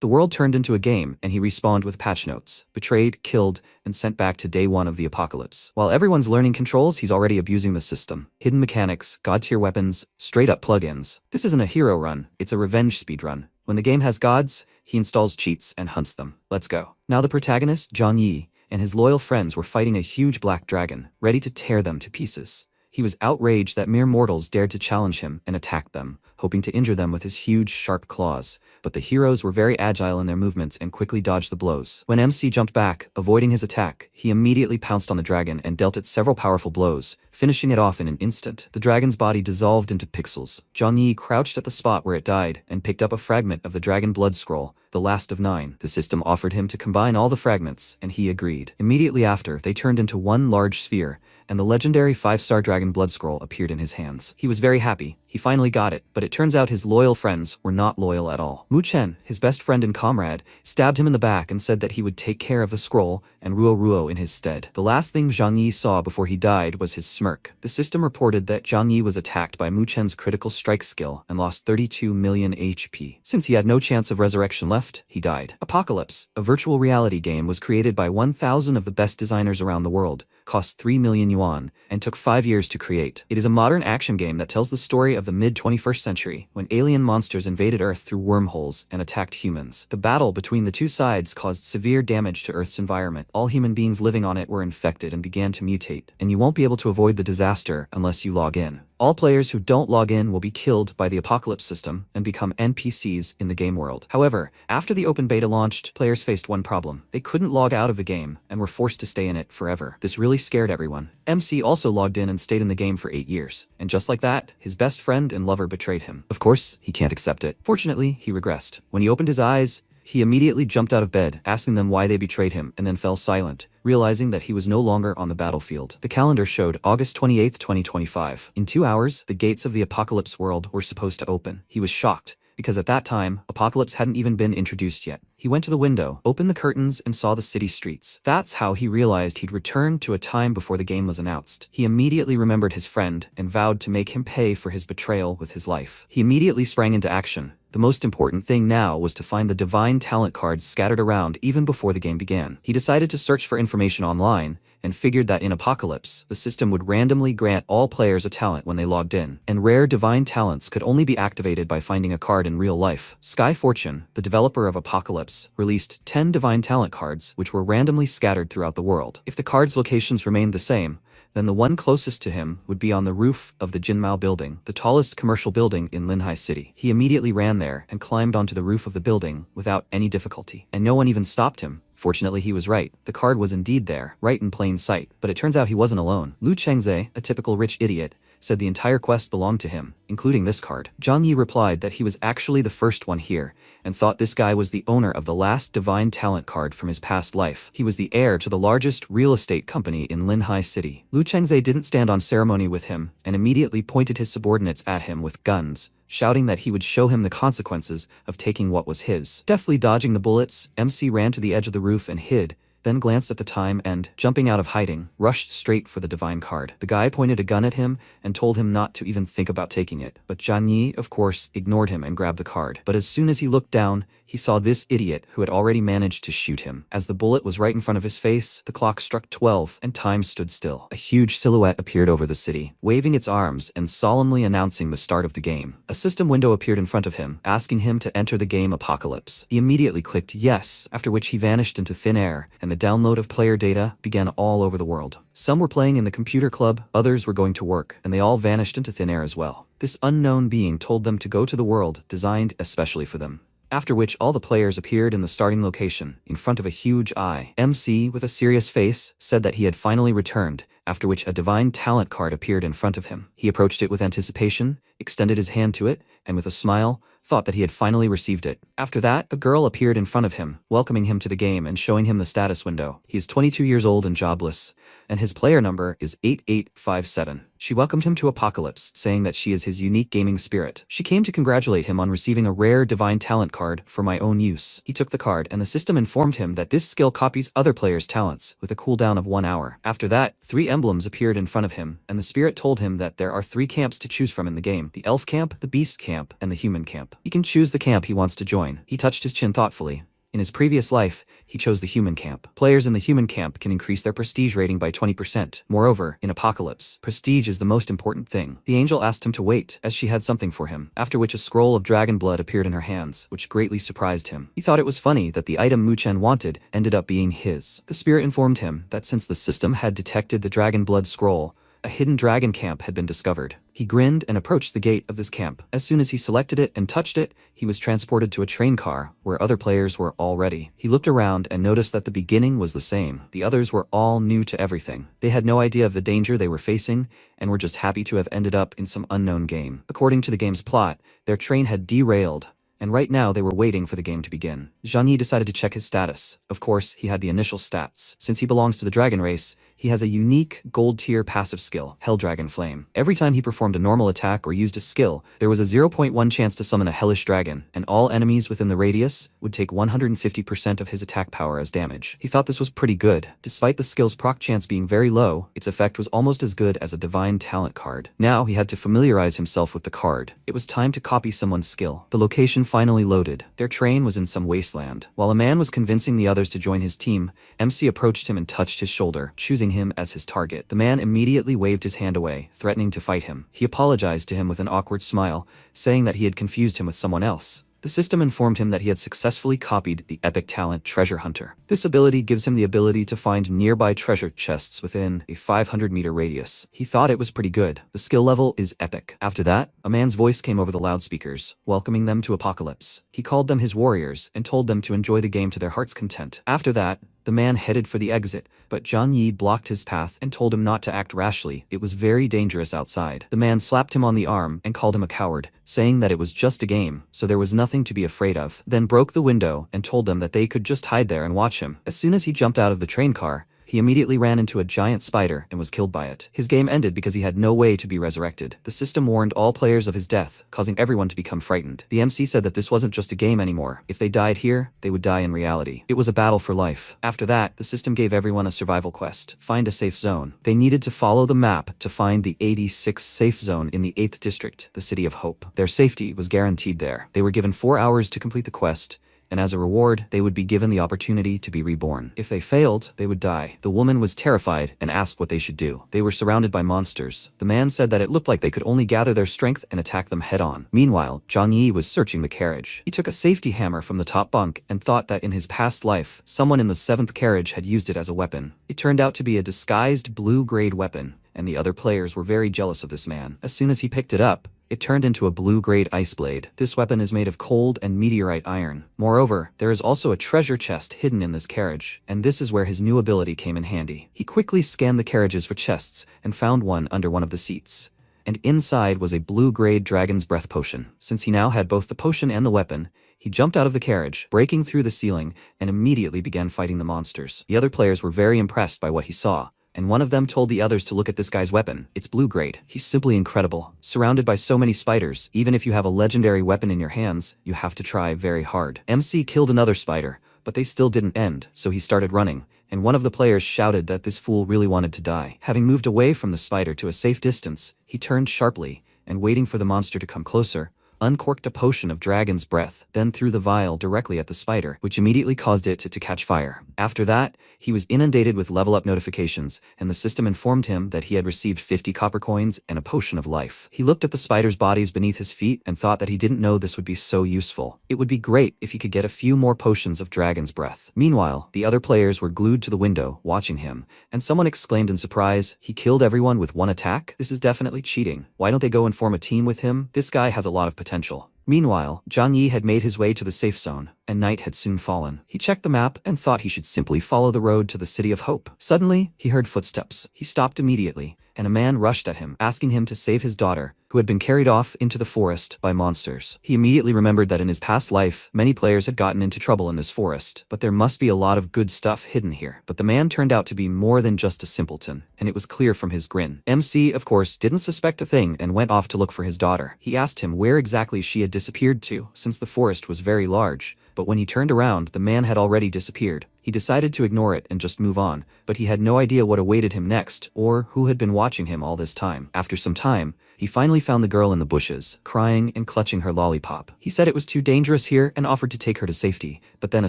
The world turned into a game, and he respawned with patch notes, betrayed, killed, and sent back to day 1 of the apocalypse. While everyone's learning controls, he's already abusing the system. Hidden mechanics, god-tier weapons, straight-up plugins. This isn't a hero run, it's a revenge speedrun. When the game has gods, he installs cheats and hunts them. Let's go. Now the protagonist, Zhang Yi, and his loyal friends were fighting a huge black dragon, ready to tear them to pieces. He was outraged that mere mortals dared to challenge him and attack them, hoping to injure them with his huge, sharp claws. But the heroes were very agile in their movements and quickly dodged the blows. When MC jumped back, avoiding his attack, he immediately pounced on the dragon and dealt it several powerful blows, finishing it off in an instant. The dragon's body dissolved into pixels. Zhang Yi crouched at the spot where it died and picked up a fragment of the dragon blood scroll, the last of 9. The system offered him to combine all the fragments, and he agreed. Immediately after, they turned into one large sphere, and the legendary 5-star dragon blood scroll appeared in his hands. He was very happy. He finally got it, but it turns out his loyal friends were not loyal at all. Mu Chen, his best friend and comrade, stabbed him in the back and said that he would take care of the scroll and Ruo Ruo in his stead. The last thing Zhang Yi saw before he died was his smirk. The system reported that Zhang Yi was attacked by Mu Chen's critical strike skill and lost 32 million HP. Since he had no chance of resurrection left, he died. Apocalypse, a virtual reality game, was created by 1,000 of the best designers around the world, cost 3 million yuan, and took 5 years to create. It is a modern action game that tells the story of the mid-21st century, when alien monsters invaded Earth through wormholes and attacked humans. The battle between the two sides caused severe damage to Earth's environment. All human beings living on it were infected and began to mutate, and you won't be able to avoid the disaster unless you log in. All players who don't log in will be killed by the apocalypse system and become NPCs in the game world. However, after the open beta launched, players faced one problem. They couldn't log out of the game and were forced to stay in it forever. This really scared everyone. MC also logged in and stayed in the game for 8 years. And just like that, his best friend and lover betrayed him. Of course, he can't accept it. Fortunately, he regressed. When he opened his eyes, he immediately jumped out of bed, asking them why they betrayed him, and then fell silent, realizing that he was no longer on the battlefield. The calendar showed August 28, 2025. In 2 hours, the gates of the apocalypse world were supposed to open. He was shocked, because at that time, apocalypse hadn't even been introduced yet. He went to the window, opened the curtains, and saw the city streets. That's how he realized he'd returned to a time before the game was announced. He immediately remembered his friend and vowed to make him pay for his betrayal with his life. He immediately sprang into action. The most important thing now was to find the divine talent cards scattered around even before the game began. He decided to search for information online and figured that in Apocalypse, the system would randomly grant all players a talent when they logged in, and rare divine talents could only be activated by finding a card in real life. Sky Fortune, the developer of Apocalypse, released 10 divine talent cards which were randomly scattered throughout the world. If the cards' locations remained the same, then the one closest to him would be on the roof of the Jinmao building, the tallest commercial building in Linhai City. He immediately ran there and climbed onto the roof of the building without any difficulty, and no one even stopped him. Fortunately, he was right. The card was indeed there, right in plain sight, but it turns out he wasn't alone. Lu Chengze, a typical rich idiot, said the entire quest belonged to him, including this card. Zhang Yi replied that he was actually the first one here, and thought this guy was the owner of the last divine talent card from his past life. He was the heir to the largest real estate company in Linhai City. Lu Chengze didn't stand on ceremony with him, and immediately pointed his subordinates at him with guns, shouting that he would show him the consequences of taking what was his. Deftly dodging the bullets, MC ran to the edge of the roof and hid, then glanced at the time and, jumping out of hiding, rushed straight for the divine card. The guy pointed a gun at him and told him not to even think about taking it, but Zhang Yi, of course, ignored him and grabbed the card. But as soon as he looked down, he saw this idiot who had already managed to shoot him. As the bullet was right in front of his face, the clock struck 12 and time stood still. A huge silhouette appeared over the city, waving its arms and solemnly announcing the start of the game. A system window appeared in front of him, asking him to enter the game Apocalypse. He immediately clicked yes, after which he vanished into thin air, and the download of player data began all over the world. Some were playing in the computer club, others were going to work, and they all vanished into thin air as well. This unknown being told them to go to the world designed especially for them. After which all the players appeared in the starting location, in front of a huge eye. MC, with a serious face, said that he had finally returned, after which a divine talent card appeared in front of him. He approached it with anticipation, extended his hand to it, and with a smile, thought that he had finally received it. After that, a girl appeared in front of him, welcoming him to the game and showing him the status window. He is 22 years old and jobless, and his player number is 8857. She welcomed him to Apocalypse, saying that she is his unique gaming spirit. She came to congratulate him on receiving a rare divine talent card for my own use. He took the card, and the system informed him that this skill copies other players' talents, with a cooldown of 1 hour. After that, 3 emblems appeared in front of him, and the spirit told him that there are 3 camps to choose from in the game: the elf camp, the beast camp, and the human camp. He can choose the camp he wants to join. He touched his chin thoughtfully. In his previous life, he chose the human camp. Players in the human camp can increase their prestige rating by 20%. Moreover, in Apocalypse, prestige is the most important thing. The angel asked him to wait, as she had something for him, after which a scroll of dragon blood appeared in her hands, which greatly surprised him. He thought it was funny that the item Mu-Chen wanted ended up being his. The spirit informed him that since the system had detected the dragon blood scroll, a hidden dragon camp had been discovered. He grinned and approached the gate of this camp. As soon as he selected it and touched it, he was transported to a train car, where other players were already. He looked around and noticed that the beginning was the same. The others were all new to everything. They had no idea of the danger they were facing, and were just happy to have ended up in some unknown game. According to the game's plot, their train had derailed, and right now they were waiting for the game to begin. Zhang Yi decided to check his status. Of course, he had the initial stats. Since he belongs to the dragon race, he has a unique gold-tier passive skill, Hell Dragon Flame. Every time he performed a normal attack or used a skill, there was a 0.1 chance to summon a hellish dragon, and all enemies within the radius would take 150% of his attack power as damage. He thought this was pretty good. Despite the skill's proc chance being very low, its effect was almost as good as a divine talent card. Now he had to familiarize himself with the card. It was time to copy someone's skill. The location finally loaded. Their train was in some wasteland. While a man was convincing the others to join his team, MC approached him and touched his shoulder, choosing him as his target. The man immediately waved his hand away, threatening to fight him. He apologized to him with an awkward smile, saying that he had confused him with someone else. The system informed him that he had successfully copied the epic talent Treasure Hunter. This ability gives him the ability to find nearby treasure chests within a 500-meter radius. He thought it was pretty good. The skill level is epic. After that, a man's voice came over the loudspeakers, welcoming them to Apocalypse. He called them his warriors and told them to enjoy the game to their heart's content. After that, the man headed for the exit, but Zhang Yi blocked his path and told him not to act rashly. It was very dangerous outside. The man slapped him on the arm and called him a coward, saying that it was just a game, so there was nothing to be afraid of, then broke the window and told them that they could just hide there and watch him. As soon as he jumped out of the train car, he immediately ran into a giant spider and was killed by it. His game ended because he had no way to be resurrected. The system warned all players of his death, causing everyone to become frightened. The MC said that this wasn't just a game anymore. If they died here, they would die in reality. It was a battle for life. After that, the system gave everyone a survival quest: find a safe zone. They needed to follow the map to find the 86th safe zone in the 8th district, the City of Hope. Their safety was guaranteed there. They were given 4 hours to complete the quest, and as a reward, they would be given the opportunity to be reborn. If they failed, they would die. The woman was terrified and asked what they should do. They were surrounded by monsters. The man said that it looked like they could only gather their strength and attack them head-on. Meanwhile, Zhang Yi was searching the carriage. He took a safety hammer from the top bunk and thought that in his past life, someone in the 7th carriage had used it as a weapon. It turned out to be a disguised blue-grade weapon, and the other players were very jealous of this man. As soon as he picked it up, it turned into a blue-grade ice blade. This weapon is made of cold and meteorite iron. Moreover, there is also a treasure chest hidden in this carriage, and this is where his new ability came in handy. He quickly scanned the carriages for chests and found one under one of the seats, and inside was a blue-grade dragon's breath potion. Since he now had both the potion and the weapon, he jumped out of the carriage, breaking through the ceiling, and immediately began fighting the monsters. The other players were very impressed by what he saw, and one of them told the others to look at this guy's weapon. It's blue-grade. He's simply incredible. Surrounded by so many spiders, even if you have a legendary weapon in your hands, you have to try very hard. MC killed another spider, but they still didn't end, so he started running, and one of the players shouted that this fool really wanted to die. Having moved away from the spider to a safe distance, he turned sharply, and waiting for the monster to come closer, uncorked a potion of dragon's breath, then threw the vial directly at the spider, which immediately caused it to catch fire. After that, he was inundated with level-up notifications, and the system informed him that he had received 50 copper coins and a potion of life. He looked at the spider's bodies beneath his feet and thought that he didn't know this would be so useful. It would be great if he could get a few more potions of dragon's breath. Meanwhile, the other players were glued to the window, watching him, and someone exclaimed in surprise, "He killed everyone with one attack? This is definitely cheating. Why don't they go and form a team with him? This guy has a lot of potential." Meanwhile, Zhang Yi had made his way to the safe zone, and night had soon fallen. He checked the map and thought he should simply follow the road to the City of Hope. Suddenly, he heard footsteps. He stopped immediately, and a man rushed at him, asking him to save his daughter, who had been carried off into the forest by monsters. He immediately remembered that in his past life, many players had gotten into trouble in this forest, but there must be a lot of good stuff hidden here. But the man turned out to be more than just a simpleton, and it was clear from his grin. MC, of course, didn't suspect a thing and went off to look for his daughter. He asked him where exactly she had disappeared to, since the forest was very large. but when he turned around, the man had already disappeared. He decided to ignore it and just move on, but he had no idea what awaited him next or who had been watching him all this time. After some time, he finally found the girl in the bushes, crying and clutching her lollipop. He said it was too dangerous here and offered to take her to safety, but then a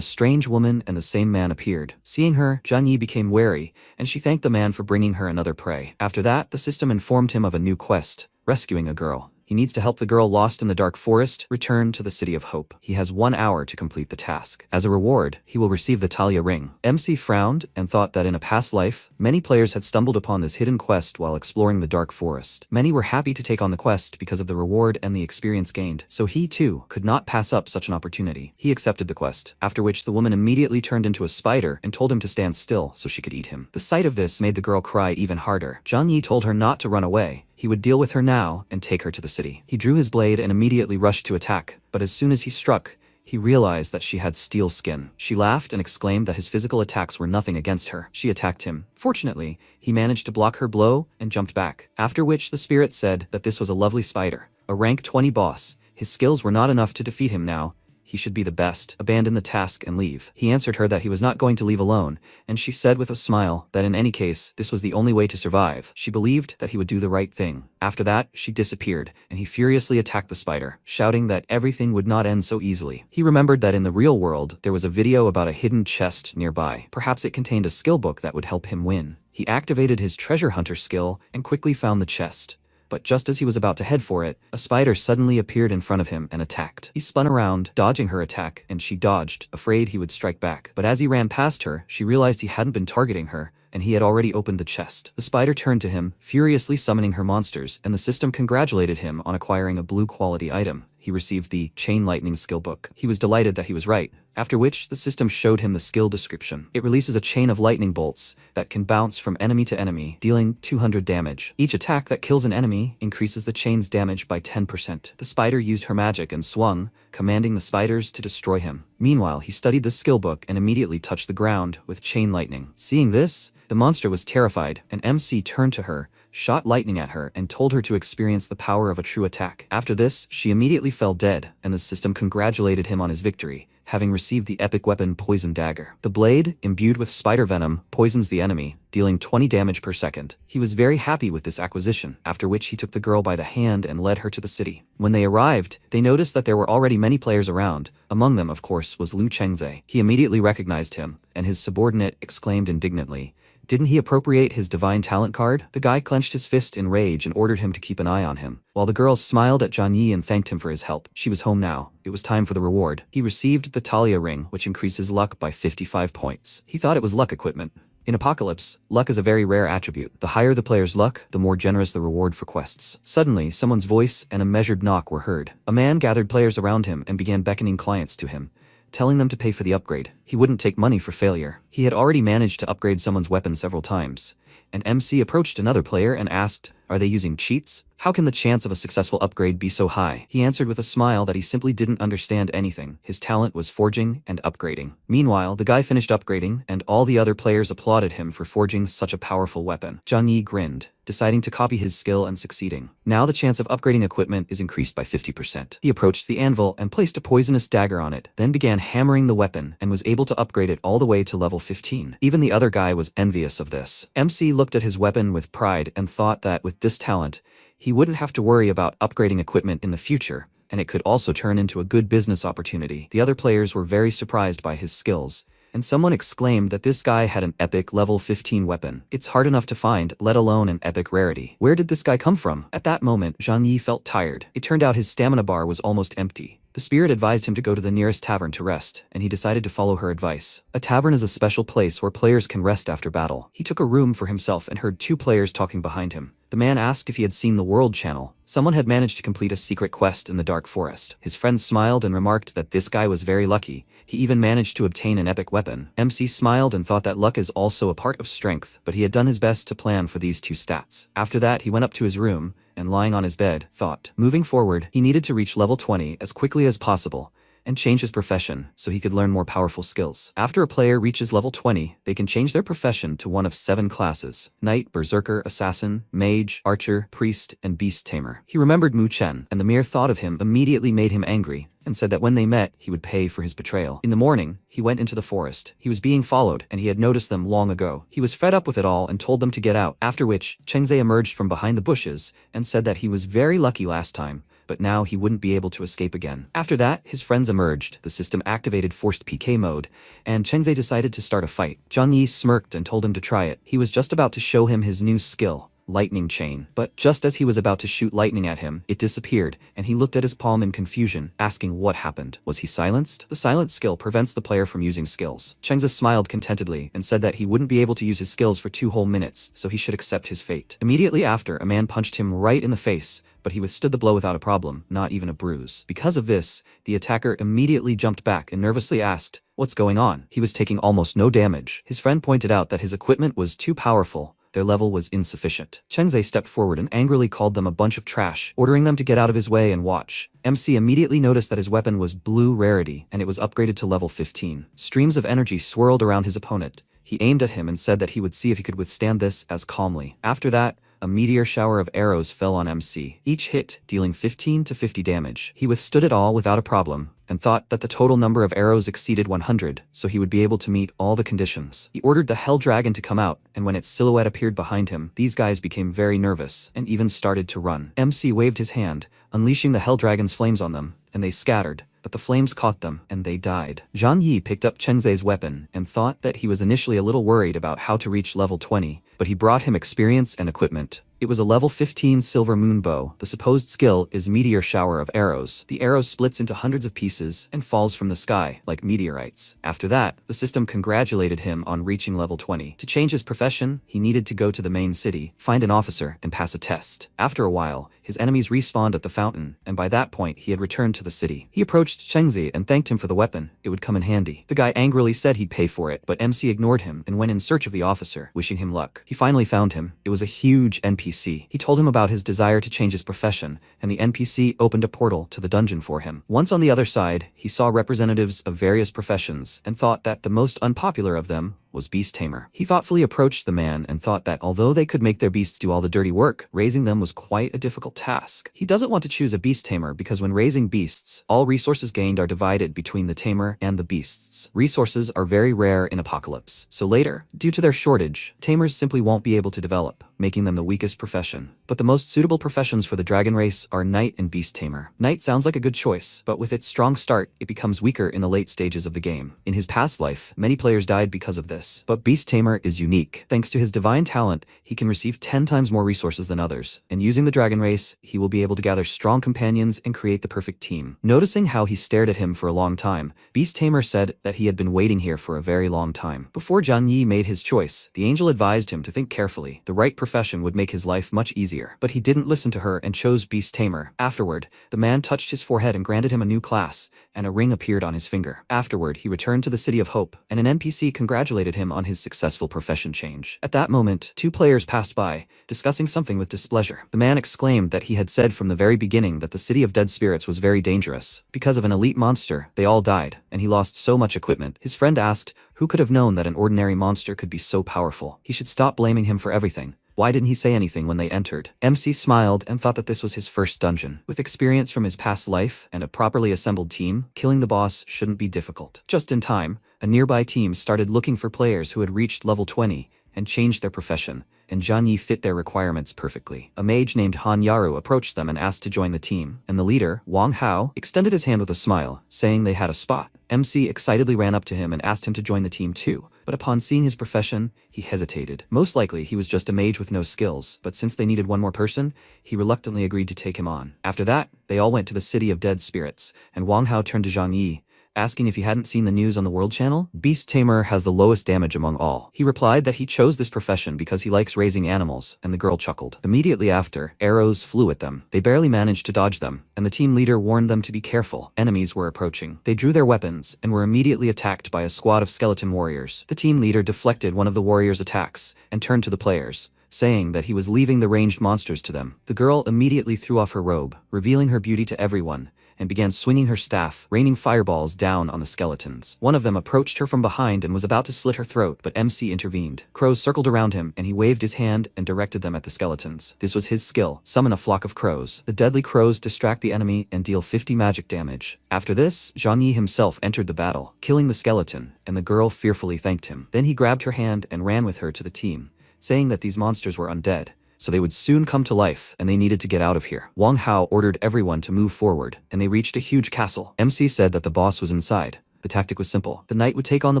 strange woman and the same man appeared. Seeing her, Zhang Yi became wary, and she thanked the man for bringing her another prey. After that, the system informed him of a new quest, rescuing a girl. He needs to help the girl lost in the dark forest return to the City of Hope. He has 1 hour to complete the task. As a reward, he will receive the Talia ring. MC frowned and thought that in a past life, many players had stumbled upon this hidden quest while exploring the dark forest. Many were happy to take on the quest because of the reward and the experience gained, so he too could not pass up such an opportunity. He accepted the quest, after which the woman immediately turned into a spider and told him to stand still so she could eat him. The sight of this made the girl cry even harder. Zhang Yi told her not to run away. He would deal with her now and take her to the city. He drew his blade and immediately rushed to attack, but as soon as he struck, he realized that she had steel skin. She laughed and exclaimed that his physical attacks were nothing against her. She attacked him. Fortunately, he managed to block her blow and jumped back, after which the spirit said that this was a lovely spider, a rank 20 boss. His skills were not enough to defeat him now. He should be the best. Abandon the task and leave. He answered her that he was not going to leave alone, and she said with a smile that in any case, this was the only way to survive. She believed that he would do the right thing. After that, she disappeared, and he furiously attacked the spider, shouting that everything would not end so easily. He remembered that in the real world, there was a video about a hidden chest nearby. Perhaps it contained a skill book that would help him win. He activated his treasure hunter skill and quickly found the chest. But just as he was about to head for it, a spider suddenly appeared in front of him and attacked. He spun around, dodging her attack, and she dodged, afraid he would strike back. But as he ran past her, she realized he hadn't been targeting her, and he had already opened the chest. The spider turned to him, furiously summoning her monsters, and the system congratulated him on acquiring a blue quality item. He received the Chain Lightning skill book. He was delighted that he was right, after which the system showed him the skill description. It releases a chain of lightning bolts that can bounce from enemy to enemy, dealing 200 damage. Each attack that kills an enemy increases the chain's damage by 10%. The spider used her magic and swung, commanding the spiders to destroy him. Meanwhile, he studied the skill book and immediately touched the ground with chain lightning. Seeing this, the monster was terrified, and MC turned to her, shot lightning at her, and told her to experience the power of a true attack. After this, she immediately fell dead, and the system congratulated him on his victory, having received the epic weapon Poison Dagger. The blade, imbued with spider venom, poisons the enemy, dealing 20 damage per second. He was very happy with this acquisition, after which he took the girl by the hand and led her to the city. When they arrived, they noticed that there were already many players around. Among them, of course, was Lu Chengze. He immediately recognized him, and his subordinate exclaimed indignantly, "Didn't he appropriate his divine talent card?" The guy clenched his fist in rage and ordered him to keep an eye on him, while the girls smiled at Zhang Yi and thanked him for his help. She was home now. It was time for the reward. He received the Talia ring, which increases luck by 55 points. He thought it was luck equipment. In Apocalypse, luck is a very rare attribute. The higher the player's luck, the more generous the reward for quests. Suddenly, someone's voice and a measured knock were heard. A man gathered players around him and began beckoning clients to him, telling them to pay for the upgrade. He wouldn't take money for failure. He had already managed to upgrade someone's weapon several times, and MC approached another player and asked, "Are they using cheats? How can the chance of a successful upgrade be so high?" He answered with a smile that he simply didn't understand anything. His talent was forging and upgrading. Meanwhile, the guy finished upgrading, and all the other players applauded him for forging such a powerful weapon. Zhang Yi grinned, deciding to copy his skill and succeeding. Now the chance of upgrading equipment is increased by 50%. He approached the anvil and placed a poisonous dagger on it, then began hammering the weapon and was able to upgrade it all the way to level 15. Even the other guy was envious of this. MC looked at his weapon with pride and thought that with this talent, he wouldn't have to worry about upgrading equipment in the future, and it could also turn into a good business opportunity. The other players were very surprised by his skills, and someone exclaimed that this guy had an epic level 15 weapon. It's hard enough to find, let alone an epic rarity. Where did this guy come from? At that moment, Zhang Yi felt tired. It turned out his stamina bar was almost empty. The spirit advised him to go to the nearest tavern to rest, and he decided to follow her advice. A tavern is a special place where players can rest after battle. He took a room for himself and heard two players talking behind him. The man asked if he had seen the World Channel. Someone had managed to complete a secret quest in the dark forest. His friend smiled and remarked that this guy was very lucky. He even managed to obtain an epic weapon. MC smiled and thought that luck is also a part of strength, but he had done his best to plan for these two stats. After that, he went up to his room, and lying on his bed, thought. Moving forward, he needed to reach level 20 as quickly as possible, and change his profession so he could learn more powerful skills. After a player reaches level 20, they can change their profession to one of 7 classes: Knight, Berserker, Assassin, Mage, Archer, Priest, and Beast Tamer. He remembered Mu Chen, and the mere thought of him immediately made him angry, and said that when they met, he would pay for his betrayal. In the morning, he went into the forest. He was being followed, and he had noticed them long ago. He was fed up with it all and told them to get out, after which Chengze emerged from behind the bushes and said that he was very lucky last time, but now he wouldn't be able to escape again. After that, his friends emerged, the system activated forced PK mode, and Chengze decided to start a fight. Zhang Yi smirked and told him to try it. He was just about to show him his new skill, Lightning Chain. But just as he was about to shoot lightning at him, it disappeared, and he looked at his palm in confusion, asking what happened. Was he silenced? The silence skill prevents the player from using skills. Chengze smiled contentedly and said that he wouldn't be able to use his skills for 2 whole minutes, so he should accept his fate. Immediately after, a man punched him right in the face, but he withstood the blow without a problem, not even a bruise. Because of this, the attacker immediately jumped back and nervously asked, "What's going on?" He was taking almost no damage. His friend pointed out that his equipment was too powerful. Their level was insufficient. Chengze stepped forward and angrily called them a bunch of trash, ordering them to get out of his way and watch. MC immediately noticed that his weapon was blue rarity, and it was upgraded to level 15. Streams of energy swirled around his opponent. He aimed at him and said that he would see if he could withstand this as calmly. After that, a meteor shower of arrows fell on MC, each hit dealing 15 to 50 damage. He withstood it all without a problem, and thought that the total number of arrows exceeded 100, so he would be able to meet all the conditions. He ordered the Hell Dragon to come out, and when its silhouette appeared behind him, these guys became very nervous, and even started to run. MC waved his hand, unleashing the Hell Dragon's flames on them, and they scattered, but the flames caught them, and they died. Zhang Yi picked up Chengze's weapon, and thought that he was initially a little worried about how to reach level 20, but he brought him experience and equipment. It was a level 15 silver moon bow. The supposed skill is meteor shower of arrows. The arrow splits into hundreds of pieces and falls from the sky like meteorites. After that, the system congratulated him on reaching level 20. To change his profession, he needed to go to the main city, find an officer, and pass a test. After a while, his enemies respawned at the fountain, and by that point he had returned to the city. He approached Chengze and thanked him for the weapon. It would come in handy. The guy angrily said he'd pay for it, but MC ignored him and went in search of the officer, wishing him luck. He finally found him. It was a huge NPC. He told him about his desire to change his profession, and the NPC opened a portal to the dungeon for him. Once on the other side, he saw representatives of various professions and thought that the most unpopular of them was Beast Tamer. He thoughtfully approached the man and thought that although they could make their beasts do all the dirty work, raising them was quite a difficult task. He doesn't want to choose a Beast Tamer because when raising beasts, all resources gained are divided between the tamer and the beasts. Resources are very rare in Apocalypse, so later, due to their shortage, tamers simply won't be able to develop, making them the weakest profession. But the most suitable professions for the dragon race are Knight and Beast Tamer. Knight sounds like a good choice, but with its strong start, it becomes weaker in the late stages of the game. In his past life, many players died because of this. But Beast Tamer is unique. Thanks to his divine talent, he can receive 10 times more resources than others, and using the dragon race, he will be able to gather strong companions and create the perfect team. Noticing how he stared at him for a long time, Beast Tamer said that he had been waiting here for a very long time. Before Zhang Yi made his choice, the angel advised him to think carefully. The right profession would make his life much easier, but he didn't listen to her and chose Beast Tamer. Afterward, the man touched his forehead and granted him a new class, and a ring appeared on his finger. Afterward, he returned to the City of Hope, and an NPC congratulated him on his successful profession change. At that moment, 2 players passed by, discussing something with displeasure. The man exclaimed that he had said from the very beginning that the City of Dead Spirits was very dangerous. Because of an elite monster, they all died, and he lost so much equipment. His friend asked, who could have known that an ordinary monster could be so powerful? He should stop blaming him for everything. Why didn't he say anything when they entered? MC smiled and thought that this was his first dungeon. With experience from his past life and a properly assembled team, killing the boss shouldn't be difficult. Just in time, a nearby team started looking for players who had reached level 20 and changed their profession, and Zhang Yi fit their requirements perfectly. A mage named Han Yaru approached them and asked to join the team, and the leader, Wang Hao, extended his hand with a smile, saying they had a spot. MC excitedly ran up to him and asked him to join the team too, but upon seeing his profession, he hesitated. Most likely, he was just a mage with no skills, but since they needed one more person, he reluctantly agreed to take him on. After that, they all went to the City of Dead Spirits, and Wang Hao turned to Zhang Yi, asking if he hadn't seen the news on the World Channel. Beast Tamer has the lowest damage among all. He replied that he chose this profession because he likes raising animals, and the girl chuckled. Immediately after, arrows flew at them. They barely managed to dodge them, and the team leader warned them to be careful. Enemies were approaching. They drew their weapons, and were immediately attacked by a squad of skeleton warriors. The team leader deflected one of the warriors' attacks, and turned to the players, saying that he was leaving the ranged monsters to them. The girl immediately threw off her robe, revealing her beauty to everyone, and began swinging her staff, raining fireballs down on the skeletons. One of them approached her from behind and was about to slit her throat, but MC intervened. Crows circled around him, and he waved his hand and directed them at the skeletons. This was his skill: summon a flock of crows. The deadly crows distract the enemy and deal 50 magic damage. After this, Zhang Yi himself entered the battle, killing the skeleton, and the girl fearfully thanked him. Then he grabbed her hand and ran with her to the team, saying that these monsters were undead, so they would soon come to life and they needed to get out of here. Wang Hao ordered everyone to move forward, and they reached a huge castle. MC said that the boss was inside. The tactic was simple. The knight would take on the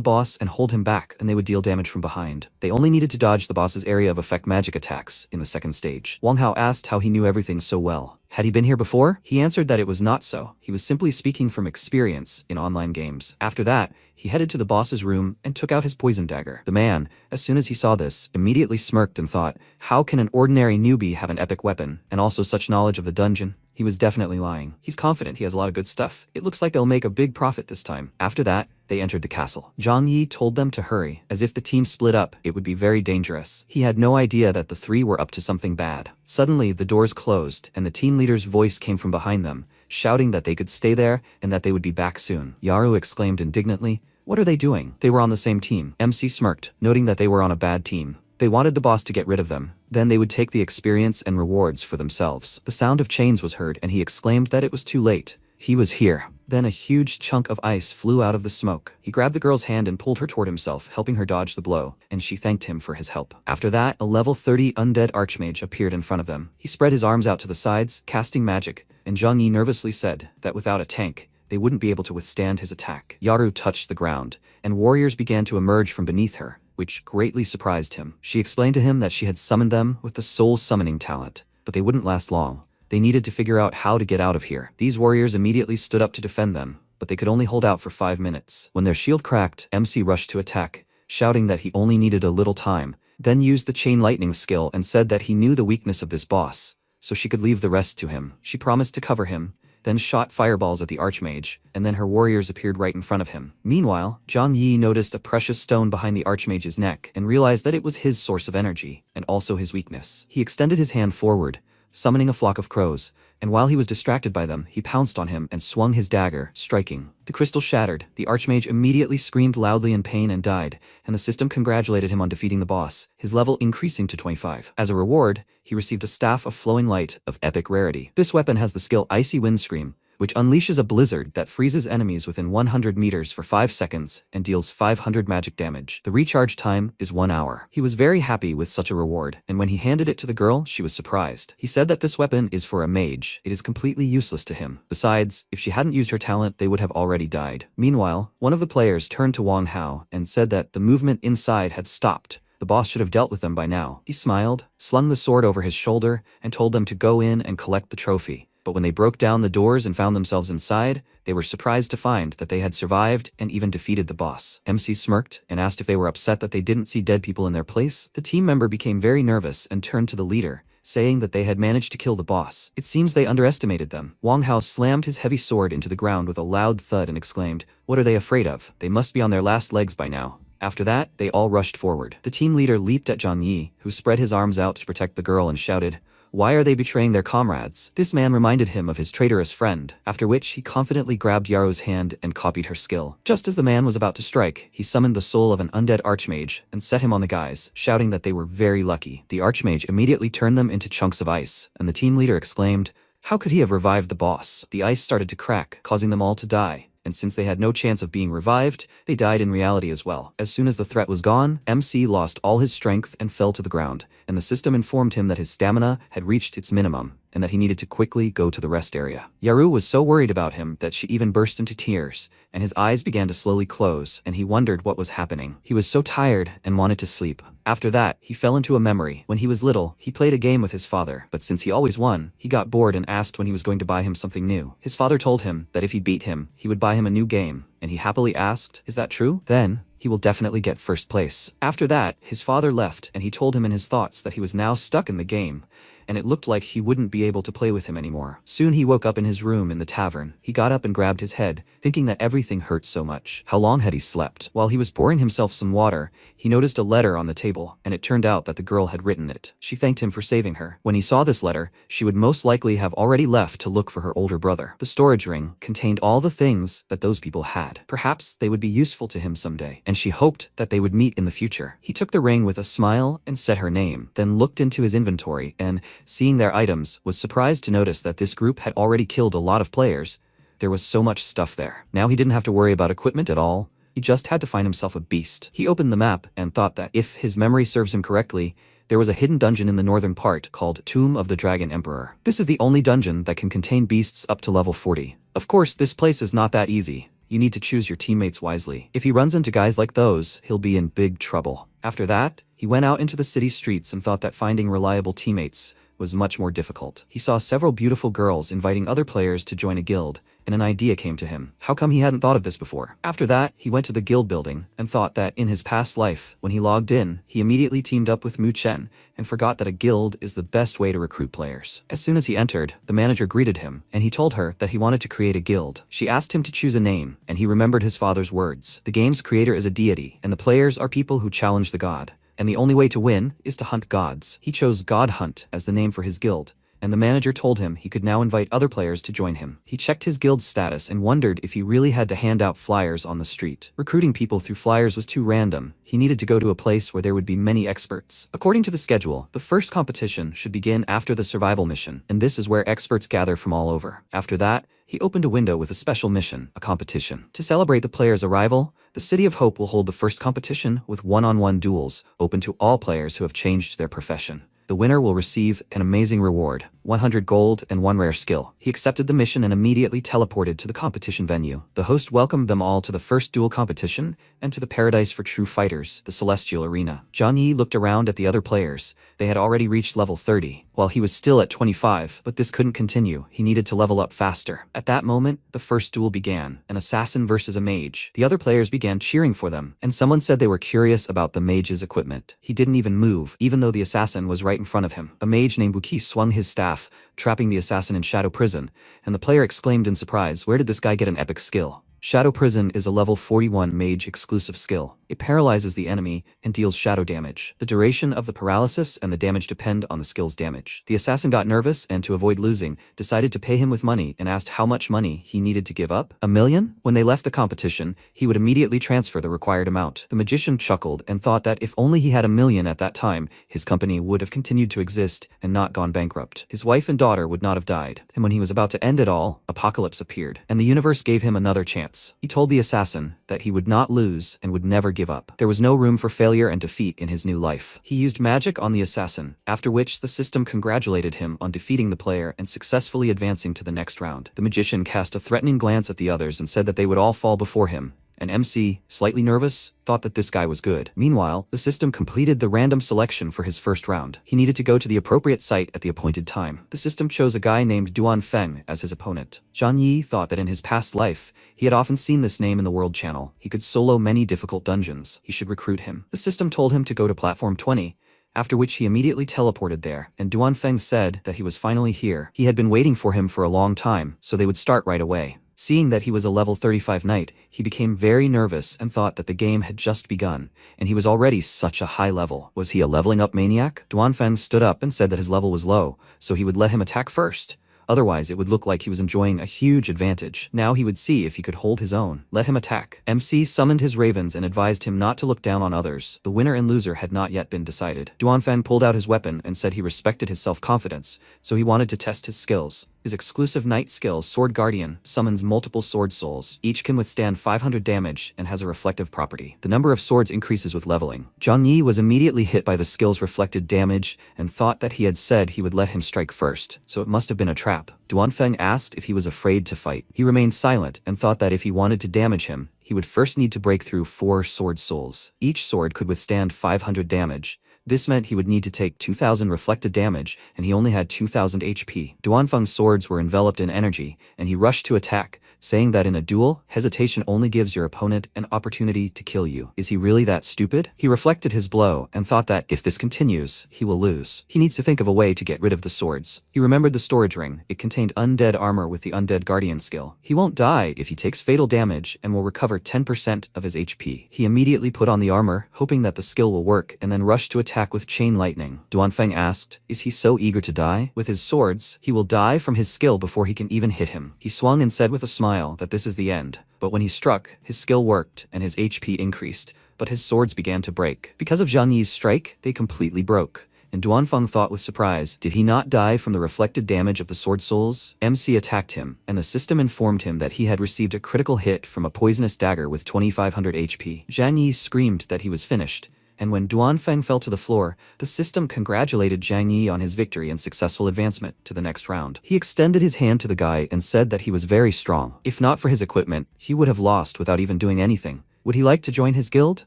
boss and hold him back, and they would deal damage from behind. They only needed to dodge the boss's area of effect magic attacks in the second stage. Wang Hao asked how he knew everything so well. Had he been here before? He answered that it was not so. He was simply speaking from experience in online games. After that, he headed to the boss's room and took out his poison dagger. The man, as soon as he saw this, immediately smirked and thought, how can an ordinary newbie have an epic weapon, and also such knowledge of the dungeon? He was definitely lying. He's confident he has a lot of good stuff. It looks like they'll make a big profit this time. After that, they entered the castle. Zhang Yi told them to hurry, as if the team split up, it would be very dangerous. He had no idea that the three were up to something bad. Suddenly, the doors closed, and the team leader's voice came from behind them, shouting that they could stay there and that they would be back soon. Yaru exclaimed indignantly, "What are they doing?" They were on the same team. MC smirked, noting that they were on a bad team. They wanted the boss to get rid of them. Then they would take the experience and rewards for themselves. The sound of chains was heard, and he exclaimed that it was too late. He was here. Then a huge chunk of ice flew out of the smoke. He grabbed the girl's hand and pulled her toward himself, helping her dodge the blow, and she thanked him for his help. After that, a level 30 undead archmage appeared in front of them. He spread his arms out to the sides, casting magic, and Zhang Yi nervously said that without a tank, they wouldn't be able to withstand his attack. Yaru touched the ground, and warriors began to emerge from beneath her, which greatly surprised him. She explained to him that she had summoned them with the soul summoning talent, but they wouldn't last long. They needed to figure out how to get out of here. These warriors immediately stood up to defend them, but they could only hold out for 5 minutes. When their shield cracked, MC rushed to attack, shouting that he only needed a little time, then used the chain lightning skill and said that he knew the weakness of this boss, so she could leave the rest to him. She promised to cover him, then shot fireballs at the archmage, and then her warriors appeared right in front of him. Meanwhile, Zhang Yi noticed a precious stone behind the archmage's neck and realized that it was his source of energy, and also his weakness. He extended his hand forward, summoning a flock of crows, and while he was distracted by them, he pounced on him and swung his dagger, striking. The crystal shattered. The archmage immediately screamed loudly in pain and died, and the system congratulated him on defeating the boss, his level increasing to 25. As a reward, he received a staff of flowing light of epic rarity. This weapon has the skill Icy Wind Scream, which unleashes a blizzard that freezes enemies within 100 meters for 5 seconds and deals 500 magic damage. The recharge time is 1 hour. He was very happy with such a reward, and when he handed it to the girl, she was surprised. He said that this weapon is for a mage. It is completely useless to him. Besides, if she hadn't used her talent, they would have already died. Meanwhile, one of the players turned to Wang Hao and said that the movement inside had stopped. The boss should have dealt with them by now. He smiled, slung the sword over his shoulder, and told them to go in and collect the trophy. But when they broke down the doors and found themselves inside, they were surprised to find that they had survived and even defeated the boss. MC smirked and asked if they were upset that they didn't see dead people in their place. The team member became very nervous and turned to the leader, saying that they had managed to kill the boss. It seems they underestimated them. Wang Hao slammed his heavy sword into the ground with a loud thud and exclaimed, "What are they afraid of? They must be on their last legs by now." After that, they all rushed forward. The team leader leaped at Zhang Yi, who spread his arms out to protect the girl and shouted, "Why are they betraying their comrades?" This man reminded him of his traitorous friend, after which he confidently grabbed Yaro's hand and copied her skill. Just as the man was about to strike, he summoned the soul of an undead archmage and set him on the guys, shouting that they were very lucky. The archmage immediately turned them into chunks of ice, and the team leader exclaimed, "How could he have revived the boss?" The ice started to crack, causing them all to die. And since they had no chance of being revived, they died in reality as well. As soon as the threat was gone, MC lost all his strength and fell to the ground, and the system informed him that his stamina had reached its minimum, and that he needed to quickly go to the rest area. Yaru was so worried about him that she even burst into tears, and his eyes began to slowly close, and he wondered what was happening. He was so tired and wanted to sleep. After that, he fell into a memory. When he was little, he played a game with his father, but since he always won, he got bored and asked when he was going to buy him something new. His father told him that if he beat him, he would buy him a new game, and he happily asked, "Is that true?" Then, he will definitely get first place. After that, his father left and he told him in his thoughts that he was now stuck in the game, and it looked like he wouldn't be able to play with him anymore. Soon he woke up in his room in the tavern. He got up and grabbed his head, thinking that everything hurt so much. How long had he slept? While he was pouring himself some water, he noticed a letter on the table, and it turned out that the girl had written it. She thanked him for saving her. When he saw this letter, she would most likely have already left to look for her older brother. The storage ring contained all the things that those people had. Perhaps they would be useful to him someday, and she hoped that they would meet in the future. He took the ring with a smile and said her name, then looked into his inventory and, seeing their items, was surprised to notice that this group had already killed a lot of players. There was so much stuff there. Now he didn't have to worry about equipment at all. He just had to find himself a beast. He opened the map and thought that, if his memory serves him correctly, there was a hidden dungeon in the northern part called Tomb of the Dragon Emperor. This is the only dungeon that can contain beasts up to level 40. Of course, this place is not that easy. You need to choose your teammates wisely. If he runs into guys like those, he'll be in big trouble. After that, he went out into the city streets and thought that finding reliable teammates was much more difficult. He saw several beautiful girls inviting other players to join a guild, and an idea came to him. How come he hadn't thought of this before? After that, he went to the guild building and thought that in his past life, when he logged in, he immediately teamed up with Mu Chen and forgot that a guild is the best way to recruit players. As soon as he entered, the manager greeted him, and he told her that he wanted to create a guild. She asked him to choose a name, and he remembered his father's words. The game's creator is a deity, and the players are people who challenge the god. And the only way to win is to hunt gods. He chose God Hunt as the name for his guild, and the manager told him he could now invite other players to join him. He checked his guild's status and wondered if he really had to hand out flyers on the street. Recruiting people through flyers was too random. He needed to go to a place where there would be many experts. According to the schedule, the first competition should begin after the survival mission, and this is where experts gather from all over. After that, he opened a window with a special mission, a competition. To celebrate the player's arrival, the City of Hope will hold the first competition with one-on-one duels, open to all players who have changed their profession. The winner will receive an amazing reward, 100 gold and 1 rare skill. He accepted the mission and immediately teleported to the competition venue. The host welcomed them all to the first duel competition and to the paradise for true fighters, the Celestial Arena. Zhang Yi looked around at the other players. They had already reached level 30, while he was still at 25, but this couldn't continue. He needed to level up faster. At that moment, the first duel began, an assassin versus a mage. The other players began cheering for them, and someone said they were curious about the mage's equipment. He didn't even move, even though the assassin was right in front of him. A mage named Wuki swung his staff, trapping the assassin in Shadow Prison, and the player exclaimed in surprise, "Where did this guy get an epic skill?" Shadow Prison is a level 41 mage exclusive skill. It paralyzes the enemy and deals shadow damage. The duration of the paralysis and the damage depend on the skill's damage. The assassin got nervous and, to avoid losing, decided to pay him with money and asked how much money he needed to give up. 1,000,000? When they left the competition, he would immediately transfer the required amount. The magician chuckled and thought that if only he had 1,000,000 at that time, his company would have continued to exist and not gone bankrupt. His wife and daughter would not have died. And when he was about to end it all, Apocalypse appeared, and the universe gave him another chance. He told the assassin that he would not lose and would never give up. There was no room for failure and defeat in his new life. He used magic on the assassin, after which the system congratulated him on defeating the player and successfully advancing to the next round. The magician cast a threatening glance at the others and said that they would all fall before him. And MC, slightly nervous, thought that this guy was good. Meanwhile, the system completed the random selection for his first round. He needed to go to the appropriate site at the appointed time. The system chose a guy named Duan Feng as his opponent. Zhang Yi thought that in his past life, he had often seen this name in the World Channel. He could solo many difficult dungeons. He should recruit him. The system told him to go to platform 20, after which he immediately teleported there, and Duan Feng said that he was finally here. He had been waiting for him for a long time, so they would start right away. Seeing that he was a level 35 knight, he became very nervous and thought that the game had just begun, and he was already such a high level. Was he a leveling up maniac? Duan Feng stood up and said that his level was low, so he would let him attack first. Otherwise, it would look like he was enjoying a huge advantage. Now he would see if he could hold his own. Let him attack. MC summoned his ravens and advised him not to look down on others. The winner and loser had not yet been decided. Duan Feng pulled out his weapon and said he respected his self-confidence, so he wanted to test his skills. His exclusive knight skill, Sword Guardian, summons multiple sword souls. Each can withstand 500 damage and has a reflective property. The number of swords increases with leveling. Zhang Yi was immediately hit by the skill's reflected damage and thought that he had said he would let him strike first, so it must have been a trap. Duan Feng asked if he was afraid to fight. He remained silent and thought that if he wanted to damage him, he would first need to break through 4 sword souls. Each sword could withstand 500 damage. This meant he would need to take 2000 reflected damage, and he only had 2000 HP. Duanfeng's swords were enveloped in energy, and he rushed to attack, saying that in a duel, hesitation only gives your opponent an opportunity to kill you. Is he really that stupid? He reflected his blow and thought that if this continues, he will lose. He needs to think of a way to get rid of the swords. He remembered the storage ring. It contained undead armor with the undead guardian skill. He won't die if he takes fatal damage and will recover 10% of his HP. He immediately put on the armor, hoping that the skill will work, and then rushed to attack with chain lightning. Duanfeng asked, is he so eager to die? With his swords, he will die from his skill before he can even hit him. He swung and said with a smile that this is the end. But when he struck, his skill worked and his HP increased, but his swords began to break. Because of Zhang Yi's strike, they completely broke. And Duanfeng thought with surprise, did he not die from the reflected damage of the sword souls? MC attacked him, and the system informed him that he had received a critical hit from a poisonous dagger with 2500 HP. Zhang Yi screamed that he was finished, and when Duanfeng fell to the floor, the system congratulated Zhang Yi on his victory and successful advancement to the next round. He extended his hand to the guy and said that he was very strong. If not for his equipment, he would have lost without even doing anything. Would he like to join his guild?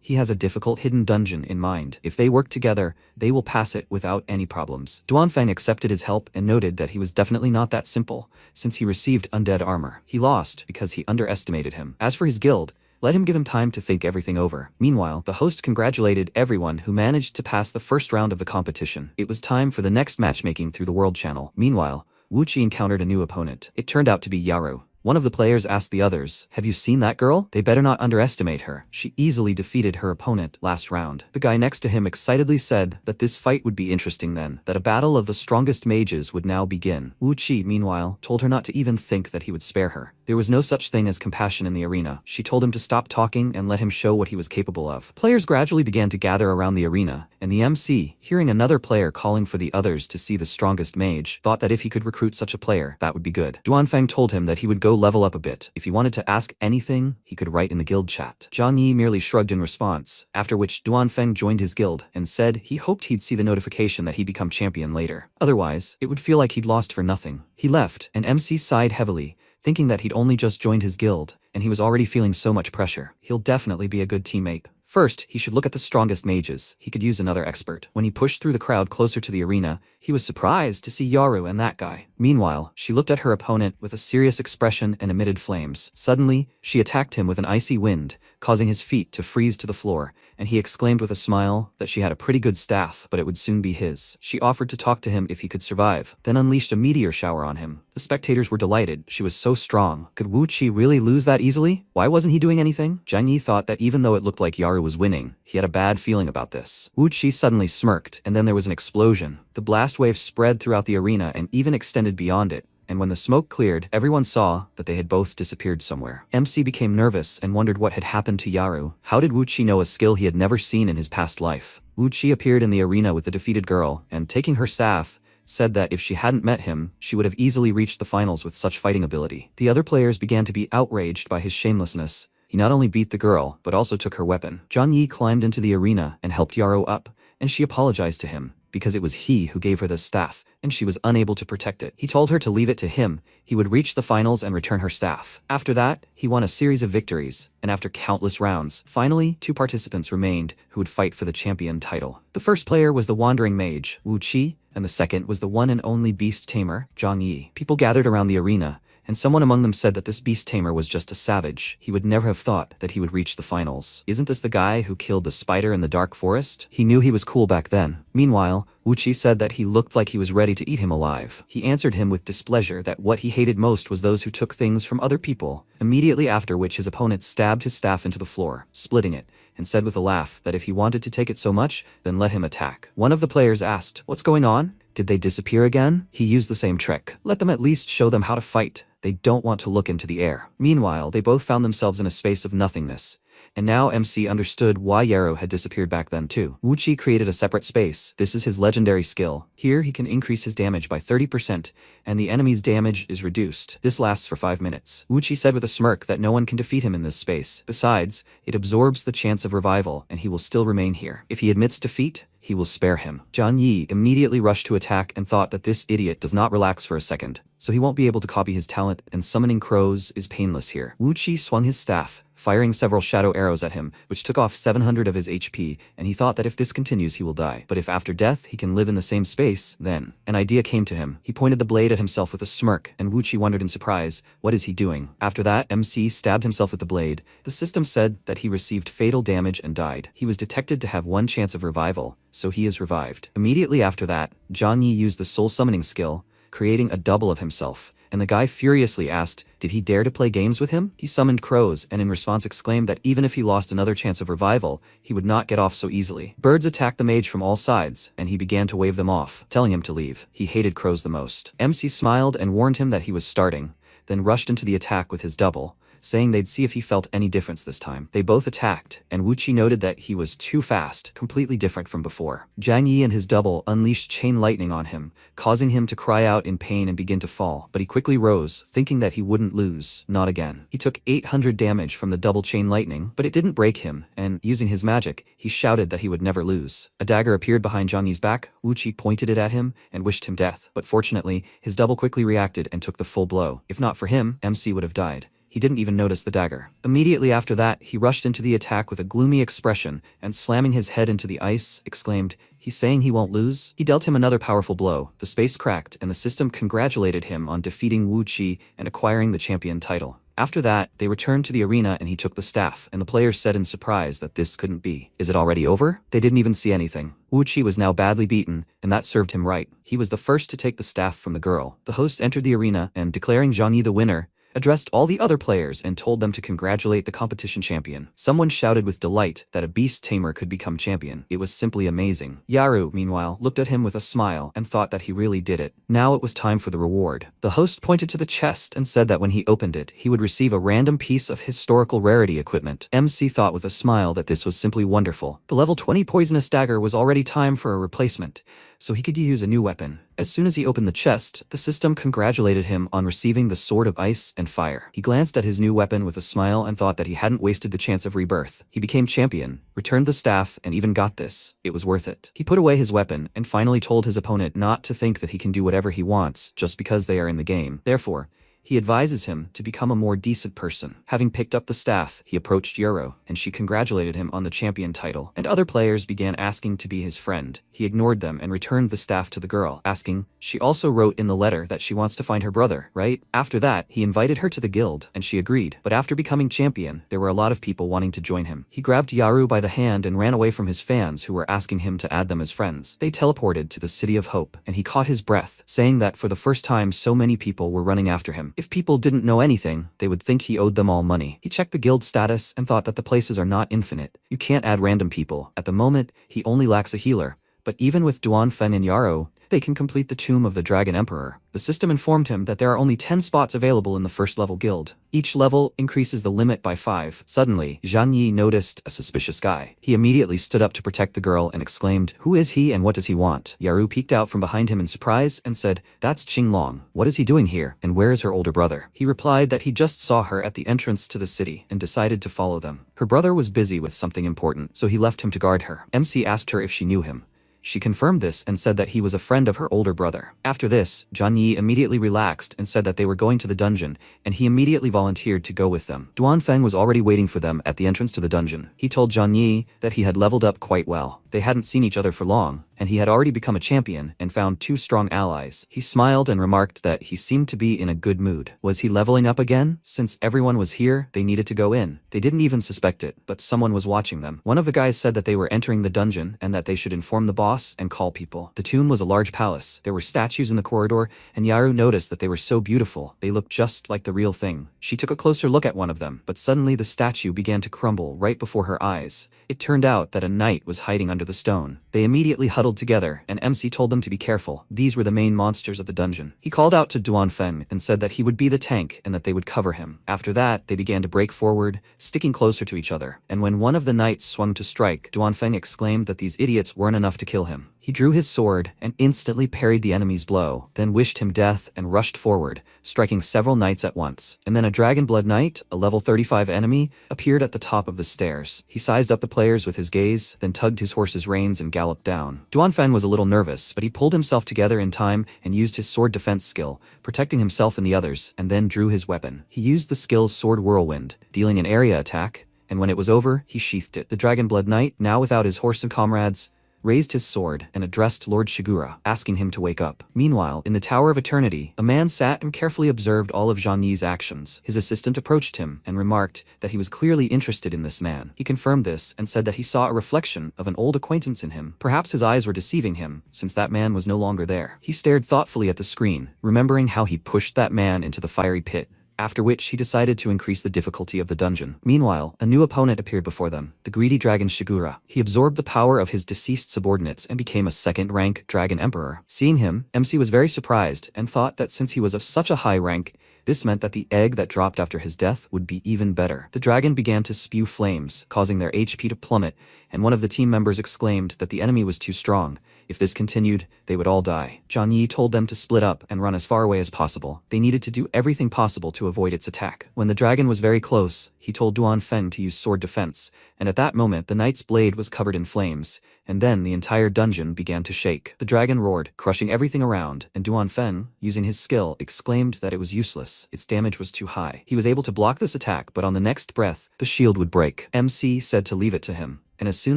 He has a difficult hidden dungeon in mind. If they work together, they will pass it without any problems. Duanfeng accepted his help and noted that he was definitely not that simple, since he received undead armor. He lost because he underestimated him. As for his guild, let him give him time to think everything over. Meanwhile, the host congratulated everyone who managed to pass the first round of the competition. It was time for the next matchmaking through the World Channel. Meanwhile, Wu Qi encountered a new opponent. It turned out to be Yaru. One of the players asked the others, have you seen that girl? They better not underestimate her. She easily defeated her opponent last round. The guy next to him excitedly said that this fight would be interesting then, that a battle of the strongest mages would now begin. Wu Qi, meanwhile, told her not to even think that he would spare her. There was no such thing as compassion in the arena. She told him to stop talking and let him show what he was capable of. Players gradually began to gather around the arena, and the MC, hearing another player calling for the others to see the strongest mage, thought that if he could recruit such a player, that would be good. Duanfeng told him that he would go level up a bit. If he wanted to ask anything, he could write in the guild chat. Zhang Yi merely shrugged in response, after which Duanfeng joined his guild and said he hoped he'd see the notification that he'd become champion later. Otherwise, it would feel like he'd lost for nothing. He left, and MC sighed heavily, thinking that he'd only just joined his guild, and he was already feeling so much pressure. He'll definitely be a good teammate. First, he should look at the strongest mages. He could use another expert. When he pushed through the crowd closer to the arena, he was surprised to see Yaru and that guy. Meanwhile, she looked at her opponent with a serious expression and emitted flames. Suddenly, she attacked him with an icy wind, causing his feet to freeze to the floor, and he exclaimed with a smile that she had a pretty good staff, but it would soon be his. She offered to talk to him if he could survive, then unleashed a meteor shower on him. The spectators were delighted. She was so strong. Could Wu Qi really lose that easily? Why wasn't he doing anything? Zhang Yi thought that even though it looked like Yaru was winning, he had a bad feeling about this. Wu Qi suddenly smirked, and then there was an explosion. The blast wave spread throughout the arena and even extended beyond it, and when the smoke cleared, everyone saw that they had both disappeared somewhere. MC became nervous and wondered what had happened to Yaru. How did Wu Qi know a skill he had never seen in his past life? Wu Qi appeared in the arena with the defeated girl, and taking her staff, said that if she hadn't met him, she would have easily reached the finals with such fighting ability. The other players began to be outraged by his shamelessness. He not only beat the girl, but also took her weapon. Zhang Yi climbed into the arena and helped Yaru up, and she apologized to him, because it was he who gave her the staff, and she was unable to protect it. He told her to leave it to him. He would reach the finals and return her staff. After that, he won a series of victories, and after countless rounds, finally, 2 participants remained who would fight for the champion title. The first player was the wandering mage, Wu Qi, and the second was the one and only beast tamer, Zhang Yi. People gathered around the arena, and someone among them said that this beast tamer was just a savage. He would never have thought that he would reach the finals. Isn't this the guy who killed the spider in the dark forest? He knew he was cool back then. Meanwhile, Wu Qi said that he looked like he was ready to eat him alive. He answered him with displeasure that what he hated most was those who took things from other people, immediately after which his opponent stabbed his staff into the floor, splitting it, and said with a laugh that if he wanted to take it so much, then let him attack. One of the players asked, "What's going on? Did they disappear again?" He used the same trick. Let them at least show them how to fight. They don't want to look into the air. Meanwhile, they both found themselves in a space of nothingness. And now MC understood why Yaru had disappeared back then too. Wu Qi created a separate space. This is his legendary skill. Here he can increase his damage by 30%, and the enemy's damage is reduced. This lasts for 5 minutes. Wu Qi said with a smirk that no one can defeat him in this space. Besides, it absorbs the chance of revival, and he will still remain here. If he admits defeat, he will spare him. Zhang Yi immediately rushed to attack and thought that this idiot does not relax for a second, so he won't be able to copy his talent, and summoning crows is painless here. Wu Qi swung his staff, firing several shadow arrows at him, which took off 700 of his HP, and he thought that if this continues he will die. But if after death he can live in the same space, then an idea came to him. He pointed the blade at himself with a smirk, and Wuchi wondered in surprise, what is he doing? After that, MC stabbed himself with the blade. The system said that he received fatal damage and died. He was detected to have 1 chance of revival, so he is revived. Immediately after that, Zhang Yi used the soul summoning skill, creating a double of himself, and the guy furiously asked, did he dare to play games with him? He summoned crows and in response exclaimed that even if he lost another chance of revival, he would not get off so easily. Birds attacked the mage from all sides, and he began to wave them off, telling him to leave. He hated crows the most. MC smiled and warned him that he was starting, then rushed into the attack with his double, saying they'd see if he felt any difference this time. They both attacked, and Wuchi noted that he was too fast, completely different from before. Zhang Yi and his double unleashed chain lightning on him, causing him to cry out in pain and begin to fall, but he quickly rose, thinking that he wouldn't lose. Not again. He took 800 damage from the double chain lightning, but it didn't break him, and using his magic, he shouted that he would never lose. A dagger appeared behind Zhang Yi's back. Wuchi pointed it at him and wished him death, but fortunately, his double quickly reacted and took the full blow. If not for him, MC would have died. He didn't even notice the dagger. Immediately after that, he rushed into the attack with a gloomy expression and slamming his head into the ice, exclaimed, he's saying he won't lose? He dealt him another powerful blow. The space cracked and the system congratulated him on defeating Wuchi and acquiring the champion title. After that, they returned to the arena and he took the staff, and the players said in surprise that this couldn't be. Is it already over? They didn't even see anything. Wuchi was now badly beaten, and that served him right. He was the first to take the staff from the girl. The host entered the arena and, declaring Zhang Yi the winner, addressed all the other players and told them to congratulate the competition champion. Someone shouted with delight that a beast tamer could become champion. It was simply amazing. Yaru, meanwhile, looked at him with a smile and thought that he really did it. Now it was time for the reward. The host pointed to the chest and said that when he opened it, he would receive a random piece of historical rarity equipment. MC thought with a smile that this was simply wonderful. The level 20 poisonous dagger was already time for a replacement, so he could use a new weapon. As soon as he opened the chest, the system congratulated him on receiving the Sword of Ice and Fire. He glanced at his new weapon with a smile and thought that he hadn't wasted the chance of rebirth. He became champion, returned the staff, and even got this. It was worth it. He put away his weapon and finally told his opponent not to think that he can do whatever he wants just because they are in the game. Therefore, he advises him to become a more decent person. Having picked up the staff, he approached Yuro, and she congratulated him on the champion title, and other players began asking to be his friend. He ignored them and returned the staff to the girl, asking, she also wrote in the letter that she wants to find her brother, right? After that, he invited her to the guild, and she agreed. But after becoming champion, there were a lot of people wanting to join him. He grabbed Yaru by the hand and ran away from his fans who were asking him to add them as friends. They teleported to the City of Hope, and he caught his breath, saying that for the first time so many people were running after him. If people didn't know anything, they would think he owed them all money. He checked the guild status and thought that the places are not infinite. You can't add random people. At the moment, he only lacks a healer. But even with Duan Fen and Yarrow, they can complete the Tomb of the Dragon Emperor. The system informed him that there are only 10 spots available in the first level guild. Each level increases the limit by 5. Suddenly, Zhang Yi noticed a suspicious guy. He immediately stood up to protect the girl and exclaimed, who is he and what does he want? Yaru peeked out from behind him in surprise and said, that's Qing Long. What is he doing here? And where is her older brother? He replied that he just saw her at the entrance to the city and decided to follow them. Her brother was busy with something important, so he left him to guard her. MC asked her if she knew him. She confirmed this and said that he was a friend of her older brother. After this, Zhang Yi immediately relaxed and said that they were going to the dungeon, and he immediately volunteered to go with them. Duan Feng was already waiting for them at the entrance to the dungeon. He told Zhang Yi that he had leveled up quite well. They hadn't seen each other for long, and he had already become a champion and found 2 strong allies. He smiled and remarked that he seemed to be in a good mood. Was he leveling up again? Since everyone was here, they needed to go in. They didn't even suspect it, but someone was watching them. One of the guys said that they were entering the dungeon and that they should inform the boss and call people. The tomb was a large palace. There were statues in the corridor, and Yaru noticed that they were so beautiful. They looked just like the real thing. She took a closer look at one of them, but suddenly the statue began to crumble right before her eyes. It turned out that a knight was hiding under the stone. They immediately huddled together, and MC told them to be careful. These were the main monsters of the dungeon. He called out to Duan Fen and said that he would be the tank and that they would cover him. After that, they began to break forward, sticking closer to each other. And when one of the knights swung to strike, Duan Feng exclaimed that these idiots weren't enough to kill him. He drew his sword and instantly parried the enemy's blow, then wished him death and rushed forward, striking several knights at once. And then a Dragon Blood Knight, a level 35 enemy, appeared at the top of the stairs. He sized up the players with his gaze, then tugged his horse's reins and galloped down. Duanfen was a little nervous, but he pulled himself together in time and used his sword defense skill, protecting himself and the others, and then drew his weapon. He used the skill's Sword Whirlwind, dealing an area attack, and when it was over, he sheathed it. The Dragonblood Knight, now without his horse and comrades, raised his sword and addressed Lord Shigura, asking him to wake up. Meanwhile, in the Tower of Eternity, a man sat and carefully observed all of Zhang Yi's actions. His assistant approached him and remarked that he was clearly interested in this man. He confirmed this and said that he saw a reflection of an old acquaintance in him. Perhaps his eyes were deceiving him, since that man was no longer there. He stared thoughtfully at the screen, remembering how he pushed that man into the fiery pit, after which he decided to increase the difficulty of the dungeon. Meanwhile, a new opponent appeared before them, the greedy dragon Shigura. He absorbed the power of his deceased subordinates and became a second-rank dragon emperor. Seeing him, MC was very surprised and thought that since he was of such a high rank, this meant that the egg that dropped after his death would be even better. The dragon began to spew flames, causing their HP to plummet, and one of the team members exclaimed that the enemy was too strong. If this continued, they would all die. Zhang Yi told them to split up and run as far away as possible. They needed to do everything possible to avoid its attack. When the dragon was very close, he told Duanfen to use sword defense, and at that moment the knight's blade was covered in flames, and then the entire dungeon began to shake. The dragon roared, crushing everything around, and Duanfen, using his skill, exclaimed that it was useless. Its damage was too high. He was able to block this attack, but on the next breath, the shield would break. MC said to leave it to him, and as soon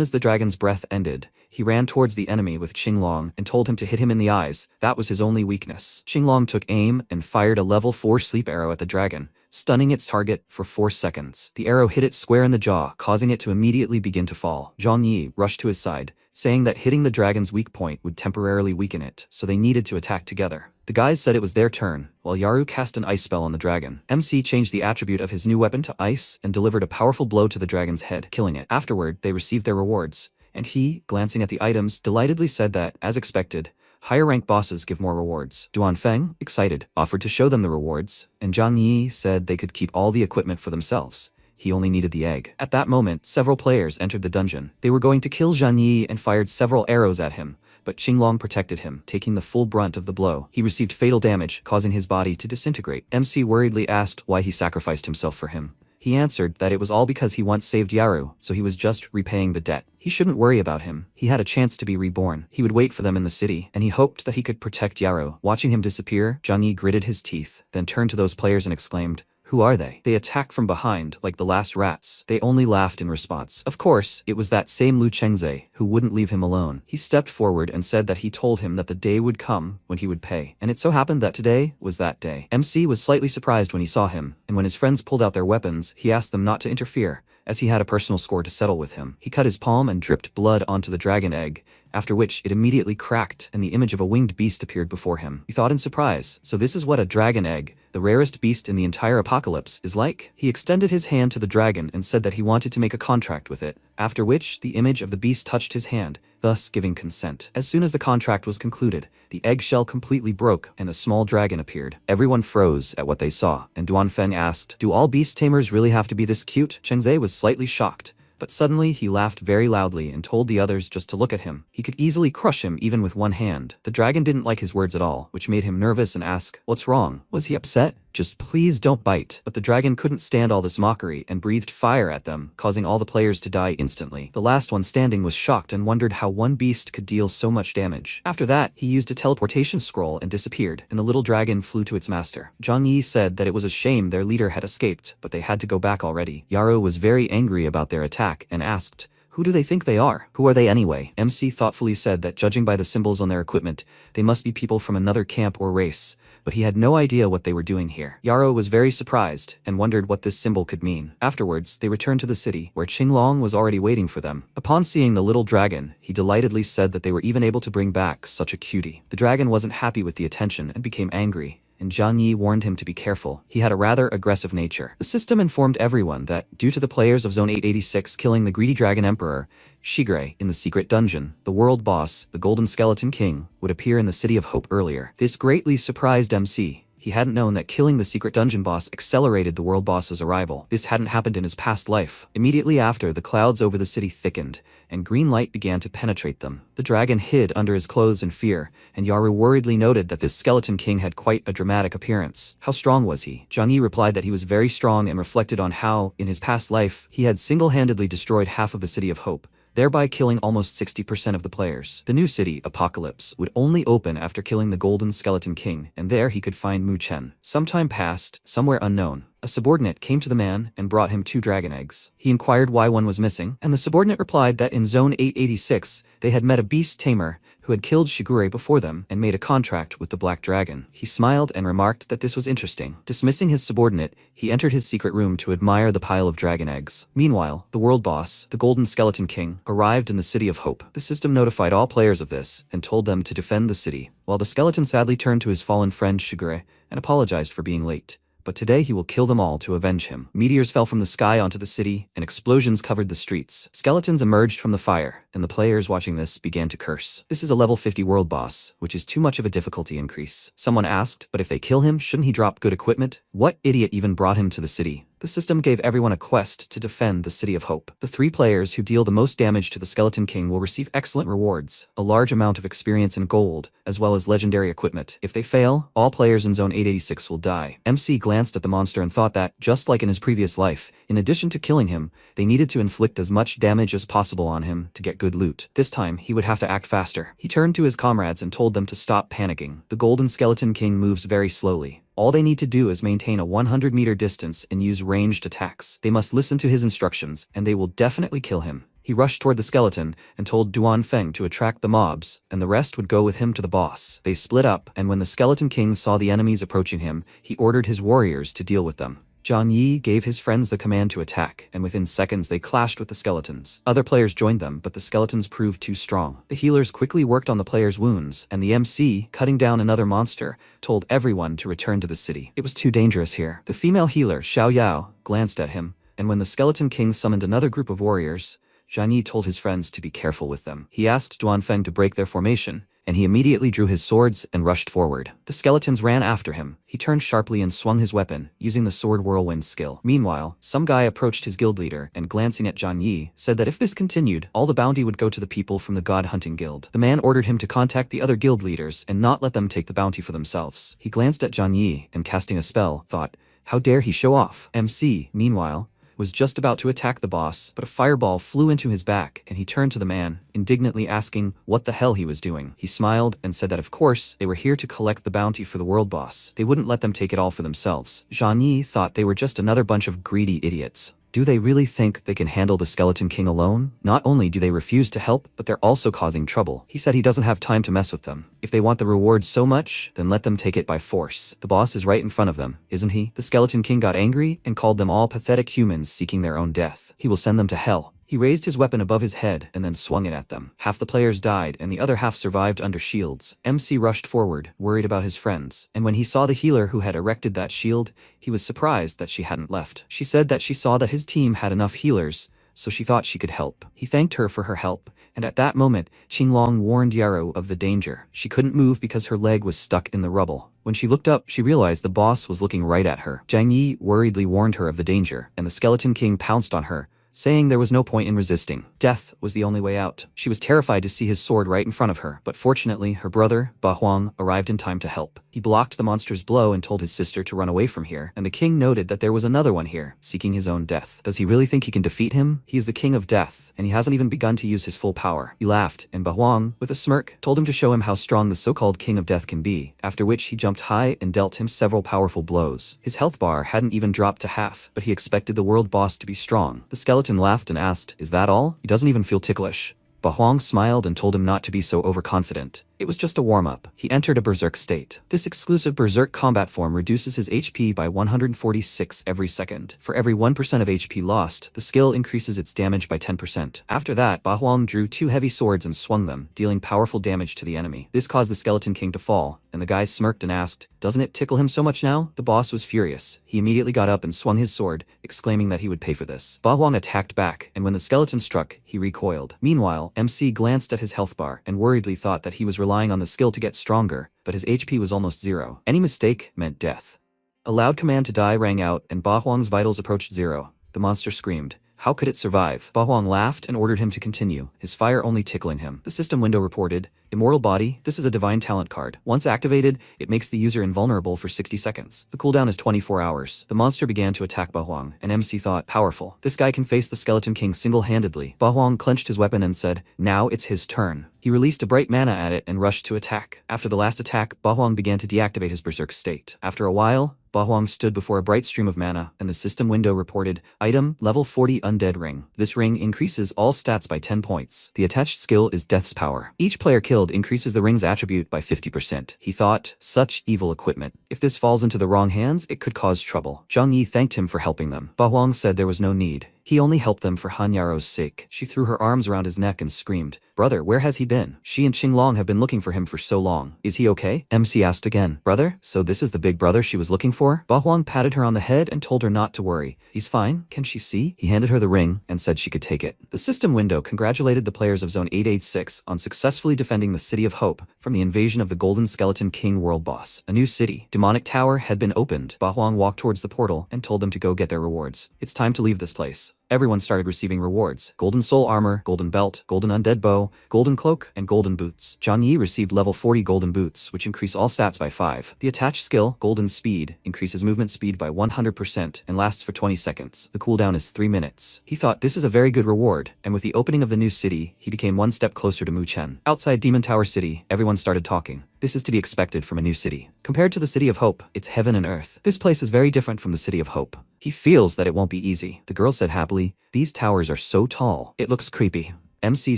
as the dragon's breath ended, he ran towards the enemy with Qinglong and told him to hit him in the eyes. That was his only weakness. Qinglong took aim and fired a level 4 sleep arrow at the dragon, stunning its target for 4 seconds. The arrow hit it square in the jaw, causing it to immediately begin to fall. Zhang Yi rushed to his side, saying that hitting the dragon's weak point would temporarily weaken it, so they needed to attack together. The guys said it was their turn, while Yaru cast an ice spell on the dragon. MC changed the attribute of his new weapon to ice and delivered a powerful blow to the dragon's head, killing it. Afterward, they received their rewards, and he, glancing at the items, delightedly said that, as expected, higher-ranked bosses give more rewards. Duanfeng, excited, offered to show them the rewards, and Zhang Yi said they could keep all the equipment for themselves. He only needed the egg. At that moment, several players entered the dungeon. They were going to kill Zhang Yi and fired several arrows at him, but Qinglong protected him, taking the full brunt of the blow. He received fatal damage, causing his body to disintegrate. MC worriedly asked why he sacrificed himself for him. He answered that it was all because he once saved Yaru, so he was just repaying the debt. He shouldn't worry about him. He had a chance to be reborn. He would wait for them in the city, and he hoped that he could protect Yaru. Watching him disappear, Zhang Yi gritted his teeth, then turned to those players and exclaimed, "Who are they?" They attacked from behind, like the last rats. They only laughed in response. Of course, it was that same Lu Chengze, who wouldn't leave him alone. He stepped forward and said that he told him that the day would come when he would pay. And it so happened that today was that day. MC was slightly surprised when he saw him, and when his friends pulled out their weapons, he asked them not to interfere, as he had a personal score to settle with him. He cut his palm and dripped blood onto the dragon egg, after which it immediately cracked and the image of a winged beast appeared before him. He thought in surprise, so this is what a dragon egg, the rarest beast in the entire apocalypse, is like? He extended his hand to the dragon and said that he wanted to make a contract with it, after which the image of the beast touched his hand, thus giving consent. As soon as the contract was concluded, the eggshell completely broke and a small dragon appeared. Everyone froze at what they saw, and Duanfeng asked, "Do all beast tamers really have to be this cute?" Chengze was slightly shocked, but suddenly he laughed very loudly and told the others just to look at him. He could easily crush him even with one hand. The dragon didn't like his words at all, which made him nervous and ask, "What's wrong?" Was he upset? "Just please don't bite." But the dragon couldn't stand all this mockery and breathed fire at them, causing all the players to die instantly. The last one standing was shocked and wondered how one beast could deal so much damage. After that, he used a teleportation scroll and disappeared, and the little dragon flew to its master. Zhang Yi said that it was a shame their leader had escaped, but they had to go back already. Yaru was very angry about their attack and asked, "Who do they think they are? Who are they anyway?" MC thoughtfully said that judging by the symbols on their equipment, they must be people from another camp or race, but he had no idea what they were doing here. Yaru was very surprised and wondered what this symbol could mean. Afterwards, they returned to the city, where Qinglong was already waiting for them. Upon seeing the little dragon, he delightedly said that they were even able to bring back such a cutie. The dragon wasn't happy with the attention and became angry, and Zhang Yi warned him to be careful. He had a rather aggressive nature. The system informed everyone that, due to the players of Zone 886 killing the greedy dragon emperor, Shigre, in the secret dungeon, the world boss, the Golden Skeleton King, would appear in the City of Hope earlier. This greatly surprised MC. He hadn't known that killing the secret dungeon boss accelerated the world boss's arrival. This hadn't happened in his past life. Immediately after, the clouds over the city thickened, and green light began to penetrate them. The dragon hid under his clothes in fear, and Yaru worriedly noted that this skeleton king had quite a dramatic appearance. How strong was he? Zhang Yi replied that he was very strong and reflected on how, in his past life, he had single-handedly destroyed half of the City of Hope, thereby killing almost 60% of the players. The new city, Apocalypse, would only open after killing the Golden Skeleton King, and there he could find Mu Chen. Some time passed, somewhere unknown. A subordinate came to the man and brought him 2 dragon eggs. He inquired why one was missing, and the subordinate replied that in Zone 886, they had met a beast tamer who had killed Shigure before them and made a contract with the Black Dragon. He smiled and remarked that this was interesting. Dismissing his subordinate, he entered his secret room to admire the pile of dragon eggs. Meanwhile, the world boss, the Golden Skeleton King, arrived in the City of Hope. The system notified all players of this and told them to defend the city, while the skeleton sadly turned to his fallen friend Shigure and apologized for being late. But today he will kill them all to avenge him. Meteors fell from the sky onto the city, and explosions covered the streets. Skeletons emerged from the fire, and the players watching this began to curse. This is a level 50 world boss, which is too much of a difficulty increase. Someone asked, but if they kill him, shouldn't he drop good equipment? What idiot even brought him to the city? The system gave everyone a quest to defend the City of Hope. The 3 players who deal the most damage to the Skeleton King will receive excellent rewards, a large amount of experience and gold, as well as legendary equipment. If they fail, all players in Zone 886 will die. MC glanced at the monster and thought that, just like in his previous life, in addition to killing him, they needed to inflict as much damage as possible on him to get good loot. This time, he would have to act faster. He turned to his comrades and told them to stop panicking. The Golden Skeleton King moves very slowly. All they need to do is maintain a 100-meter distance and use ranged attacks. They must listen to his instructions, and they will definitely kill him. He rushed toward the skeleton and told Duan Feng to attract the mobs, and the rest would go with him to the boss. They split up, and when the Skeleton King saw the enemies approaching him, he ordered his warriors to deal with them. Zhang Yi gave his friends the command to attack, and within seconds they clashed with the skeletons. Other players joined them, but the skeletons proved too strong. The healers quickly worked on the players' wounds, and the MC, cutting down another monster, told everyone to return to the city. It was too dangerous here. The female healer, Xiao Yao, glanced at him, and when the Skeleton King summoned another group of warriors, Zhang Yi told his friends to be careful with them. He asked Duan Feng to break their formation, and he immediately drew his swords and rushed forward. The skeletons ran after him. He turned sharply and swung his weapon, using the sword whirlwind skill. Meanwhile, some guy approached his guild leader and glancing at Zhang Yi, said that if this continued, all the bounty would go to the people from the God Hunting Guild. The man ordered him to contact the other guild leaders and not let them take the bounty for themselves. He glanced at Zhang Yi and casting a spell, thought, how dare he show off? MC, meanwhile, was just about to attack the boss, but a fireball flew into his back, and he turned to the man, indignantly asking what the hell he was doing. He smiled and said that of course, they were here to collect the bounty for the world boss. They wouldn't let them take it all for themselves. Zhang Yi thought they were just another bunch of greedy idiots. Do they really think they can handle the Skeleton King alone? Not only do they refuse to help, but they're also causing trouble. He said he doesn't have time to mess with them. If they want the reward so much, then let them take it by force. The boss is right in front of them, isn't he? The Skeleton King got angry and called them all pathetic humans seeking their own death. He will send them to hell. He raised his weapon above his head and then swung it at them. Half the players died and the other half survived under shields. MC rushed forward, worried about his friends, and when he saw the healer who had erected that shield, he was surprised that she hadn't left. She said that she saw that his team had enough healers, so she thought she could help. He thanked her for her help, and at that moment, Qinglong warned Yarrow of the danger. She couldn't move because her leg was stuck in the rubble. When she looked up, she realized the boss was looking right at her. Zhang Yi worriedly warned her of the danger, and the Skeleton King pounced on her, saying there was no point in resisting. Death was the only way out. She was terrified to see his sword right in front of her, but fortunately, her brother, Ba Huang, arrived in time to help. He blocked the monster's blow and told his sister to run away from here, and the king noted that there was another one here, seeking his own death. Does he really think he can defeat him? He is the king of death, and he hasn't even begun to use his full power. He laughed, and Ba Huang, with a smirk, told him to show him how strong the so-called king of death can be, after which he jumped high and dealt him several powerful blows. His health bar hadn't even dropped to half, but he expected the world boss to be strong. The skeleton laughed and asked, "Is that all? He doesn't even feel ticklish." Ba Huang smiled and told him not to be so overconfident. It was just a warm-up. He entered a berserk state. This exclusive berserk combat form reduces his HP by 146 every second. For every 1% of HP lost, the skill increases its damage by 10%. After that, Ba Huang drew two heavy swords and swung them, dealing powerful damage to the enemy. This caused the Skeleton King to fall, and the guy smirked and asked, "Doesn't it tickle him so much now?" The boss was furious. He immediately got up and swung his sword, exclaiming that he would pay for this. Ba Huang attacked back, and when the skeleton struck, he recoiled. Meanwhile, MC glanced at his health bar and worriedly thought that he was relying on the skill to get stronger, but his HP was almost zero. Any mistake meant death. A loud command to die rang out, and Ba Huang's vitals approached zero. The monster screamed, How could it survive? Ba Huang laughed and ordered him to continue, his fire only tickling him. The system window reported, Immortal Body, this is a divine talent card. Once activated, it makes the user invulnerable for 60 seconds. The cooldown is 24 hours. The monster began to attack Ba Huang, and MC thought, powerful. This guy can face the Skeleton King single-handedly. Ba Huang clenched his weapon and said, now it's his turn. He released a bright mana at it and rushed to attack. After the last attack, Ba Huang began to deactivate his berserk state. After a while, Ba Huang stood before a bright stream of mana, and the system window reported, item, level 40 undead ring. This ring increases all stats by 10 points. The attached skill is Death's Power. Each player killed increases the ring's attribute by 50%. He thought, such evil equipment. If this falls into the wrong hands, it could cause trouble. Zhang Yi thanked him for helping them. Ba Huang said there was no need. He only helped them for Han Yaro's sake. She threw her arms around his neck and screamed, brother, where has he been? She and Qinglong have been looking for him for so long. Is he okay? MC asked again. Brother? So this is the big brother she was looking for? Ba Huang patted her on the head and told her not to worry. He's fine. Can she see? He handed her the ring and said she could take it. The system window congratulated the players of Zone 886 on successfully defending the City of Hope from the invasion of the Golden Skeleton King world boss. A new city, Demonic Tower, had been opened. Ba Huang walked towards the portal and told them to go get their rewards. It's time to leave this place. Everyone started receiving rewards. Golden soul armor, golden belt, golden undead bow, golden cloak, and golden boots. Zhang Yi received level 40 golden boots, which increase all stats by 5. The attached skill, golden speed, increases movement speed by 100% and lasts for 20 seconds. The cooldown is 3 minutes. He thought this is a very good reward, and with the opening of the new city, he became one step closer to Mu Chen. Outside Demon Tower City, everyone started talking. This is to be expected from a new city. Compared to the City of Hope, it's heaven and earth. This place is very different from the City of Hope. He feels that it won't be easy. The girl said happily, these towers are so tall. It looks creepy. MC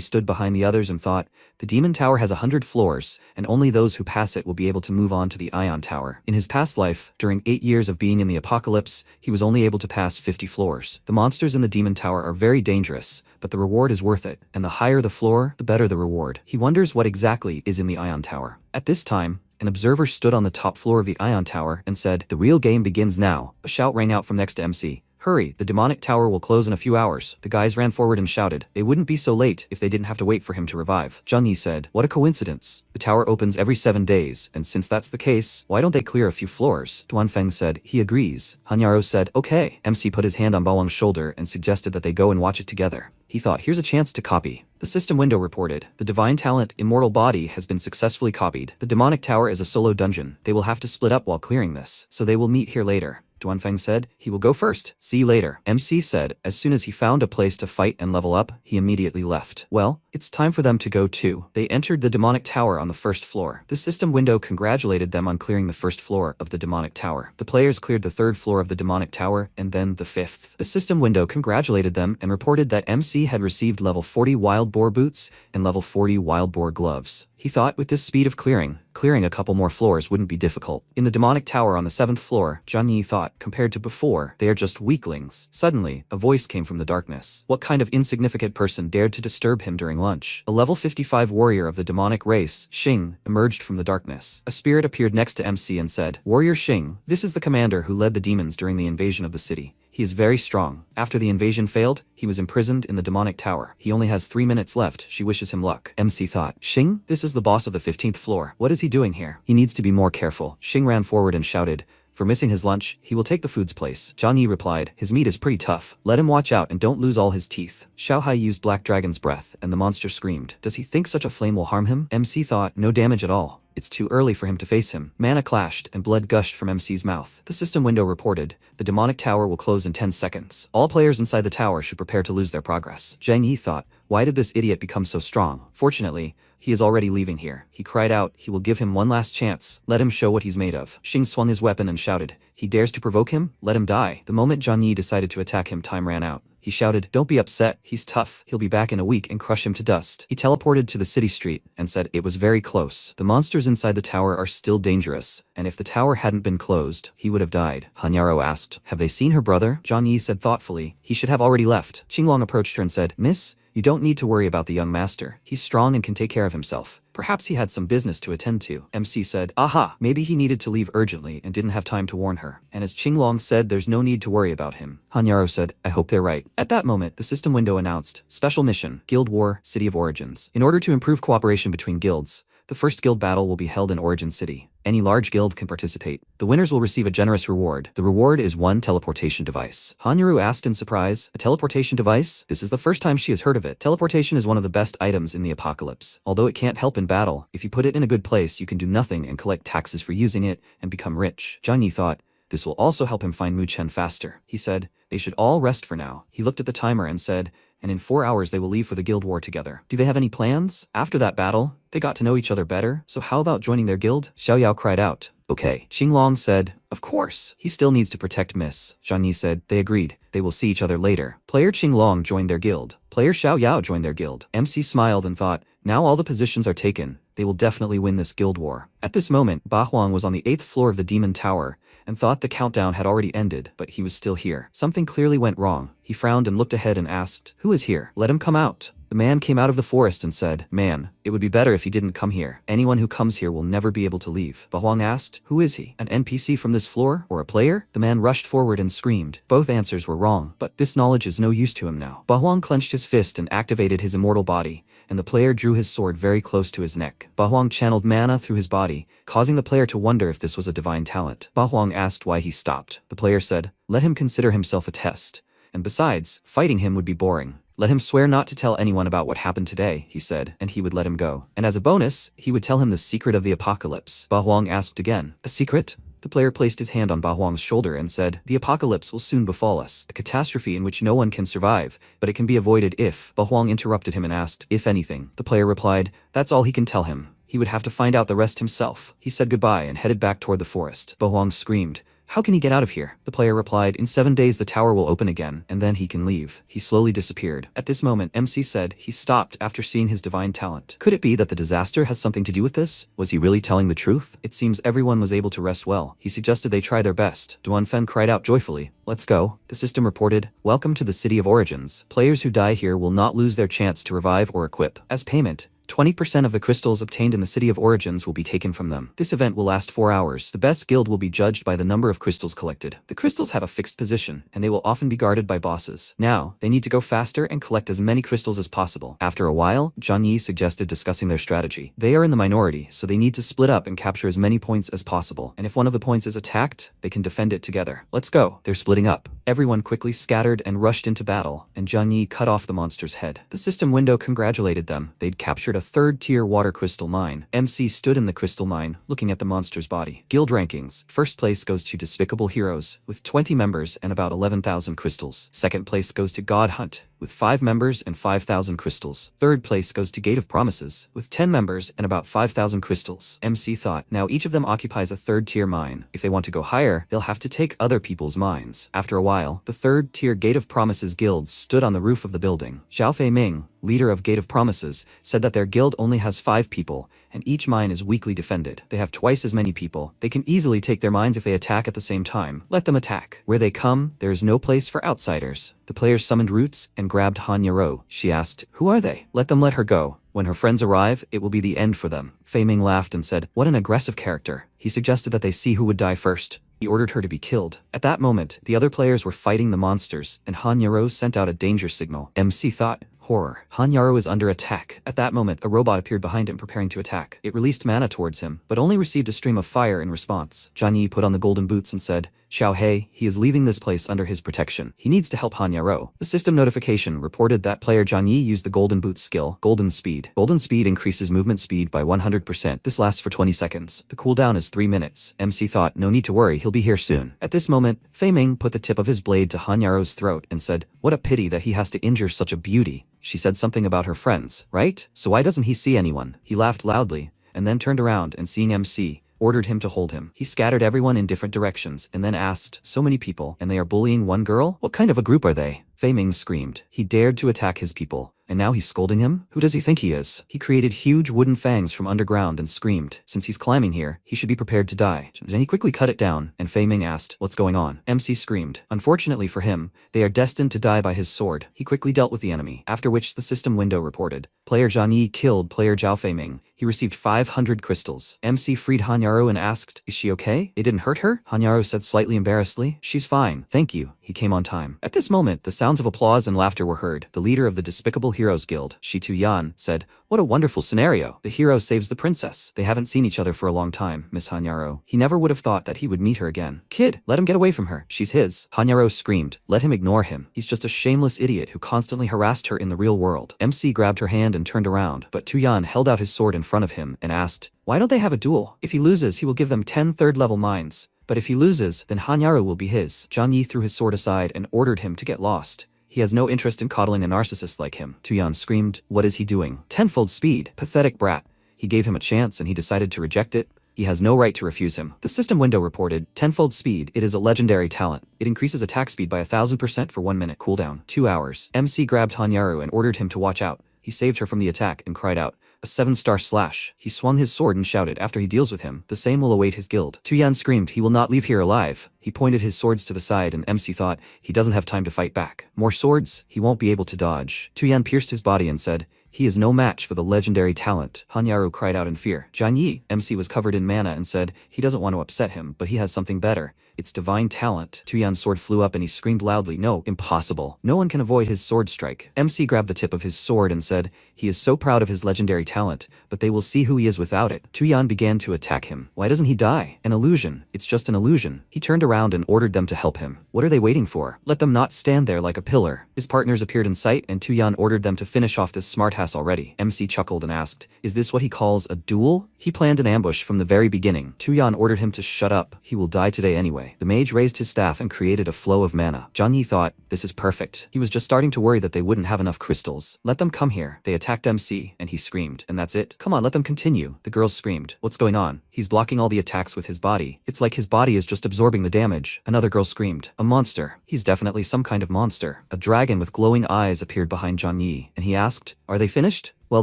stood behind the others and thought, the Demon Tower has 100 floors, and only those who pass it will be able to move on to the Ion Tower. In his past life, during 8 years of being in the apocalypse, he was only able to pass 50 floors. The monsters in the Demon Tower are very dangerous, but the reward is worth it, and the higher the floor, the better the reward. He wonders what exactly is in the Ion Tower. At this time, an observer stood on the top floor of the Ion Tower and said, the real game begins now. A shout rang out from next to MC. Hurry, the demonic tower will close in a few hours. The guys ran forward and shouted. They wouldn't be so late if they didn't have to wait for him to revive. Zhang Yi said, what a coincidence. The tower opens every 7 days, and since that's the case, why don't they clear a few floors? Duanfeng said, he agrees. Han Yaro said, okay. MC put his hand on Bawang's shoulder and suggested that they go and watch it together. He thought, here's a chance to copy. The system window reported, the divine talent Immortal Body has been successfully copied. The demonic tower is a solo dungeon. They will have to split up while clearing this, so they will meet here later. Duanfeng said, he will go first. See you later. MC said, as soon as he found a place to fight and level up, he immediately left. Well, it's time for them to go too. They entered the demonic tower on the first floor. The system window congratulated them on clearing the first floor of the demonic tower. The players cleared the 3rd floor of the demonic tower and then the 5th. The system window congratulated them and reported that MC had received level 40 wild boar boots and level 40 wild boar gloves. He thought with this speed of clearing a couple more floors wouldn't be difficult. In the demonic tower on the 7th floor, Zhang Yi thought, compared to before, they are just weaklings. Suddenly, a voice came from the darkness. What kind of insignificant person dared to disturb him during lunch? A level 55 warrior of the demonic race, Xing, emerged from the darkness. A spirit appeared next to MC and said, Warrior Xing, this is the commander who led the demons during the invasion of the city. He is very strong. After the invasion failed, he was imprisoned in the demonic tower. He only has 3 minutes left. She wishes him luck. MC thought, Xing, this is the boss of the 15th floor. What is he doing here? He needs to be more careful. Xing ran forward and shouted, for missing his lunch, he will take the food's place. Zhang Yi replied, his meat is pretty tough. Let him watch out and don't lose all his teeth. Xiao Hai used Black Dragon's breath, and the monster screamed. Does he think such a flame will harm him? MC thought, no damage at all. It's too early for him to face him. Mana clashed, and blood gushed from MC's mouth. The system window reported, the demonic tower will close in 10 seconds. All players inside the tower should prepare to lose their progress. Zhang Yi thought, why did this idiot become so strong? Fortunately, he is already leaving here. He cried out, he will give him one last chance. Let him show what he's made of. Xing swung his weapon and shouted, he dares to provoke him? Let him die. The moment Zhang Yi decided to attack him, time ran out. He shouted, don't be upset, he's tough, he'll be back in a week and crush him to dust. He teleported to the city street and said it was very close. The monsters inside the tower are still dangerous, and if the tower hadn't been closed, he would have died. Han Yaro asked, have they seen her brother? Zhang Yi said thoughtfully, he should have already left. Qinglong approached her and said, Miss, you don't need to worry about the young master. He's strong and can take care of himself. Perhaps he had some business to attend to. MC said, aha, maybe he needed to leave urgently and didn't have time to warn her. And as Qinglong said, there's no need to worry about him. Han Yaro said, I hope they're right. At that moment, the system window announced, Special Mission, Guild War, City of Origins. In order to improve cooperation between guilds, the first guild battle will be held in Origin City. Any large guild can participate. The winners will receive a generous reward. The reward is one teleportation device. Hanyaru asked in surprise, a teleportation device? This is the first time she has heard of it. Teleportation is one of the best items in the apocalypse. Although it can't help in battle, if you put it in a good place, you can do nothing and collect taxes for using it and become rich. Zhang Yi thought, this will also help him find Mu Chen faster. He said, they should all rest for now. He looked at the timer and said, and in 4 hours they will leave for the guild war together. Do they have any plans? After that battle, they got to know each other better, so how about joining their guild? Xiao Yao cried out. Okay. Qinglong said, of course. He still needs to protect Miss. Zhang Yi said, they agreed. They will see each other later. Player Qinglong joined their guild. Player Xiao Yao joined their guild. MC smiled and thought, now all the positions are taken. They will definitely win this guild war. At this moment, Ba Huang was on the 8th floor of the Demon Tower and thought the countdown had already ended, but he was still here. Something clearly went wrong. He frowned and looked ahead and asked, who is here? Let him come out. The man came out of the forest and said, man, it would be better if he didn't come here. Anyone who comes here will never be able to leave. Ba Huang asked, who is he? An NPC from this floor or a player? The man rushed forward and screamed. Both answers were wrong, but this knowledge is no use to him now. Ba Huang clenched his fist and activated his immortal body, and the player drew his sword very close to his neck. Ba Huang channeled mana through his body, causing the player to wonder if this was a divine talent. Ba Huang asked why he stopped. The player said, let him consider himself a test. And besides, fighting him would be boring. Let him swear not to tell anyone about what happened today, he said, and he would let him go. And as a bonus, he would tell him the secret of the apocalypse. Ba Huang asked again, a secret? The player placed his hand on Ba Huang's shoulder and said, the apocalypse will soon befall us, a catastrophe in which no one can survive, but it can be avoided if. Ba Huang interrupted him and asked, if anything. The player replied, that's all he can tell him. He would have to find out the rest himself. He said goodbye and headed back toward the forest. Ba Huang screamed, how can he get out of here? The player replied, in 7 days the tower will open again, and then he can leave. He slowly disappeared. At this moment, MC said he stopped after seeing his divine talent. Could it be that the disaster has something to do with this? Was he really telling the truth? It seems everyone was able to rest well. He suggested they try their best. Duanfen cried out joyfully, let's go. The system reported, welcome to the City of Origins. Players who die here will not lose their chance to revive or equip. As payment, 20% of the crystals obtained in the City of Origins will be taken from them. This event will last 4 hours. The best guild will be judged by the number of crystals collected. The crystals have a fixed position, and they will often be guarded by bosses. Now, they need to go faster and collect as many crystals as possible. After a while, Zhang Yi suggested discussing their strategy. They are in the minority, so they need to split up and capture as many points as possible. And if one of the points is attacked, they can defend it together. Let's go. They're splitting up. Everyone quickly scattered and rushed into battle, and Zhang Yi cut off the monster's head. The system window congratulated them. They'd captured a 3rd-tier water crystal mine. MC stood in the crystal mine, looking at the monster's body. Guild rankings. First place goes to Despicable Heroes, with 20 members and about 11,000 crystals. Second place goes to God Hunt, with 5 members and 5,000 crystals. Third place goes to Gate of Promises, with 10 members and about 5,000 crystals. MC thought, now each of them occupies a 3rd-tier mine. If they want to go higher, they'll have to take other people's mines. After a while, the 3rd-tier Gate of Promises guild stood on the roof of the building. Xiao Fei Ming, leader of Gate of Promises, said that their guild only has 5 people, and each mine is weakly defended. They have twice as many people. They can easily take their mines if they attack at the same time. Let them attack. Where they come, there is no place for outsiders. The players summoned Roots and grabbed Han Yaro. She asked, who are they? Let them let her go. When her friends arrive, it will be the end for them. Fei Ming laughed and said, what an aggressive character. He suggested that they see who would die first. He ordered her to be killed. At that moment, the other players were fighting the monsters, and Han Yaro sent out a danger signal. MC thought, horror. Han Yaro is under attack. At that moment, a robot appeared behind him preparing to attack. It released mana towards him, but only received a stream of fire in response. Zhang Yi put on the golden boots and said, Xiao He, he is leaving this place under his protection. He needs to help Han Yaro. The system notification reported that player Zhang Yi used the golden boots skill, Golden Speed. Golden Speed increases movement speed by 100%. This lasts for 20 seconds. The cooldown is 3 minutes. MC thought, no need to worry, he'll be here soon. At this moment, Fei Ming put the tip of his blade to Han Yaro's throat and said, what a pity that he has to injure such a beauty. She said something about her friends, right? So why doesn't he see anyone? He laughed loudly, and then turned around and seeing MC, ordered him to hold him. He scattered everyone in different directions and then asked, so many people, and they are bullying one girl? What kind of a group are they? Fei Ming screamed. He dared to attack his people. And now he's scolding him? Who does he think he is? He created huge wooden fangs from underground and screamed. Since he's climbing here, he should be prepared to die. Then he quickly cut it down, and Fei Ming asked, what's going on? MC screamed. Unfortunately for him, they are destined to die by his sword. He quickly dealt with the enemy, after which the system window reported. Player Zhang Yi killed player Zhao Fei Ming. He received 500 crystals. MC freed Han Yaro and asked, is she okay? It didn't hurt her? Han Yaro said slightly embarrassedly, she's fine, thank you. He came on time. At this moment, the sound Sounds of applause and laughter were heard. The leader of the Despicable Heroes Guild, Shi Tu-yan, said, "What a wonderful scenario. The hero saves the princess. They haven't seen each other for a long time, Miss Hanyaro. He never would have thought that he would meet her again. Kid, let him get away from her. She's his." Hanyaro screamed, "Let him ignore him. He's just a shameless idiot who constantly harassed her in the real world." MC grabbed her hand and turned around, but Tu-yan held out his sword in front of him and asked, "Why don't they have a duel? If he loses, he will give them 10 third-level mines. But if he loses, then Hanyaro will be his." Zhang Yi threw his sword aside and ordered him to get lost. He has no interest in coddling a narcissist like him. Tu-yan screamed, "What is he doing? Tenfold speed. Pathetic brat." He gave him a chance and he decided to reject it. He has no right to refuse him. The system window reported, "Tenfold speed. It is a legendary talent. It increases attack speed by 1000% for 1 minute. Cooldown, 2 hours." MC grabbed Hanyaro and ordered him to watch out. He saved her from the attack and cried out, "A 7-star slash." He swung his sword and shouted, "After he deals with him, the same will await his guild." Tu-yan screamed, "He will not leave here alive." He pointed his swords to the side and MC thought, he doesn't have time to fight back. More swords? He won't be able to dodge. Tu-yan pierced his body and said, "He is no match for the legendary talent." Hanyaro cried out in fear. Zhang Yi, MC was covered in mana and said, he doesn't want to upset him, but he has something better. It's divine talent. Tu-yan's sword flew up and he screamed loudly, "No, impossible. No one can avoid his sword strike." MC grabbed the tip of his sword and said, he is so proud of his legendary talent, but they will see who he is without it. Tu-yan began to attack him. Why doesn't he die? An illusion. It's just an illusion. He turned around and ordered them to help him. What are they waiting for? Let them not stand there like a pillar. His partners appeared in sight and Tu-yan ordered them to finish off this smartass already. MC chuckled and asked, "Is this what he calls a duel?" He planned an ambush from the very beginning. Tu-yan ordered him to shut up. He will die today anyway. The mage raised his staff and created a flow of mana. Zhang Yi thought, this is perfect. He was just starting to worry that they wouldn't have enough crystals. Let them come here. They attacked MC, and he screamed, "And that's it? Come on, let them continue." The girls screamed, "What's going on? He's blocking all the attacks with his body. It's like his body is just absorbing the damage." Another girl screamed, "A monster. He's definitely some kind of monster." A dragon with glowing eyes appeared behind Zhang Yi, and he asked, "Are they finished?" Well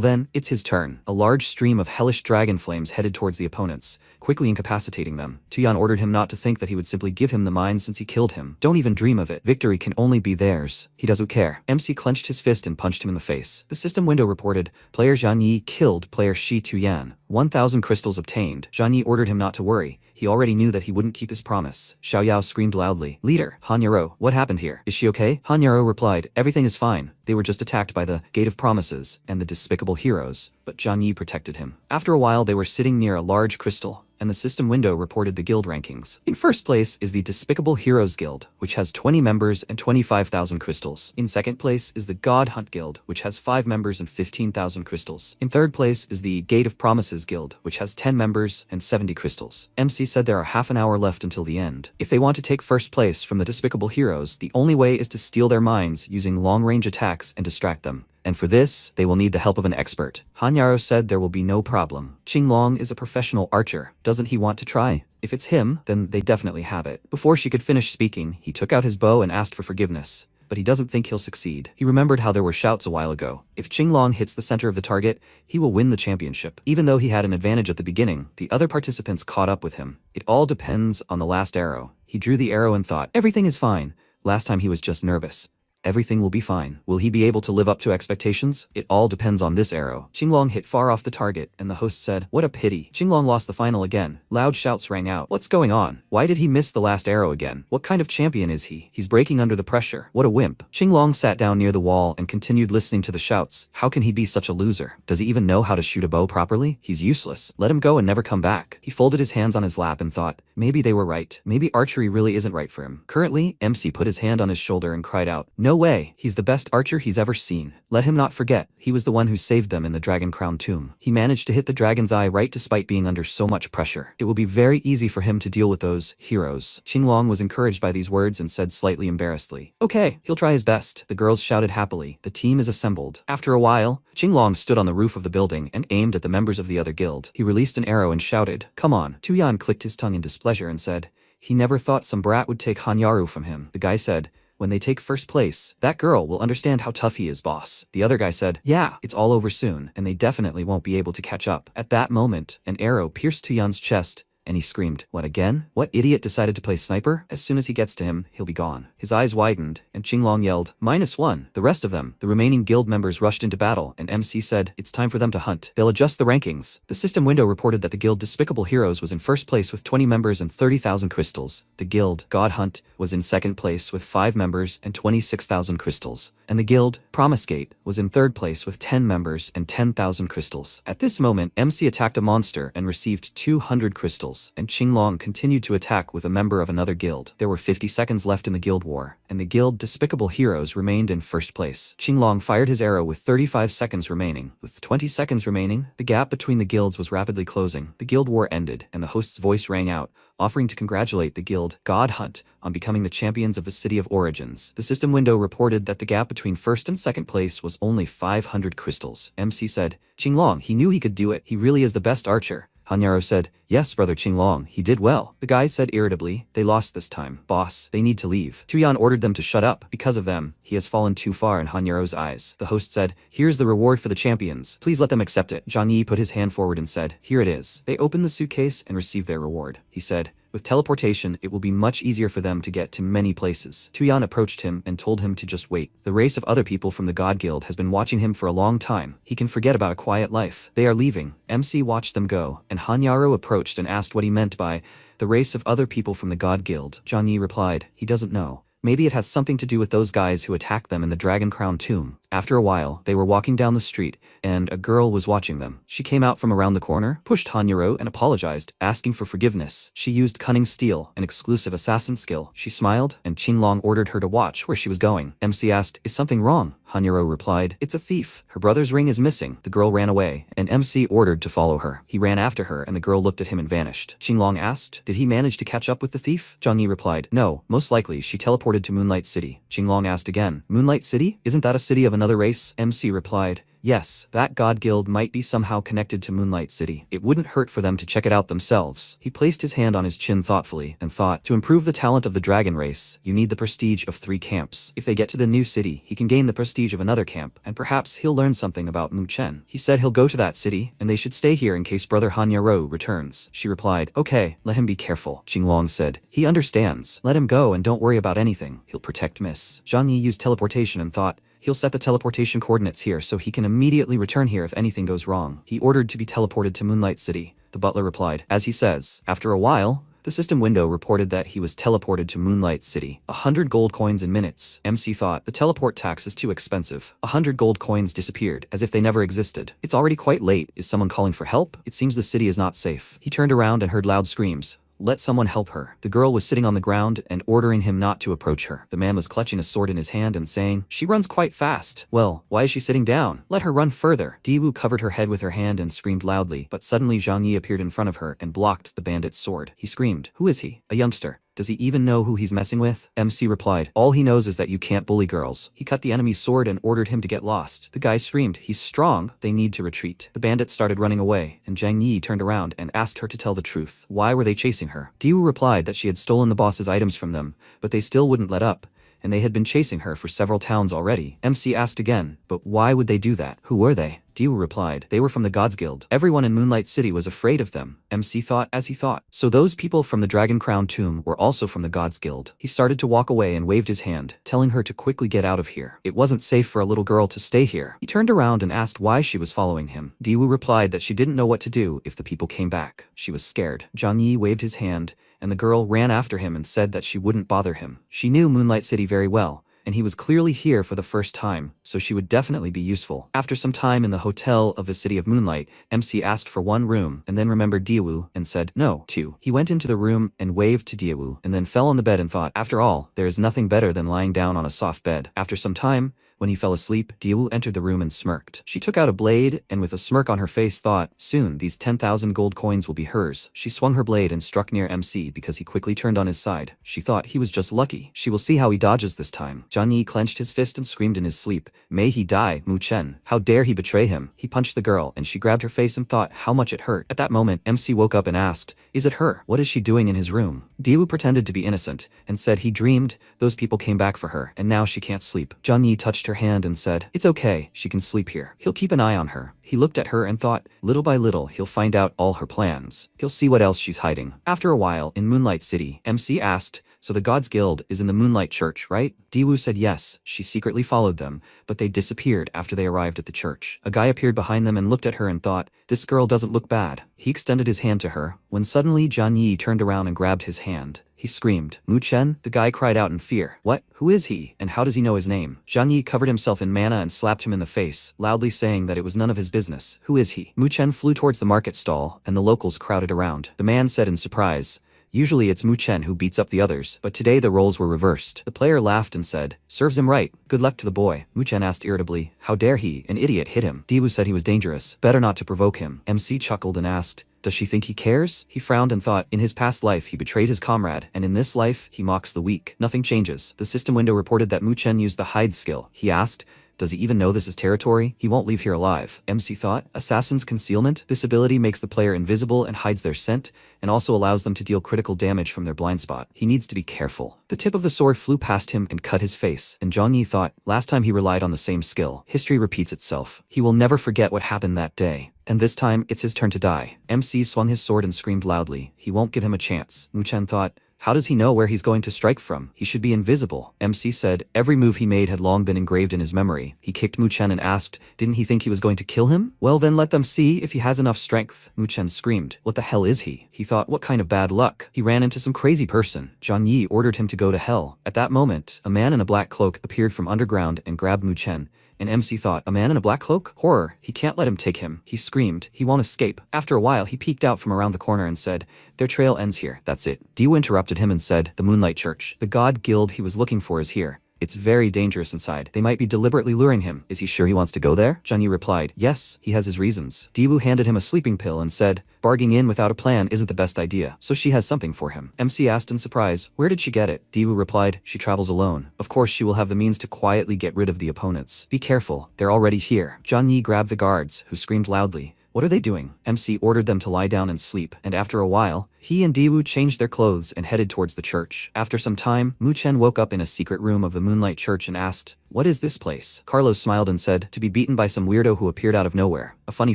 then, it's his turn. A large stream of hellish dragon flames headed towards the opponents, quickly incapacitating them. Tu-yan ordered him not to think that he would simply give him the mines since he killed him. Don't even dream of it. Victory can only be theirs. He doesn't care. MC clenched his fist and punched him in the face. The system window reported, player Zhang Yi killed player Shi Tu-yan. 1,000 crystals obtained. Zhang Yi ordered him not to worry. He already knew that he wouldn't keep his promise. Xiao Yao screamed loudly, "Leader, Hanyaro, what happened here? Is she okay?" Hanyaro replied, "Everything is fine. They were just attacked by the Gate of Promises and the Despicable Heroes." But Zhang Yi protected him. After a while they were sitting near a large crystal, and the system window reported the guild rankings. In first place is the Despicable Heroes Guild, which has 20 members and 25,000 crystals. In second place is the God Hunt Guild, which has 5 members and 15,000 crystals. In third place is the Gate of Promises Guild, which has 10 members and 70 crystals. MC said there are half an hour left until the end. If they want to take first place from the Despicable Heroes, the only way is to steal their mines using long-range attacks and distract them. And for this, they will need the help of an expert. Hanyaro said there will be no problem. Qinglong is a professional archer. Doesn't he want to try? If it's him, then they definitely have it. Before she could finish speaking, he took out his bow and asked for forgiveness. But he doesn't think he'll succeed. He remembered how there were shouts a while ago. If Qinglong hits the center of the target, he will win the championship. Even though he had an advantage at the beginning, the other participants caught up with him. It all depends on the last arrow. He drew the arrow and thought, everything is fine. Last time he was just nervous. Everything will be fine. Will he be able to live up to expectations? It all depends on this arrow. Qinglong hit far off the target, and the host said, "What a pity." Qinglong lost the final again. Loud shouts rang out. What's going on? Why did he miss the last arrow again? What kind of champion is he? He's breaking under the pressure. What a wimp. Qinglong sat down near the wall and continued listening to the shouts. How can he be such a loser? Does he even know how to shoot a bow properly? He's useless. Let him go and never come back. He folded his hands on his lap and thought, maybe they were right. Maybe archery really isn't right for him. Currently, MC put his hand on his shoulder and cried out, "No way. He's the best archer he's ever seen." Let him not forget, he was the one who saved them in the Dragon Crown tomb. He managed to hit the dragon's eye right despite being under so much pressure. It will be very easy for him to deal with those heroes. Qinglong was encouraged by these words and said slightly embarrassedly, "Okay, he'll try his best." The girls shouted happily. The team is assembled. After a while, Qinglong stood on the roof of the building and aimed at the members of the other guild. He released an arrow and shouted, "Come on." Tu-yan clicked his tongue in displeasure and said, he never thought some brat would take Hanyaru from him. The guy said, "When they take first place, that girl will understand how tough he is, boss." The other guy said, "Yeah, it's all over soon, and they definitely won't be able to catch up." At that moment, an arrow pierced Tu-yan's chest, and he screamed, "What again? What idiot decided to play sniper? As soon as he gets to him, he'll be gone." His eyes widened, and Qinglong yelled, "-1." The rest of them, the remaining guild members, rushed into battle, and MC said, "It's time for them to hunt. They'll adjust the rankings." The system window reported that the guild Despicable Heroes was in first place with 20 members and 30,000 crystals. The guild God Hunt was in second place with 5 members and 26,000 crystals. And the guild Promise Gate was in third place with 10 members and 10,000 crystals. At this moment, MC attacked a monster and received 200 crystals, and Qinglong continued to attack with a member of another guild. There were 50 seconds left in the guild war, and the guild Despicable Heroes remained in first place. Qinglong fired his arrow with 35 seconds remaining. With 20 seconds remaining, the gap between the guilds was rapidly closing. The guild war ended, and the host's voice rang out, offering to congratulate the guild God Hunt on becoming the champions of the City of Origins. The system window reported that the gap between first and second place was only 500 crystals. MC said, "Qinglong, he knew he could do it. He really is the best archer." Hanyaro said, "Yes, brother Qinglong, he did well." The guy said irritably, "They lost this time. Boss, they need to leave." Tuyan ordered them to shut up. Because of them, he has fallen too far in Hanyaro's eyes. The host said, "Here's the reward for the champions. Please let them accept it." Zhang Yi put his hand forward and said, "Here it is." They opened the suitcase and received their reward. He said, "With teleportation, it will be much easier for them to get to many places." Tuyan approached him and told him to just wait. The race of other people from the God Guild has been watching him for a long time. He can forget about a quiet life. They are leaving. MC watched them go, and Hanyaro approached and asked what he meant by the race of other people from the God Guild. Zhang Yi replied, "He doesn't know. Maybe it has something to do with those guys who attacked them in the Dragon Crown tomb." After a while, they were walking down the street, and a girl was watching them. She came out from around the corner, pushed Hanyaro, and apologized, asking for forgiveness. She used Cunning Steel, an exclusive assassin skill. She smiled, and Qinglong ordered her to watch where she was going. MC asked, "Is something wrong?" Hanyaro replied, "It's a thief. Her brother's ring is missing." The girl ran away, and MC ordered to follow her. He ran after her, and the girl looked at him and vanished. Qinglong asked, "Did he manage to catch up with the thief?" Zhang Yi replied, "No, most likely she teleported to Moonlight City." Qinglong asked again, "Moonlight City? Isn't that a city of another race?" MC replied, "Yes, that God Guild might be somehow connected to Moonlight City. It wouldn't hurt for them to check it out themselves." He placed his hand on his chin thoughtfully and thought, "To improve the talent of the dragon race, you need the prestige of 3 camps. If they get to the new city, he can gain the prestige of another camp, and perhaps he'll learn something about Mu Chen." He said he'll go to that city, and they should stay here in case brother Hanyaro returns. She replied, "Okay, let him be careful." Qinglong said, "He understands. Let him go and don't worry about anything. He'll protect Miss." Zhang Yi used teleportation and thought, he'll set the teleportation coordinates here so he can immediately return here if anything goes wrong. He ordered to be teleported to Moonlight City. The butler replied, "As he says." After a while, the system window reported that he was teleported to Moonlight City. 100 gold coins in minutes. MC thought, the teleport tax is too expensive. 100 gold coins disappeared, as if they never existed. It's already quite late. Is someone calling for help? It seems the city is not safe. He turned around and heard loud screams. "Let someone help her." The girl was sitting on the ground and ordering him not to approach her. The man was clutching a sword in his hand and saying, "She runs quite fast." "Well, why is she sitting down? Let her run further." Diwu covered her head with her hand and screamed loudly, but suddenly Zhang Yi appeared in front of her and blocked the bandit's sword. He screamed, "Who is he? A youngster. Does he even know who he's messing with?" MC replied, "All he knows is that you can't bully girls." He cut the enemy's sword and ordered him to get lost. The guy screamed, "He's strong. They need to retreat." The bandit started running away, and Zhang Yi turned around and asked her to tell the truth. Why were they chasing her? Diwu replied that she had stolen the boss's items from them, but they still wouldn't let up, and they had been chasing her for several towns already. MC asked again, "But why would they do that? Who were they?" Diwu replied, "They were from the Gods Guild. Everyone in Moonlight City was afraid of them." MC thought as he thought. So those people from the Dragon Crown tomb were also from the Gods Guild. He started to walk away and waved his hand, telling her to quickly get out of here. It wasn't safe for a little girl to stay here. He turned around and asked why she was following him. Diwu replied that she didn't know what to do if the people came back. She was scared. Zhang Yi waved his hand, and the girl ran after him and said that she wouldn't bother him. She knew Moonlight City very well, and he was clearly here for the first time, so she would definitely be useful. After some time in the hotel of the City of Moonlight, MC asked for 1 room, and then remembered Diwu and said, "No, 2. He went into the room and waved to Diwu, and then fell on the bed and thought, after all, there is nothing better than lying down on a soft bed. After some time, when he fell asleep, Diwu entered the room and smirked. She took out a blade, and with a smirk on her face thought, soon these 10,000 gold coins will be hers. She swung her blade and struck near MC because he quickly turned on his side. She thought he was just lucky. She will see how he dodges this time. Zhang Yi clenched his fist and screamed in his sleep, "May he die, Mu Chen. How dare he betray him?" He punched the girl, and she grabbed her face and thought how much it hurt. At that moment, MC woke up and asked, "Is it her? What is she doing in his room?" Diwu pretended to be innocent and said he dreamed those people came back for her, and now she can't sleep. Zhang Yi touched touched her hand and said, "It's okay, she can sleep here. He'll keep an eye on her." He looked at her and thought, little by little he'll find out all her plans. He'll see what else she's hiding. After a while, in Moonlight City, MC asked, "So the God's Guild is in the Moonlight Church, right?" Daewoo said yes. She secretly followed them, but they disappeared after they arrived at the church. A guy appeared behind them and looked at her and thought, this girl doesn't look bad. He extended his hand to her, when suddenly Zhang Yi turned around and grabbed his hand. He screamed, "Mu Chen?" The guy cried out in fear. "What? Who is he? And how does he know his name?" Zhang Yi covered himself in mana and slapped him in the face, loudly saying that it was none of his business. "Who is he?" Mu Chen flew towards the market stall, and the locals crowded around. The man said in surprise, "Usually it's Mu Chen who beats up the others, but today the roles were reversed." The player laughed and said, "Serves him right. Good luck to the boy." Mu Chen asked irritably, "How dare he, an idiot, hit him?" Daewoo said he was dangerous. Better not to provoke him. MC chuckled and asked, "Does she think he cares?" He frowned and thought, in his past life he betrayed his comrade, and in this life he mocks the weak. Nothing changes. The system window reported that Mu Chen used the hide skill. He asked, "Does he even know this is territory? He won't leave here alive." MC thought, "Assassin's Concealment? This ability makes the player invisible and hides their scent, and also allows them to deal critical damage from their blind spot. He needs to be careful." The tip of the sword flew past him and cut his face, and Zhang Yi thought, last time he relied on the same skill. History repeats itself. He will never forget what happened that day. And this time, it's his turn to die. MC swung his sword and screamed loudly. He won't give him a chance. Mu Chen thought, how does he know where he's going to strike from? He should be invisible. MC said every move he made had long been engraved in his memory. He kicked Mu Chen and asked, didn't he think he was going to kill him? Well then let them see if he has enough strength. Mu Chen screamed, what the hell is he? He thought, what kind of bad luck? He ran into some crazy person. Zhang Yi ordered him to go to hell. At that moment, a man in a black cloak appeared from underground and grabbed Mu Chen. And MC thought, a man in a black cloak? Horror, he can't let him take him. He screamed, he won't escape. After a while, he peeked out from around the corner and said, their trail ends here, that's it. Daewoo interrupted him and said, the Moonlight Church. The God Guild he was looking for is here. It's very dangerous inside. They might be deliberately luring him. Is he sure he wants to go there? Zhang Yi replied, yes, he has his reasons. Daewoo handed him a sleeping pill and said, barging in without a plan isn't the best idea. So she has something for him. MC asked in surprise, where did she get it? Daewoo replied, she travels alone. Of course she will have the means to quietly get rid of the opponents. Be careful, they're already here. Zhang Yi grabbed the guards, who screamed loudly. What are they doing? MC ordered them to lie down and sleep, and after a while, he and Daewoo changed their clothes and headed towards the church. After some time, Mu Chen woke up in a secret room of the Moonlight Church and asked, what is this place? Carlos smiled and said, to be beaten by some weirdo who appeared out of nowhere. A funny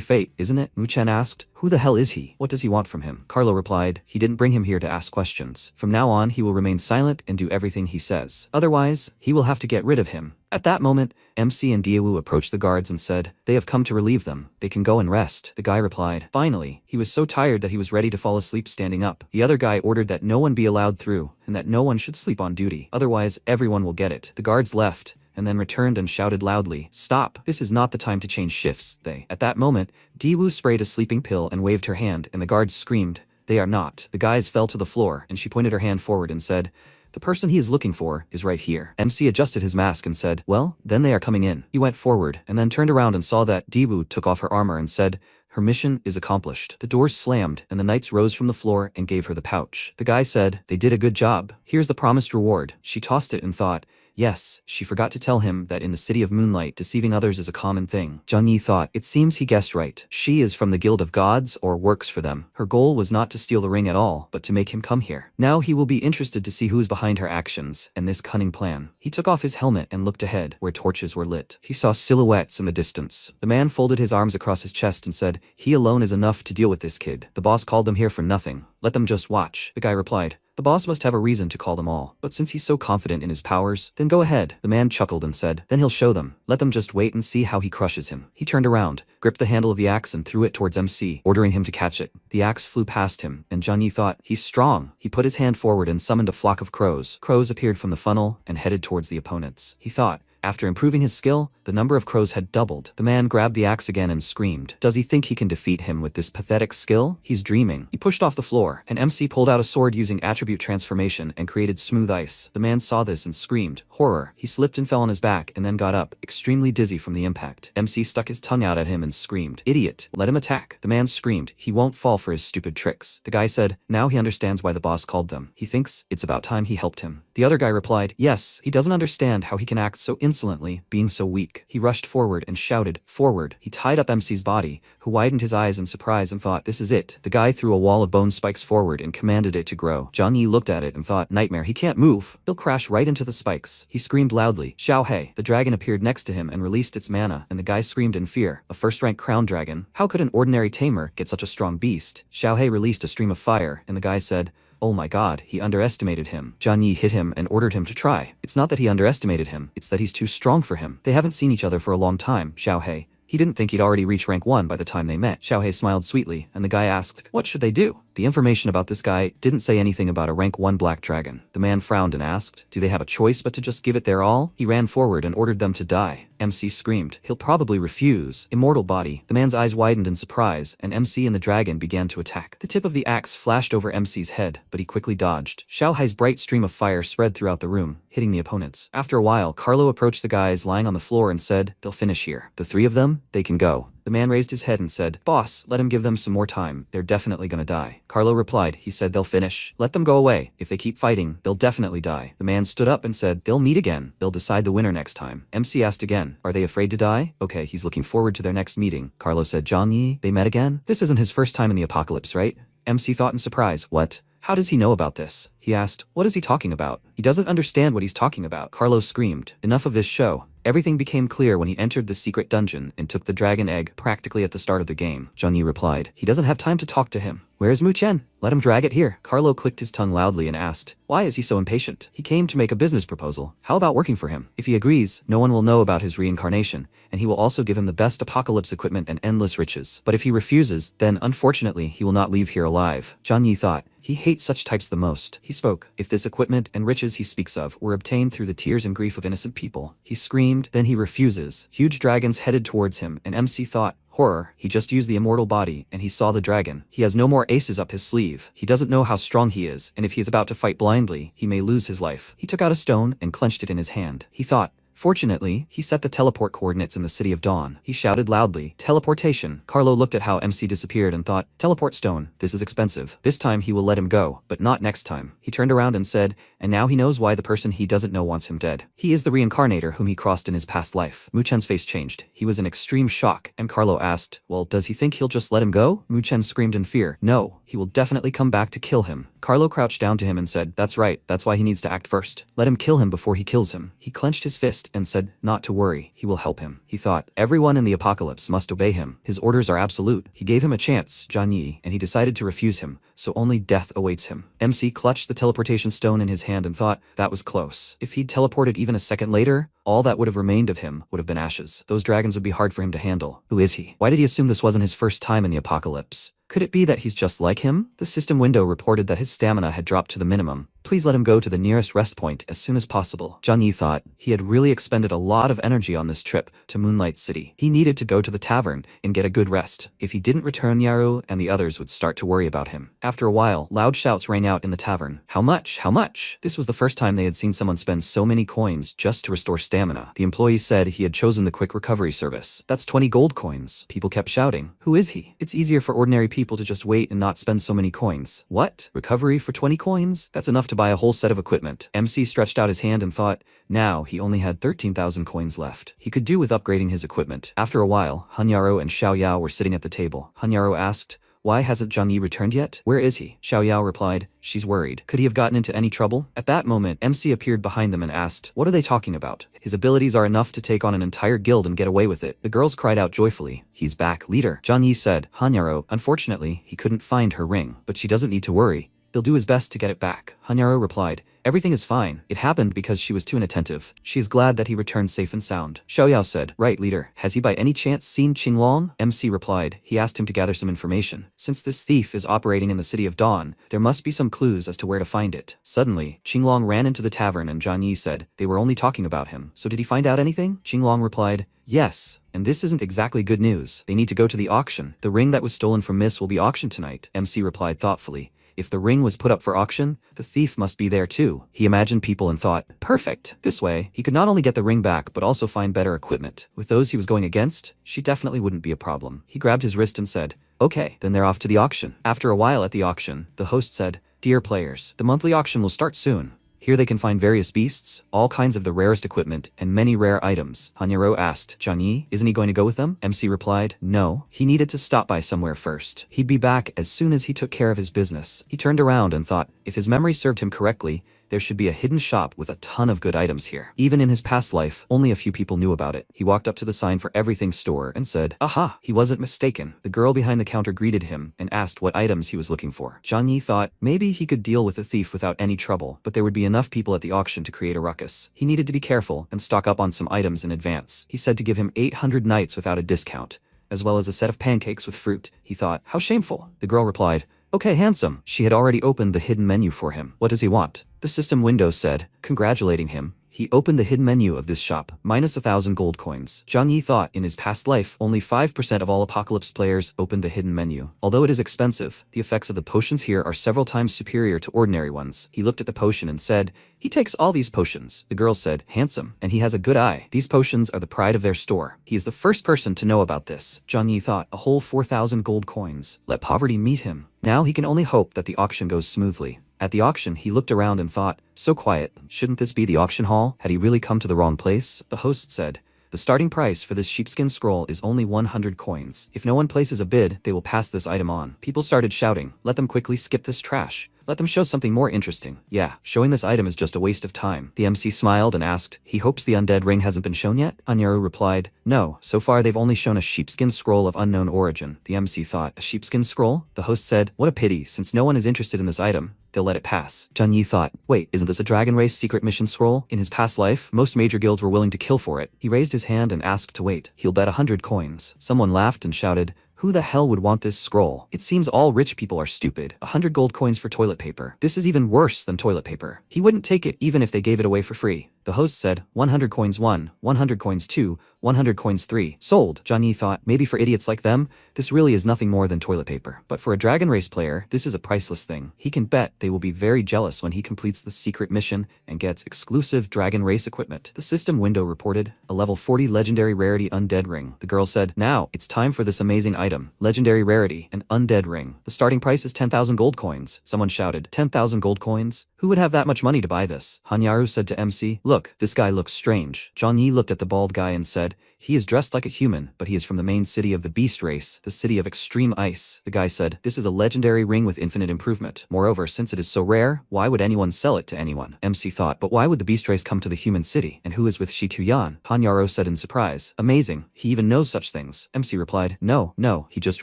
fate, isn't it? Mu Chen asked, who the hell is he? What does he want from him? Carlo replied, he didn't bring him here to ask questions. From now on, he will remain silent and do everything he says. Otherwise, he will have to get rid of him. At that moment, MC and Daewoo approached the guards and said, they have come to relieve them. They can go and rest. The guy replied. Finally, he was so tired that he was ready to fall asleep standing up. The other guy ordered that no one be allowed through, and that no one should sleep on duty. Otherwise, everyone will get it. The guards left, and then returned and shouted loudly, stop, this is not the time to change shifts, they. At that moment, Daewoo sprayed a sleeping pill and waved her hand, and the guards screamed, they are not. The guys fell to the floor, and she pointed her hand forward and said, the person he is looking for is right here. MC adjusted his mask and said, well, then they are coming in. He went forward, and then turned around and saw that Daewoo took off her armor and said, her mission is accomplished. The doors slammed, and the knights rose from the floor and gave her the pouch. The guy said, they did a good job. Here's the promised reward. She tossed it and thought, yes, she forgot to tell him that in the City of Moonlight, deceiving others is a common thing. Zhang Yi thought, it seems he guessed right. She is from the Guild of Gods or works for them. Her goal was not to steal the ring at all, but to make him come here. Now he will be interested to see who's behind her actions and this cunning plan. He took off his helmet and looked ahead, where torches were lit. He saw silhouettes in the distance. The man folded his arms across his chest and said, he alone is enough to deal with this kid. The boss called them here for nothing. Let them just watch. The guy replied, the boss must have a reason to call them all, but since he's so confident in his powers, then go ahead. The man chuckled and said, then he'll show them. Let them just wait and see how he crushes him. He turned around, gripped the handle of the axe and threw it towards MC, ordering him to catch it. The axe flew past him, and Zhang Yi thought, he's strong. He put his hand forward and summoned a flock of crows. Crows appeared from the funnel and headed towards the opponents. He thought, after improving his skill, the number of crows had doubled. The man grabbed the axe again and screamed. Does he think he can defeat him with this pathetic skill? He's dreaming. He pushed off the floor, and MC pulled out a sword using attribute transformation and created smooth ice. The man saw this and screamed. Horror. He slipped and fell on his back and then got up, extremely dizzy from the impact. MC stuck his tongue out at him and screamed. Idiot. Let him attack. The man screamed. He won't fall for his stupid tricks. The guy said, now he understands why the boss called them. He thinks it's about time he helped him. The other guy replied, yes, he doesn't understand how he can act so insolently, being so weak. He rushed forward and shouted, forward. He tied up MC's body, who widened his eyes in surprise and thought, this is it. The guy threw a wall of bone spikes forward and commanded it to grow. Zhang Yi looked at it and thought, nightmare, he can't move. He'll crash right into the spikes. He screamed loudly, Xiao He. The dragon appeared next to him and released its mana, and the guy screamed in fear. A first-rank crown dragon? How could an ordinary tamer get such a strong beast? Xiao He released a stream of fire, and the guy said, oh my god, he underestimated him. Zhang Yi hit him and ordered him to try. It's not that he underestimated him, it's that he's too strong for him. They haven't seen each other for a long time, Xiao He. He didn't think he'd already reached rank 1 by the time they met. Xiao He smiled sweetly, and the guy asked, what should they do? The information about this guy didn't say anything about a rank 1 black dragon. The man frowned and asked, do they have a choice but to just give it their all? He ran forward and ordered them to die. MC screamed, he'll probably refuse. Immortal body. The man's eyes widened in surprise, and MC and the dragon began to attack. The tip of the axe flashed over MC's head, but he quickly dodged. Xiao Hei's bright stream of fire spread throughout the room, hitting the opponents. After a while, Carlo approached the guys lying on the floor and said, they'll finish here. The 3 of them, they can go. The man raised his head and said, boss, let him give them some more time. They're definitely gonna die. Carlo replied, he said they'll finish. Let them go away. If they keep fighting, they'll definitely die. The man stood up and said, they'll meet again. They'll decide the winner next time. MC asked again, are they afraid to die? Okay, he's looking forward to their next meeting. Carlo said, Zhang Yi, they met again? This isn't his first time in the apocalypse, right? MC thought in surprise, what? How does he know about this? He asked, what is he talking about? He doesn't understand what he's talking about. Carlo screamed, enough of this show. Everything became clear when he entered the secret dungeon and took the dragon egg practically at the start of the game. Zhang Yi replied, he doesn't have time to talk to him. Where's Mu Chen? Let him drag it here. Carlo clicked his tongue loudly and asked, why is he so impatient? He came to make a business proposal. How about working for him? If he agrees, no one will know about his reincarnation, and he will also give him the best apocalypse equipment and endless riches. But if he refuses, then unfortunately he will not leave here alive. Zhang Yi thought, he hates such types the most. He spoke, if this equipment and riches he speaks of were obtained through the tears and grief of innocent people. He screamed, then he refuses. Huge dragons headed towards him, and MC thought, horror, he just used the immortal body, and he saw the dragon. He has no more aces up his sleeve. He doesn't know how strong he is, and if he is about to fight blindly, he may lose his life. He took out a stone and clenched it in his hand. He thought, fortunately, he set the teleport coordinates in the City of Dawn. He shouted loudly, teleportation. Carlo looked at how MC disappeared and thought, teleport stone, this is expensive. This time he will let him go, but not next time. He turned around and said, and now he knows why the person he doesn't know wants him dead. He is the reincarnator whom he crossed in his past life. Mu Chen's face changed. He was in extreme shock, and Carlo asked, well, does he think he'll just let him go? Mu Chen screamed in fear, no, he will definitely come back to kill him. Carlo crouched down to him and said, that's right, that's why he needs to act first. Let him kill him before he kills him. He clenched his fist and said, not to worry, he will help him. He thought, everyone in the apocalypse must obey him. His orders are absolute. He gave him a chance, Zhang Yi, and he decided to refuse him, so only death awaits him. MC clutched the teleportation stone in his hand and thought, that was close. If he'd teleported even a second later, all that would have remained of him would have been ashes. Those dragons would be hard for him to handle. Who is he? Why did he assume this wasn't his first time in the apocalypse? Could it be that he's just like him? The system window reported that his stamina had dropped to the minimum. Please let him go to the nearest rest point as soon as possible. Zhang Yi thought he had really expended a lot of energy on this trip to Moonlight City. He needed to go to the tavern and get a good rest. If he didn't return, Yaru and the others would start to worry about him. After a while, loud shouts rang out in the tavern. How much? How much? This was the first time they had seen someone spend so many coins just to restore stamina. The employee said he had chosen the quick recovery service. That's 20 gold coins. People kept shouting. Who is he? It's easier for ordinary people to just wait and not spend so many coins. What? Recovery for 20 coins? That's enough to buy a whole set of equipment. MC stretched out his hand and thought, now he only had 13,000 coins left. He could do with upgrading his equipment. After a while, Hanyaro and Xiao Yao were sitting at the table. Hanyaro asked, why hasn't Zhang Yi returned yet? Where is he? Xiao Yao replied, she's worried. Could he have gotten into any trouble? At that moment, MC appeared behind them and asked, what are they talking about? His abilities are enough to take on an entire guild and get away with it. The girls cried out joyfully, he's back, leader. Zhang Yi said, Hanyaro, unfortunately, he couldn't find her ring, but she doesn't need to worry. They'll do his best to get it back. Hanyaro replied, everything is fine. It happened because she was too inattentive. She is glad that he returned safe and sound. Xiao Yao said, right, leader. Has he by any chance seen Qinglong? MC replied, he asked him to gather some information. Since this thief is operating in the City of Dawn, there must be some clues as to where to find it. Suddenly, Qinglong ran into the tavern and Zhang Yi said, they were only talking about him. So did he find out anything? Qinglong replied, yes. And this isn't exactly good news. They need to go to the auction. The ring that was stolen from Miss will be auctioned tonight. MC replied thoughtfully. If the ring was put up for auction, the thief must be there too. He imagined people and thought, perfect. This way, he could not only get the ring back but also find better equipment. With those he was going against, she definitely wouldn't be a problem. He grabbed his wrist and said, okay, then they're off to the auction. After a while at the auction, the host said, dear players, the monthly auction will start soon. Here they can find various beasts, all kinds of the rarest equipment, and many rare items. Hanyaro asked, Johnny, isn't he going to go with them? MC replied, no, he needed to stop by somewhere first. He'd be back as soon as he took care of his business. He turned around and thought, if his memory served him correctly, there should be a hidden shop with a ton of good items here. Even in his past life, only a few people knew about it. He walked up to the sign for everything store and said, aha, he wasn't mistaken. The girl behind the counter greeted him and asked what items he was looking for. Johnny thought maybe he could deal with the thief without any trouble, but there would be enough people at the auction to create a ruckus. He needed to be careful and stock up on some items in advance. He said to give him 800 nights without a discount, as well as a set of pancakes with fruit. He thought, how shameful. The girl replied, okay, handsome. She had already opened the hidden menu for him. What does he want? The system window said, congratulating him. He opened the hidden menu of this shop, minus 1,000 gold coins. Zhang Yi thought in his past life, only 5% of all Apocalypse players opened the hidden menu. Although it is expensive, the effects of the potions here are several times superior to ordinary ones. He looked at the potion and said, he takes all these potions. The girl said, handsome, and he has a good eye. These potions are the pride of their store. He is the first person to know about this. Zhang Yi thought, a whole 4,000 gold coins. Let poverty meet him. Now he can only hope that the auction goes smoothly. At the auction, he looked around and thought, so quiet, shouldn't this be the auction hall? Had he really come to the wrong place? The host said, the starting price for this sheepskin scroll is only 100 coins. If no one places a bid, they will pass this item on. People started shouting, let them quickly skip this trash. Let them show something more interesting. Yeah, showing this item is just a waste of time. The MC smiled and asked, he hopes the undead ring hasn't been shown yet? Anyaru replied, no, so far they've only shown a sheepskin scroll of unknown origin. The MC thought, a sheepskin scroll? The host said, what a pity, since no one is interested in this item, they'll let it pass. Zhang Yi thought, wait, isn't this a dragon race secret mission scroll? In his past life, most major guilds were willing to kill for it. He raised his hand and asked to wait. He'll bet 100 coins. Someone laughed and shouted, who the hell would want this scroll? It seems all rich people are stupid. 100 gold coins for toilet paper. This is even worse than toilet paper. He wouldn't take it even if they gave it away for free. The host said, 100 coins 1, 100 coins 2, 100 coins 3. Sold. Zhang Yi thought, maybe for idiots like them, this really is nothing more than toilet paper. But for a dragon race player, this is a priceless thing. He can bet they will be very jealous when he completes the secret mission and gets exclusive dragon race equipment. The system window reported, a level 40 legendary rarity undead ring. The girl said, now, it's time for this amazing item. Legendary rarity, an undead ring. The starting price is 10,000 gold coins. Someone shouted, 10,000 gold coins? Who would have that much money to buy this? Hanyaru said to MC, look, this guy looks strange. Zhang Yi looked at the bald guy and said, he is dressed like a human, but he is from the main city of the beast race, the city of extreme ice. The guy said, this is a legendary ring with infinite improvement. Moreover, since it is so rare, why would anyone sell it to anyone? MC thought, but why would the beast race come to the human city? And who is with Shi Tuyan? Hanyaru said in surprise, amazing, he even knows such things. MC replied, no, he just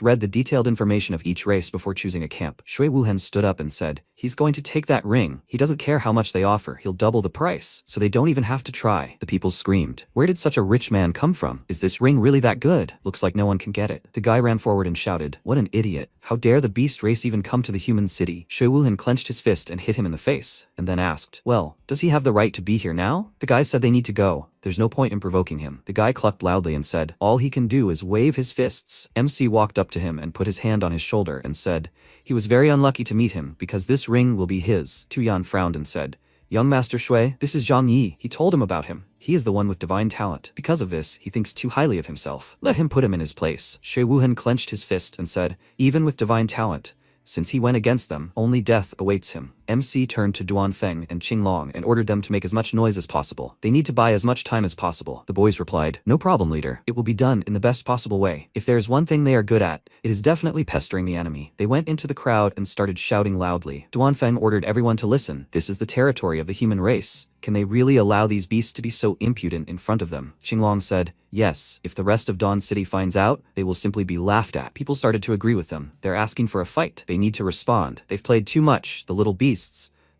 read the detailed information of each race before choosing a camp. Shui Wuhen stood up and said, he's going to take that ring. He doesn't care how much they offer, he'll double the price, so they don't even have to try. The people screamed, where did such a rich man come from? Is this ring really that good? Looks like no one can get it. The guy ran forward and shouted, what an idiot. How dare the beast race even come to the human city? Shui Wuhen clenched his fist and hit him in the face, and then asked, well, does he have the right to be here now? The guy said they need to go. There's no point in provoking him. The guy clucked loudly and said, all he can do is wave his fists. MC walked up to him and put his hand on his shoulder and said, he was very unlucky to meet him because this ring will be his. Tuyan frowned and said, young Master Shui, this is Zhang Yi. He told him about him. He is the one with divine talent. Because of this, he thinks too highly of himself. Let him put him in his place. Shui Wuhen clenched his fist and said, even with divine talent, since he went against them, only death awaits him. MC turned to Duan Feng and Qing Long and ordered them to make as much noise as possible. They need to buy as much time as possible. The boys replied, no problem, leader. It will be done in the best possible way. If there is one thing they are good at, it is definitely pestering the enemy. They went into the crowd and started shouting loudly. Duan Feng ordered everyone to listen. This is the territory of the human race. Can they really allow these beasts to be so impudent in front of them? Qinglong said, yes, if the rest of Dawn City finds out, they will simply be laughed at. People started to agree with them. They're asking for a fight. They need to respond. They've played too much, the little beasts.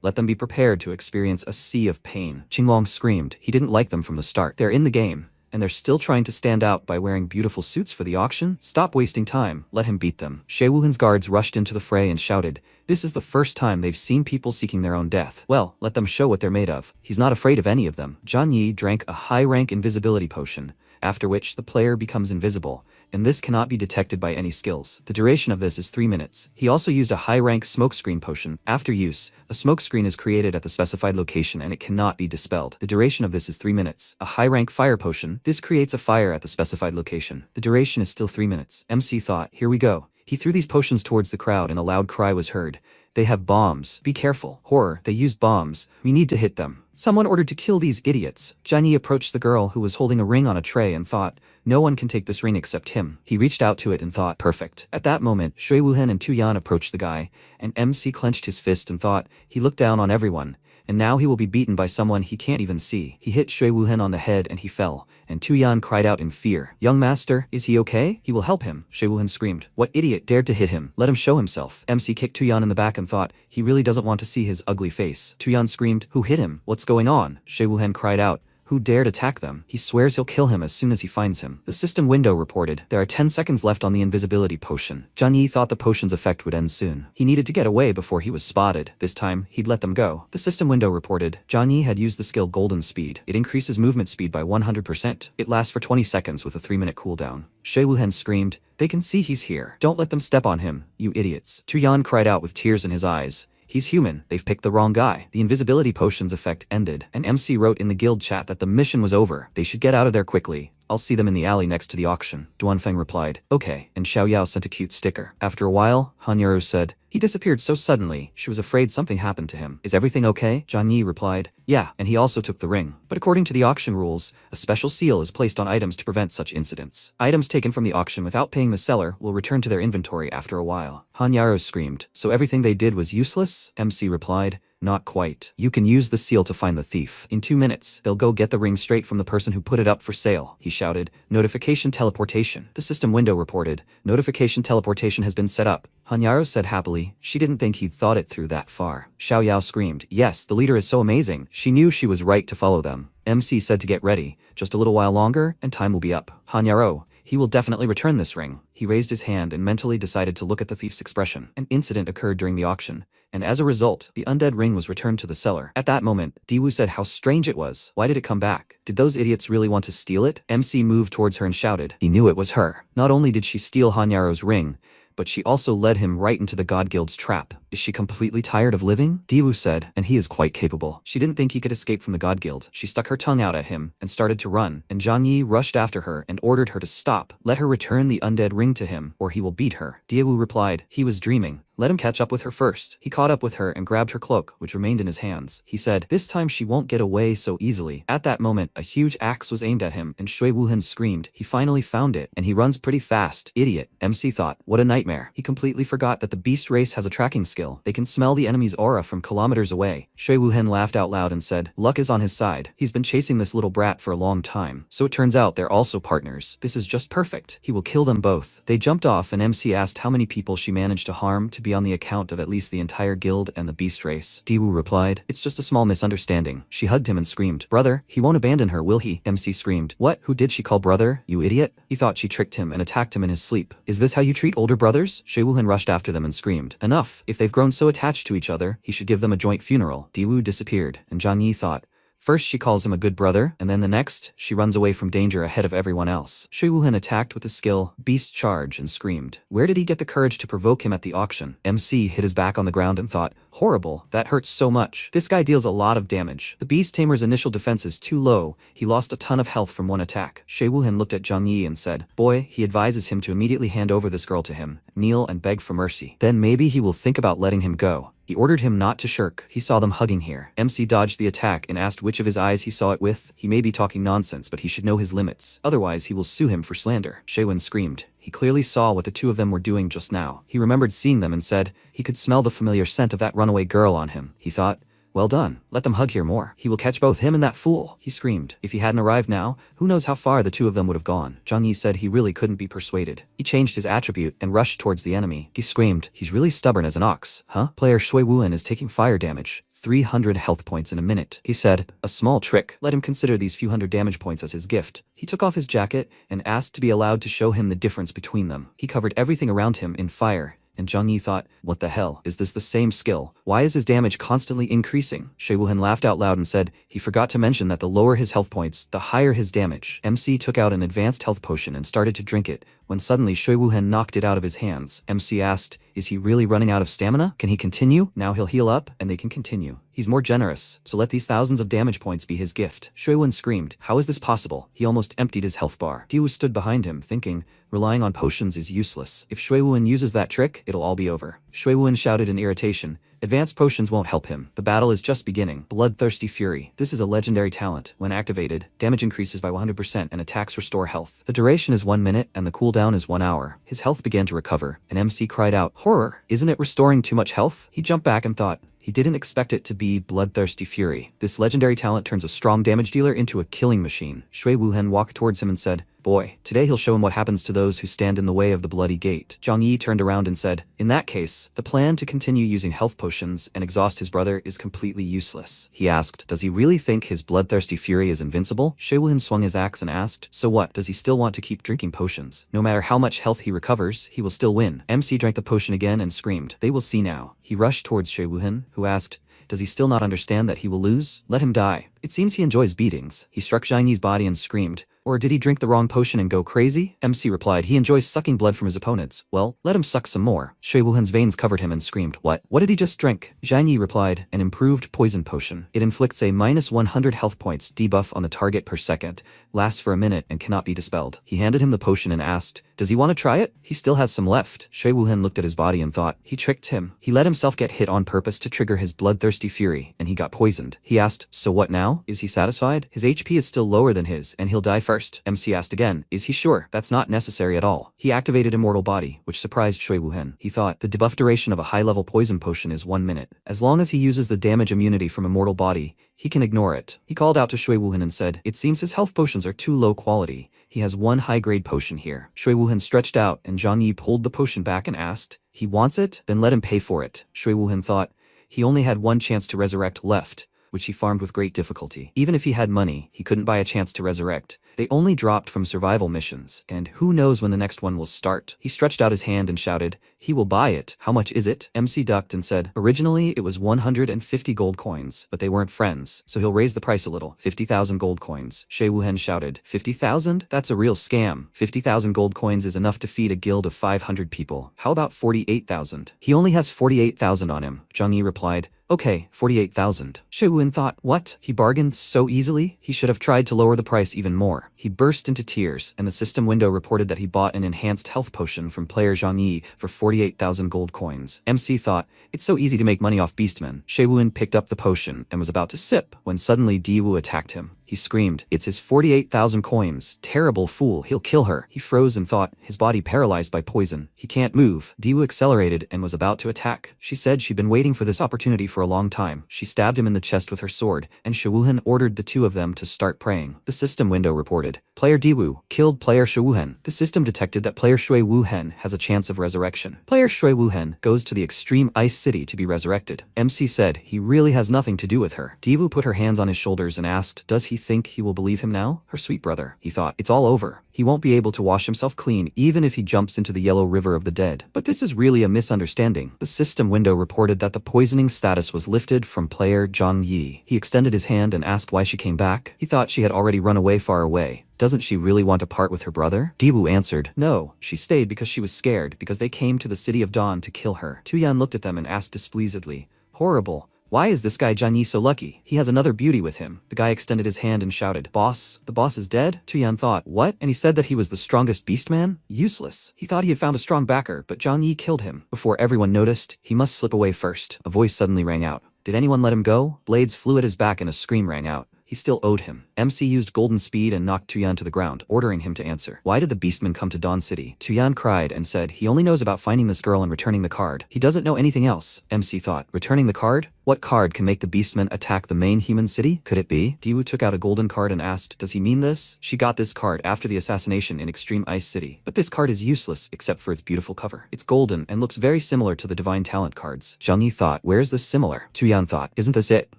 Let them be prepared to experience a sea of pain. Qinglong screamed. He didn't like them from the start. They're in the game, and they're still trying to stand out by wearing beautiful suits for the auction? Stop wasting time. Let him beat them. Shui Wuhen's guards rushed into the fray and shouted, this is the first time they've seen people seeking their own death. Well, let them show what they're made of. He's not afraid of any of them. Zhang Yi drank a high-rank invisibility potion, after which the player becomes invisible, and this cannot be detected by any skills. The duration of this is 3 minutes. He also used a high-rank smokescreen potion. After use, a smokescreen is created at the specified location and it cannot be dispelled. The duration of this is 3 minutes. A high-rank fire potion. This creates a fire at the specified location. The duration is still 3 minutes. MC thought, here we go. He threw these potions towards the crowd and a loud cry was heard. They have bombs. Be careful. Horror, they used bombs. We need to hit them. Someone ordered to kill these idiots. Jiang Yi approached the girl who was holding a ring on a tray and thought, no one can take this ring except him. He reached out to it and thought, perfect. At that moment, Shui Wuhen and Tu Yan approached the guy, and MC clenched his fist and thought, he looked down on everyone. And now he will be beaten by someone he can't even see. He hit Shui Wuhen on the head and he fell, and Tu Yan cried out in fear. Young master, is he okay? He will help him. Shui Wuhen screamed. What idiot dared to hit him? Let him show himself. MC kicked Tu Yan in the back and thought, he really doesn't want to see his ugly face. Tu Yan screamed, who hit him? What's going on? Shui Wuhen cried out, who dared attack them? He swears he'll kill him as soon as he finds him. The system window reported, there are 10 seconds left on the invisibility potion. Jiang Yi thought the potion's effect would end soon. He needed to get away before he was spotted. This time, he'd let them go. The system window reported, Jiang Yi had used the skill Golden Speed. It increases movement speed by 100%. It lasts for 20 seconds with a 3-minute cooldown. Shui Wuhen screamed, they can see he's here. Don't let them step on him, you idiots. Tu Yan cried out with tears in his eyes. He's human. They've picked the wrong guy. The invisibility potion's effect ended, and MC wrote in the guild chat that the mission was over. They should get out of there quickly. I'll see them in the alley next to the auction. Duanfeng replied, okay, and Xiao Yao sent a cute sticker. After a while, Han Yaru said, he disappeared so suddenly, she was afraid something happened to him. Is everything okay? Jiang Yi replied, yeah, and he also took the ring. But according to the auction rules, a special seal is placed on items to prevent such incidents. Items taken from the auction without paying the seller will return to their inventory after a while. Han Yaru screamed, so everything they did was useless? MC replied, not quite. You can use the seal to find the thief. In 2 minutes, they'll go get the ring straight from the person who put it up for sale. He shouted, notification teleportation. The system window reported, notification teleportation has been set up. Han Yaru said happily, she didn't think he'd thought it through that far. Xiao Yao screamed, yes, the leader is so amazing. She knew she was right to follow them. MC said to get ready. Just a little while longer, and time will be up. Han Yaru, he will definitely return this ring. He raised his hand and mentally decided to look at the thief's expression. An incident occurred during the auction, and as a result, the undead ring was returned to the seller. At that moment, Diwu said how strange it was. Why did it come back? Did those idiots really want to steal it? MC moved towards her and shouted. He knew it was her. Not only did she steal Han Yaru's ring, but she also led him right into the God Guild's trap. Is she completely tired of living? Diwu said, and he is quite capable. She didn't think he could escape from the God Guild. She stuck her tongue out at him and started to run, and Jiang Yi rushed after her and ordered her to stop. Let her return the undead ring to him, or he will beat her. Diwu replied, he was dreaming. Let him catch up with her first. He caught up with her and grabbed her cloak, which remained in his hands. He said, this time she won't get away so easily. At that moment, a huge axe was aimed at him, and Shui Wuhen screamed. He finally found it, and he runs pretty fast. Idiot. MC thought, what a nightmare. He completely forgot that the beast race has a tracking skill. They can smell the enemy's aura from kilometers away. Shui Wuhen laughed out loud and said, luck is on his side. He's been chasing this little brat for a long time. So it turns out they're also partners. This is just perfect. He will kill them both. They jumped off, and MC asked how many people she managed to harm to be on the account of at least the entire guild and the beast race. Diwu replied, it's just a small misunderstanding. She hugged him and screamed, brother, he won't abandon her, will he? MC screamed, what? Who did she call brother? You idiot? He thought she tricked him and attacked him in his sleep. Is this how you treat older brothers? Shui Wuhen rushed after them and screamed, enough. If they've grown so attached to each other, he should give them a joint funeral. Diwu disappeared, and Jiang Yi thought, first she calls him a good brother, and then the next, she runs away from danger ahead of everyone else. Shui Wuhen attacked with the skill, Beast Charge, and screamed. Where did he get the courage to provoke him at the auction? MC hit his back on the ground and thought, horrible, that hurts so much. This guy deals a lot of damage. The Beast Tamer's initial defense is too low. He lost a ton of health from one attack. Shui Wuhen looked at Jiang Yi and said, boy, he advises him to immediately hand over this girl to him, kneel and beg for mercy. Then maybe he will think about letting him go. He ordered him not to shirk. He saw them hugging here. MC dodged the attack and asked which of his eyes he saw it with. He may be talking nonsense, but he should know his limits. Otherwise, he will sue him for slander. Shui Wuhen screamed. He clearly saw what the two of them were doing just now. He remembered seeing them and said he could smell the familiar scent of that runaway girl on him. He thought, well done. Let them hug here more. He will catch both him and that fool. He screamed. If he hadn't arrived now, who knows how far the two of them would have gone. Jiang Yi said he really couldn't be persuaded. He changed his attribute and rushed towards the enemy. He screamed, he's really stubborn as an ox. Huh? Player Shui Wuhen is taking fire damage. 300 health points in a minute. He said, a small trick. Let him consider these few hundred damage points as his gift. He took off his jacket and asked to be allowed to show him the difference between them. He covered everything around him in fire. And Jiang Yi thought, what the hell? Is this the same skill? Why is his damage constantly increasing? Shui Wuhen laughed out loud and said, he forgot to mention that the lower his health points, the higher his damage. MC took out an advanced health potion and started to drink it, when suddenly Shui Wuhen knocked it out of his hands. MC asked, is he really running out of stamina? Can he continue? Now he'll heal up, and they can continue. He's more generous, so let these thousands of damage points be his gift. Shui Wuhen screamed, how is this possible? He almost emptied his health bar. Diwu stood behind him, thinking, relying on potions is useless. If Shui Wuhen uses that trick, it'll all be over. Shui Wuhen shouted in irritation, advanced potions won't help him. The battle is just beginning. Bloodthirsty Fury. This is a legendary talent. When activated, damage increases by 100% and attacks restore health. The duration is 1 minute and the cooldown is 1 hour. His health began to recover, and MC cried out, horror! Isn't it restoring too much health? He jumped back and thought, he didn't expect it to be Bloodthirsty Fury. This legendary talent turns a strong damage dealer into a killing machine. Shui Wuhen walked towards him and said, boy, today he'll show him what happens to those who stand in the way of the bloody gate. Zhang Yi turned around and said, in that case, the plan to continue using health potions and exhaust his brother is completely useless. He asked, does he really think his bloodthirsty fury is invincible? Shui Wuhen swung his axe and asked, so what, does he still want to keep drinking potions? No matter how much health he recovers, he will still win. MC drank the potion again and screamed, they will see now. He rushed towards Shui Wuhen, who asked, does he still not understand that he will lose? Let him die. It seems he enjoys beatings. He struck Zhang Yi's body and screamed, or did he drink the wrong potion and go crazy? MC replied, he enjoys sucking blood from his opponents. Well, let him suck some more. Shui Wuhen's veins covered him and screamed, what? What did he just drink? Zhang Yi replied, an improved poison potion. It inflicts a minus 100 health points debuff on the target per second, lasts for a minute and cannot be dispelled. He handed him the potion and asked, does he want to try it? He still has some left. Shui Wuhen looked at his body and thought, he tricked him. He let himself get hit on purpose to trigger his bloodthirsty fury, and he got poisoned. He asked, so what now? Is he satisfied? His HP is still lower than his, and he'll die first. MC asked again, is he sure? That's not necessary at all. He activated Immortal Body, which surprised Shui Wuhen. He thought, the debuff duration of a high-level poison potion is 1 minute. As long as he uses the damage immunity from Immortal Body, he can ignore it. He called out to Shui Wuhen and said, it seems his health potions are too low quality. He has one high-grade potion here. Shui Wuhen stretched out, and Zhang Yi pulled the potion back and asked, he wants it? Then let him pay for it. Shui Wuhen thought, he only had one chance to resurrect left, which he farmed with great difficulty. Even if he had money, he couldn't buy a chance to resurrect. They only dropped from survival missions, and who knows when the next one will start. He stretched out his hand and shouted, he will buy it. How much is it? MC ducked and said, originally it was 150 gold coins, but they weren't friends, so he'll raise the price a little. 50,000 gold coins. Shui Wuhen shouted, 50,000? That's a real scam. 50,000 gold coins is enough to feed a guild of 500 people. How about 48,000? He only has 48,000 on him. Zhang Yi replied, okay, 48,000. Shui Wuhen thought, what? He bargained so easily? He should have tried to lower the price even more. He burst into tears, and the system window reported that he bought an enhanced health potion from player Zhang Yi for 48,000 gold coins. MC thought, it's so easy to make money off beastmen. Shui Wuhen picked up the potion and was about to sip, when suddenly Diwu attacked him. He screamed, it's his 48,000 coins. Terrible fool, he'll kill her. He froze and thought, his body paralyzed by poison. He can't move. Diwu accelerated and was about to attack. She said she'd been waiting for this opportunity for a long time. She stabbed him in the chest with her sword, and Shui Wuhen ordered the two of them to start praying. The system window reported, player Diwu killed player Shui Wuhen. The system detected that player Shui Wuhen has a chance of resurrection. Player Shui Wuhen goes to the extreme ice city to be resurrected. MC said he really has nothing to do with her. Diwu put her hands on his shoulders and asked, does he think he will believe him now? Her sweet brother. He thought, it's all over. He won't be able to wash himself clean even if he jumps into the yellow river of the dead. But this is really a misunderstanding. The system window reported that the poisoning status was lifted from player Zhang Yi. He extended his hand and asked why she came back. He thought she had already run away far away. Doesn't she really want to part with her brother? Diwu answered, no, she stayed because she was scared because they came to the city of Dawn to kill her. Tuyan looked at them and asked displeasedly, horrible. Why is this guy Zhang Yi so lucky? He has another beauty with him. The guy extended his hand and shouted, boss, the boss is dead? Tuyan thought, what? And he said that he was the strongest beastman? Useless. He thought he had found a strong backer, but Zhang Yi killed him. Before everyone noticed, he must slip away first. A voice suddenly rang out. Did anyone let him go? Blades flew at his back and a scream rang out. He still owed him. MC used golden speed and knocked Tuyan to the ground, ordering him to answer. Why did the beastman come to Dawn City? Tuyan cried and said he only knows about finding this girl and returning the card. He doesn't know anything else. MC thought, returning the card? What card can make the beastman attack the main human city? Could it be? Diwu took out a golden card and asked, does he mean this? She got this card after the assassination in Extreme Ice City. But this card is useless except for its beautiful cover. It's golden and looks very similar to the divine talent cards. Zhang Yi thought, where is this similar? Tuyan thought, isn't this it?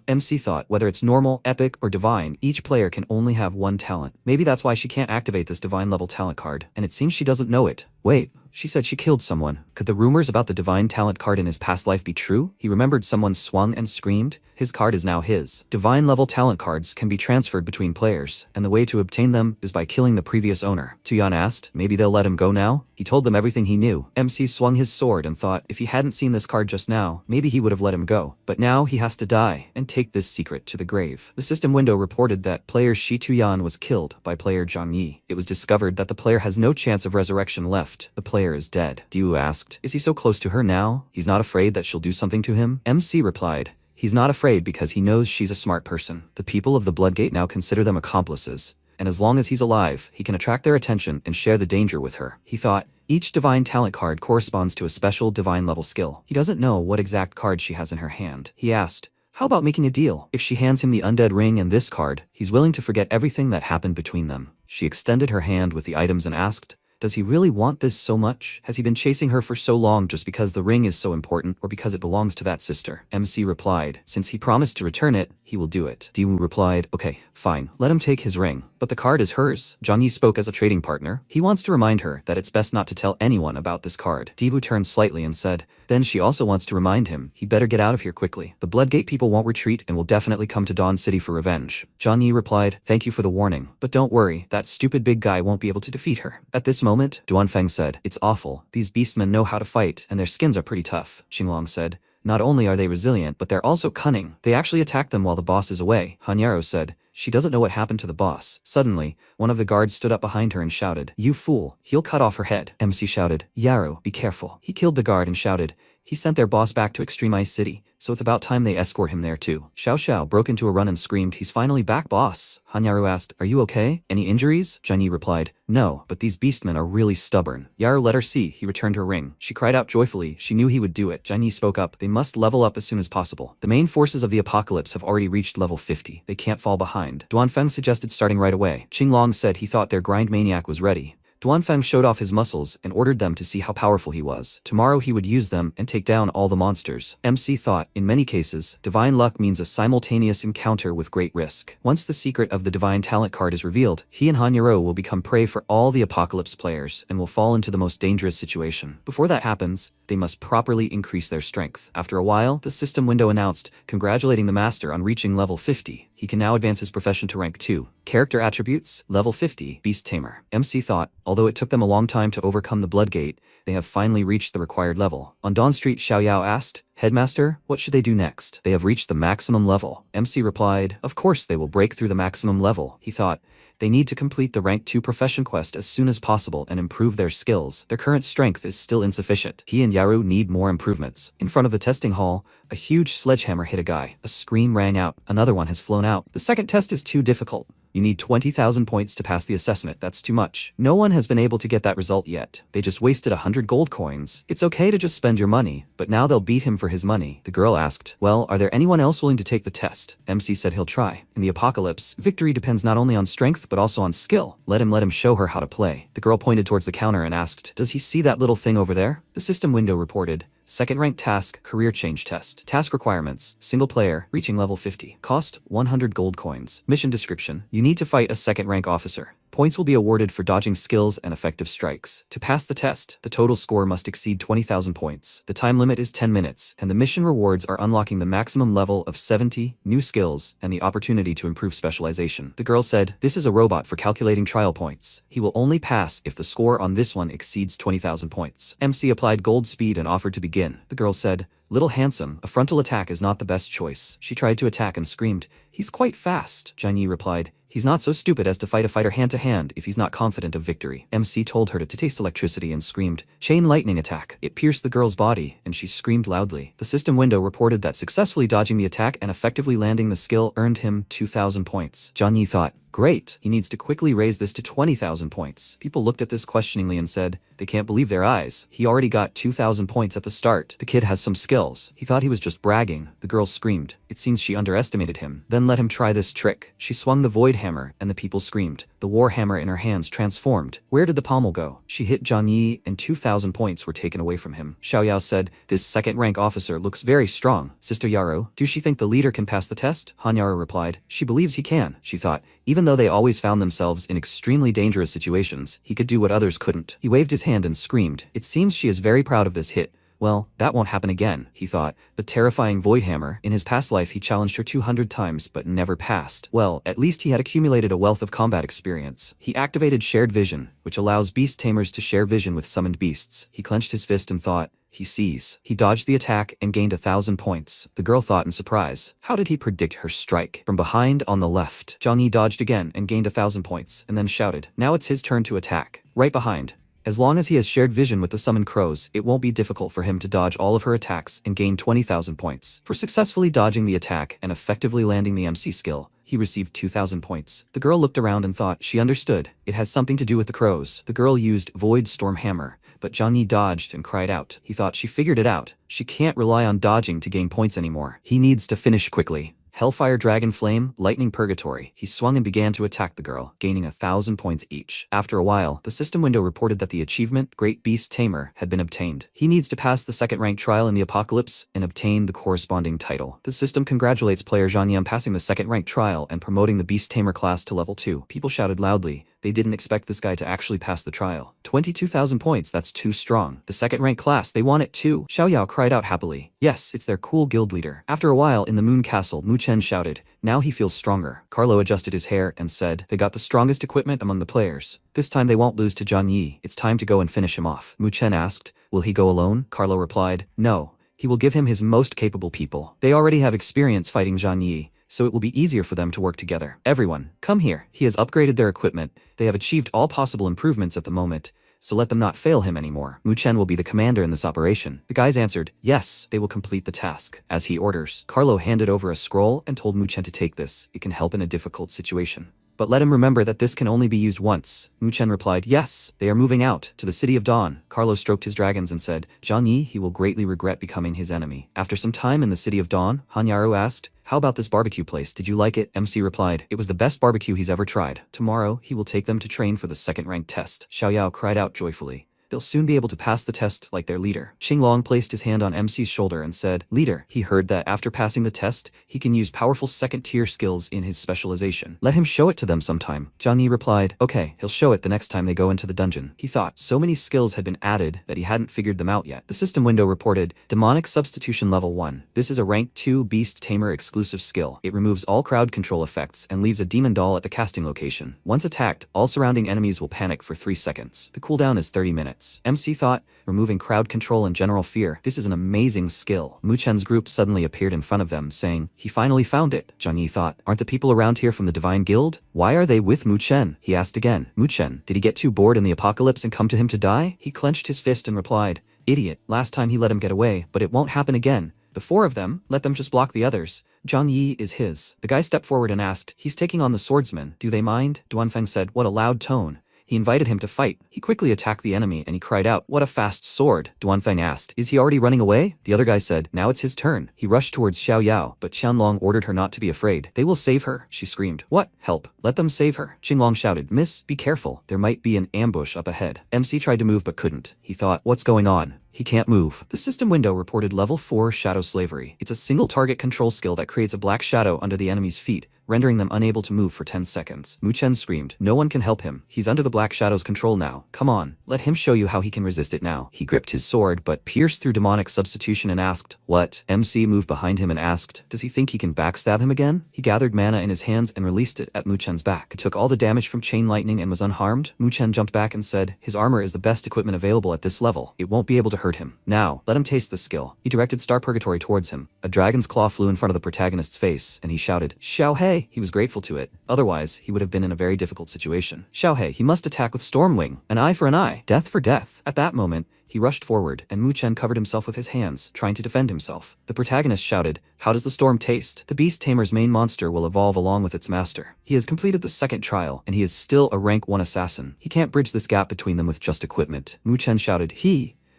MC thought, whether it's normal, epic, or divine, each player can only have one talent. Maybe that's why she can't activate this divine level talent card, and it seems she doesn't know it. Wait, She said she killed someone. Could the rumors about the divine talent card in his past life be true? He remembered someone swung and screamed. His card is now his. Divine level talent cards can be transferred between players, and the way to obtain them is by killing the previous owner. Tuyan asked, maybe they'll let him go now? He told them everything he knew. MC swung his sword and thought if he hadn't seen this card just now, maybe he would have let him go. But now he has to die and take this secret to the grave. The system window reported that player Shi Tuyan was killed by player Zhang Yi. It was discovered that the player has no chance of resurrection left. The player is dead. Diwu asked, is he so close to her now? He's not afraid that she'll do something to him? MC replied, he's not afraid because he knows she's a smart person. The people of the Bloodgate now consider them accomplices, and as long as he's alive, he can attract their attention and share the danger with her. He thought, each divine talent card corresponds to a special divine level skill. He doesn't know what exact card she has in her hand. He asked, how about making a deal? If she hands him the undead ring and this card, he's willing to forget everything that happened between them. She extended her hand with the items and asked, does he really want this so much? Has he been chasing her for so long just because the ring is so important or because it belongs to that sister? MC replied, since he promised to return it, he will do it. Diwu replied, okay, fine, let him take his ring. But the card is hers. Zhang Yi spoke as a trading partner. He wants to remind her that it's best not to tell anyone about this card. Diwu turned slightly and said, then she also wants to remind him he better get out of here quickly. The Bloodgate people won't retreat and will definitely come to Dawn City for revenge. Zhang Yi replied, thank you for the warning, but don't worry, that stupid big guy won't be able to defeat her. At this moment, Duanfeng said, it's awful. These beastmen know how to fight, and their skins are pretty tough. Xinglong said, not only are they resilient, but they're also cunning. They actually attack them while the boss is away. Hanyaro said, she doesn't know what happened to the boss. Suddenly, one of the guards stood up behind her and shouted, you fool, he'll cut off her head. MC shouted, Yarrow, be careful. He killed the guard and shouted, he sent their boss back to Extreme Ice City, so it's about time they escort him there too. Xiao Xiao broke into a run and screamed, he's finally back, boss. Hanyaru asked, are you okay? Any injuries? Zhang Yi replied, no, but these beastmen are really stubborn. Yaru let her see. He returned her ring. She cried out joyfully. She knew he would do it. Zhang Yi spoke up, they must level up as soon as possible. The main forces of the apocalypse have already reached level 50. They can't fall behind. Duanfeng suggested starting right away. Qinglong said he thought their grind maniac was ready. Duanfeng showed off his muscles and ordered them to see how powerful he was. Tomorrow he would use them and take down all the monsters. MC thought, in many cases, divine luck means a simultaneous encounter with great risk. Once the secret of the divine talent card is revealed, he and Hanyaro will become prey for all the apocalypse players and will fall into the most dangerous situation. Before that happens, they must properly increase their strength. After a while, the system window announced, congratulating the master on reaching level 50. He can now advance his profession to rank 2. Character attributes, level 50, Beast Tamer. MC thought, although it took them a long time to overcome the Bloodgate, they have finally reached the required level. On Dawn Street, Xiao Yao asked, Headmaster, what should they do next? They have reached the maximum level. MC replied, of course they will break through the maximum level. He thought, they need to complete the rank 2 profession quest as soon as possible and improve their skills. Their current strength is still insufficient. He and Yaru need more improvements. In front of the testing hall, a huge sledgehammer hit a guy. A scream rang out. Another one has flown out. The second test is too difficult. You need 20,000 points to pass the assessment. That's too much. No one has been able to get that result yet. They just wasted 100 gold coins. It's okay to just spend your money, but now they'll beat him for his money. The girl asked, well, are there anyone else willing to take the test? MC said he'll try. In the apocalypse, victory depends not only on strength, but also on skill. Let him show her how to play. The girl pointed towards the counter and asked, does he see that little thing over there? The system window reported, second rank task, career change test. Task requirements, single player, reaching level 50. Cost, 100 gold coins. Mission description, you need to fight a second rank officer. Points will be awarded for dodging skills and effective strikes. To pass the test, the total score must exceed 20,000 points. The time limit is 10 minutes, and the mission rewards are unlocking the maximum level of 70, new skills, and the opportunity to improve specialization. The girl said, this is a robot for calculating trial points. He will only pass if the score on this one exceeds 20,000 points. MC applied gold speed and offered to begin. The girl said, little handsome, a frontal attack is not the best choice. She tried to attack and screamed, he's quite fast. Zhang Yi replied, he's not so stupid as to fight a fighter hand to hand if he's not confident of victory. MC told her to taste electricity and screamed, chain lightning attack. It pierced the girl's body, and she screamed loudly. The system window reported that successfully dodging the attack and effectively landing the skill earned him 2,000 points. Zhang Yi thought, great, he needs to quickly raise this to 20,000 points. People looked at this questioningly and said, they can't believe their eyes. He already got 2,000 points at the start. The kid has some skills. He thought he was just bragging. The girl screamed. It seems she underestimated him. Then let him try this trick. She swung the void hammer, and the people screamed, the war hammer in her hands transformed. Where did the pommel go? She hit Zhang Yi and 2,000 points were taken away from him. Xiao Yao said, this second-rank officer looks very strong. Sister Yarrow, do she think the leader can pass the test? Han Yarrow replied, she believes he can. She thought, even though they always found themselves in extremely dangerous situations, he could do what others couldn't. He waved his hand and screamed, it seems she is very proud of this hit. Well, that won't happen again, he thought. But terrifying Voidhammer, in his past life he challenged her 200 times but never passed. Well, at least he had accumulated a wealth of combat experience. He activated Shared Vision, which allows beast tamers to share vision with summoned beasts. He clenched his fist and thought, he sees. He dodged the attack and gained 1,000 points. The girl thought in surprise. How did he predict her strike? From behind on the left. Zhang Yi dodged again and gained 1,000 points, and then shouted, now it's his turn to attack. Right behind. As long as he has shared vision with the summoned crows, it won't be difficult for him to dodge all of her attacks and gain 20,000 points. For successfully dodging the attack and effectively landing the MC skill, he received 2,000 points. The girl looked around and thought she understood. It has something to do with the crows. The girl used Void Storm Hammer, but Zhang Yi dodged and cried out. He thought she figured it out. She can't rely on dodging to gain points anymore. He needs to finish quickly. Hellfire Dragon Flame, Lightning Purgatory. He swung and began to attack the girl, gaining 1,000 points each. After a while, the system window reported that the achievement, Great Beast Tamer, had been obtained. He needs to pass the second-rank trial in the Apocalypse and obtain the corresponding title. The system congratulates player Zhang Yi on passing the second-rank trial and promoting the Beast Tamer class to level 2. People shouted loudly. They didn't expect this guy to actually pass the trial. 22,000 points, that's too strong. The second-rank class, they want it too. Xiao Yao cried out happily. Yes, it's their cool guild leader. After a while, in the Moon Castle, Mu Chen shouted, now he feels stronger. Carlo adjusted his hair and said, they got the strongest equipment among the players. This time they won't lose to Zhang Yi. It's time to go and finish him off. Mu Chen asked, will he go alone? Carlo replied, no. He will give him his most capable people. They already have experience fighting Zhang Yi, so it will be easier for them to work together. Everyone, come here. He has upgraded their equipment. They have achieved all possible improvements at the moment, so let them not fail him anymore. Mu Chen will be the commander in this operation. The guys answered, yes, they will complete the task. As he orders, Carlo handed over a scroll and told Mu Chen to take this. It can help in a difficult situation. But let him remember that this can only be used once. Mu Chen replied, yes, they are moving out to the City of Dawn. Carlo stroked his dragons and said, Zhang Yi, he will greatly regret becoming his enemy. After some time in the City of Dawn, Han Yaru asked, how about this barbecue place? Did you like it? MC replied, it was the best barbecue he's ever tried. Tomorrow, he will take them to train for the second-rank test. Xiao Yao cried out joyfully. They'll soon be able to pass the test like their leader. Qinglong placed his hand on MC's shoulder and said, leader, he heard that after passing the test, he can use powerful second-tier skills in his specialization. Let him show it to them sometime. Zhang Yi replied, okay, he'll show it the next time they go into the dungeon. He thought so many skills had been added that he hadn't figured them out yet. The system window reported, Demonic Substitution Level 1. This is a rank 2 Beast Tamer exclusive skill. It removes all crowd control effects and leaves a demon doll at the casting location. Once attacked, all surrounding enemies will panic for 3 seconds. The cooldown is 30 minutes. MC thought, removing crowd control and general fear. This is an amazing skill. Mu Chen's group suddenly appeared in front of them, saying, he finally found it. Zhang Yi thought, aren't the people around here from the Divine Guild? Why are they with Mu Chen? He asked again. Mu Chen, did he get too bored in the apocalypse and come to him to die? He clenched his fist and replied, idiot, last time he let him get away, but it won't happen again. The 4 of them, let them just block the others. Zhang Yi is his. The guy stepped forward and asked, he's taking on the swordsman. Do they mind? Duanfeng said, what a loud tone. He invited him to fight. He quickly attacked the enemy and he cried out, what a fast sword. Duanfeng asked, is he already running away? The other guy said, now it's his turn. He rushed towards Xiao Yao, but Qianlong ordered her not to be afraid. They will save her, she screamed. What? Help. Let them save her. Qinglong shouted, miss, be careful. There might be an ambush up ahead. MC tried to move but couldn't. He thought, what's going on? He can't move. The system window reported level 4 Shadow Slavery. It's a single target control skill that creates a black shadow under the enemy's feet, rendering them unable to move for 10 seconds. Mu Chen screamed, no one can help him. He's under the black shadow's control now. Come on, let him show you how he can resist it now. He gripped his sword but pierced through demonic substitution and asked, what? MC moved behind him and asked, does he think he can backstab him again? He gathered mana in his hands and released it at Mu Chen's back. It took all the damage from chain lightning and was unharmed. Mu Chen jumped back and said, his armor is the best equipment available at this level. It won't be able to hurt him. Now, let him taste the skill. He directed Star Purgatory towards him. A dragon's claw flew in front of the protagonist's face, and he shouted, Xiao He! He was grateful to it. Otherwise, he would have been in a very difficult situation. Xiao He, he must attack with Stormwing. An eye for an eye. Death for death. At that moment, he rushed forward, and Mu Chen covered himself with his hands, trying to defend himself. The protagonist shouted, how does the storm taste? The Beast Tamer's main monster will evolve along with its master. He has completed the second trial, and he is still a rank 1 assassin. He can't bridge this gap between them with just equipment. Mu Chen shouted,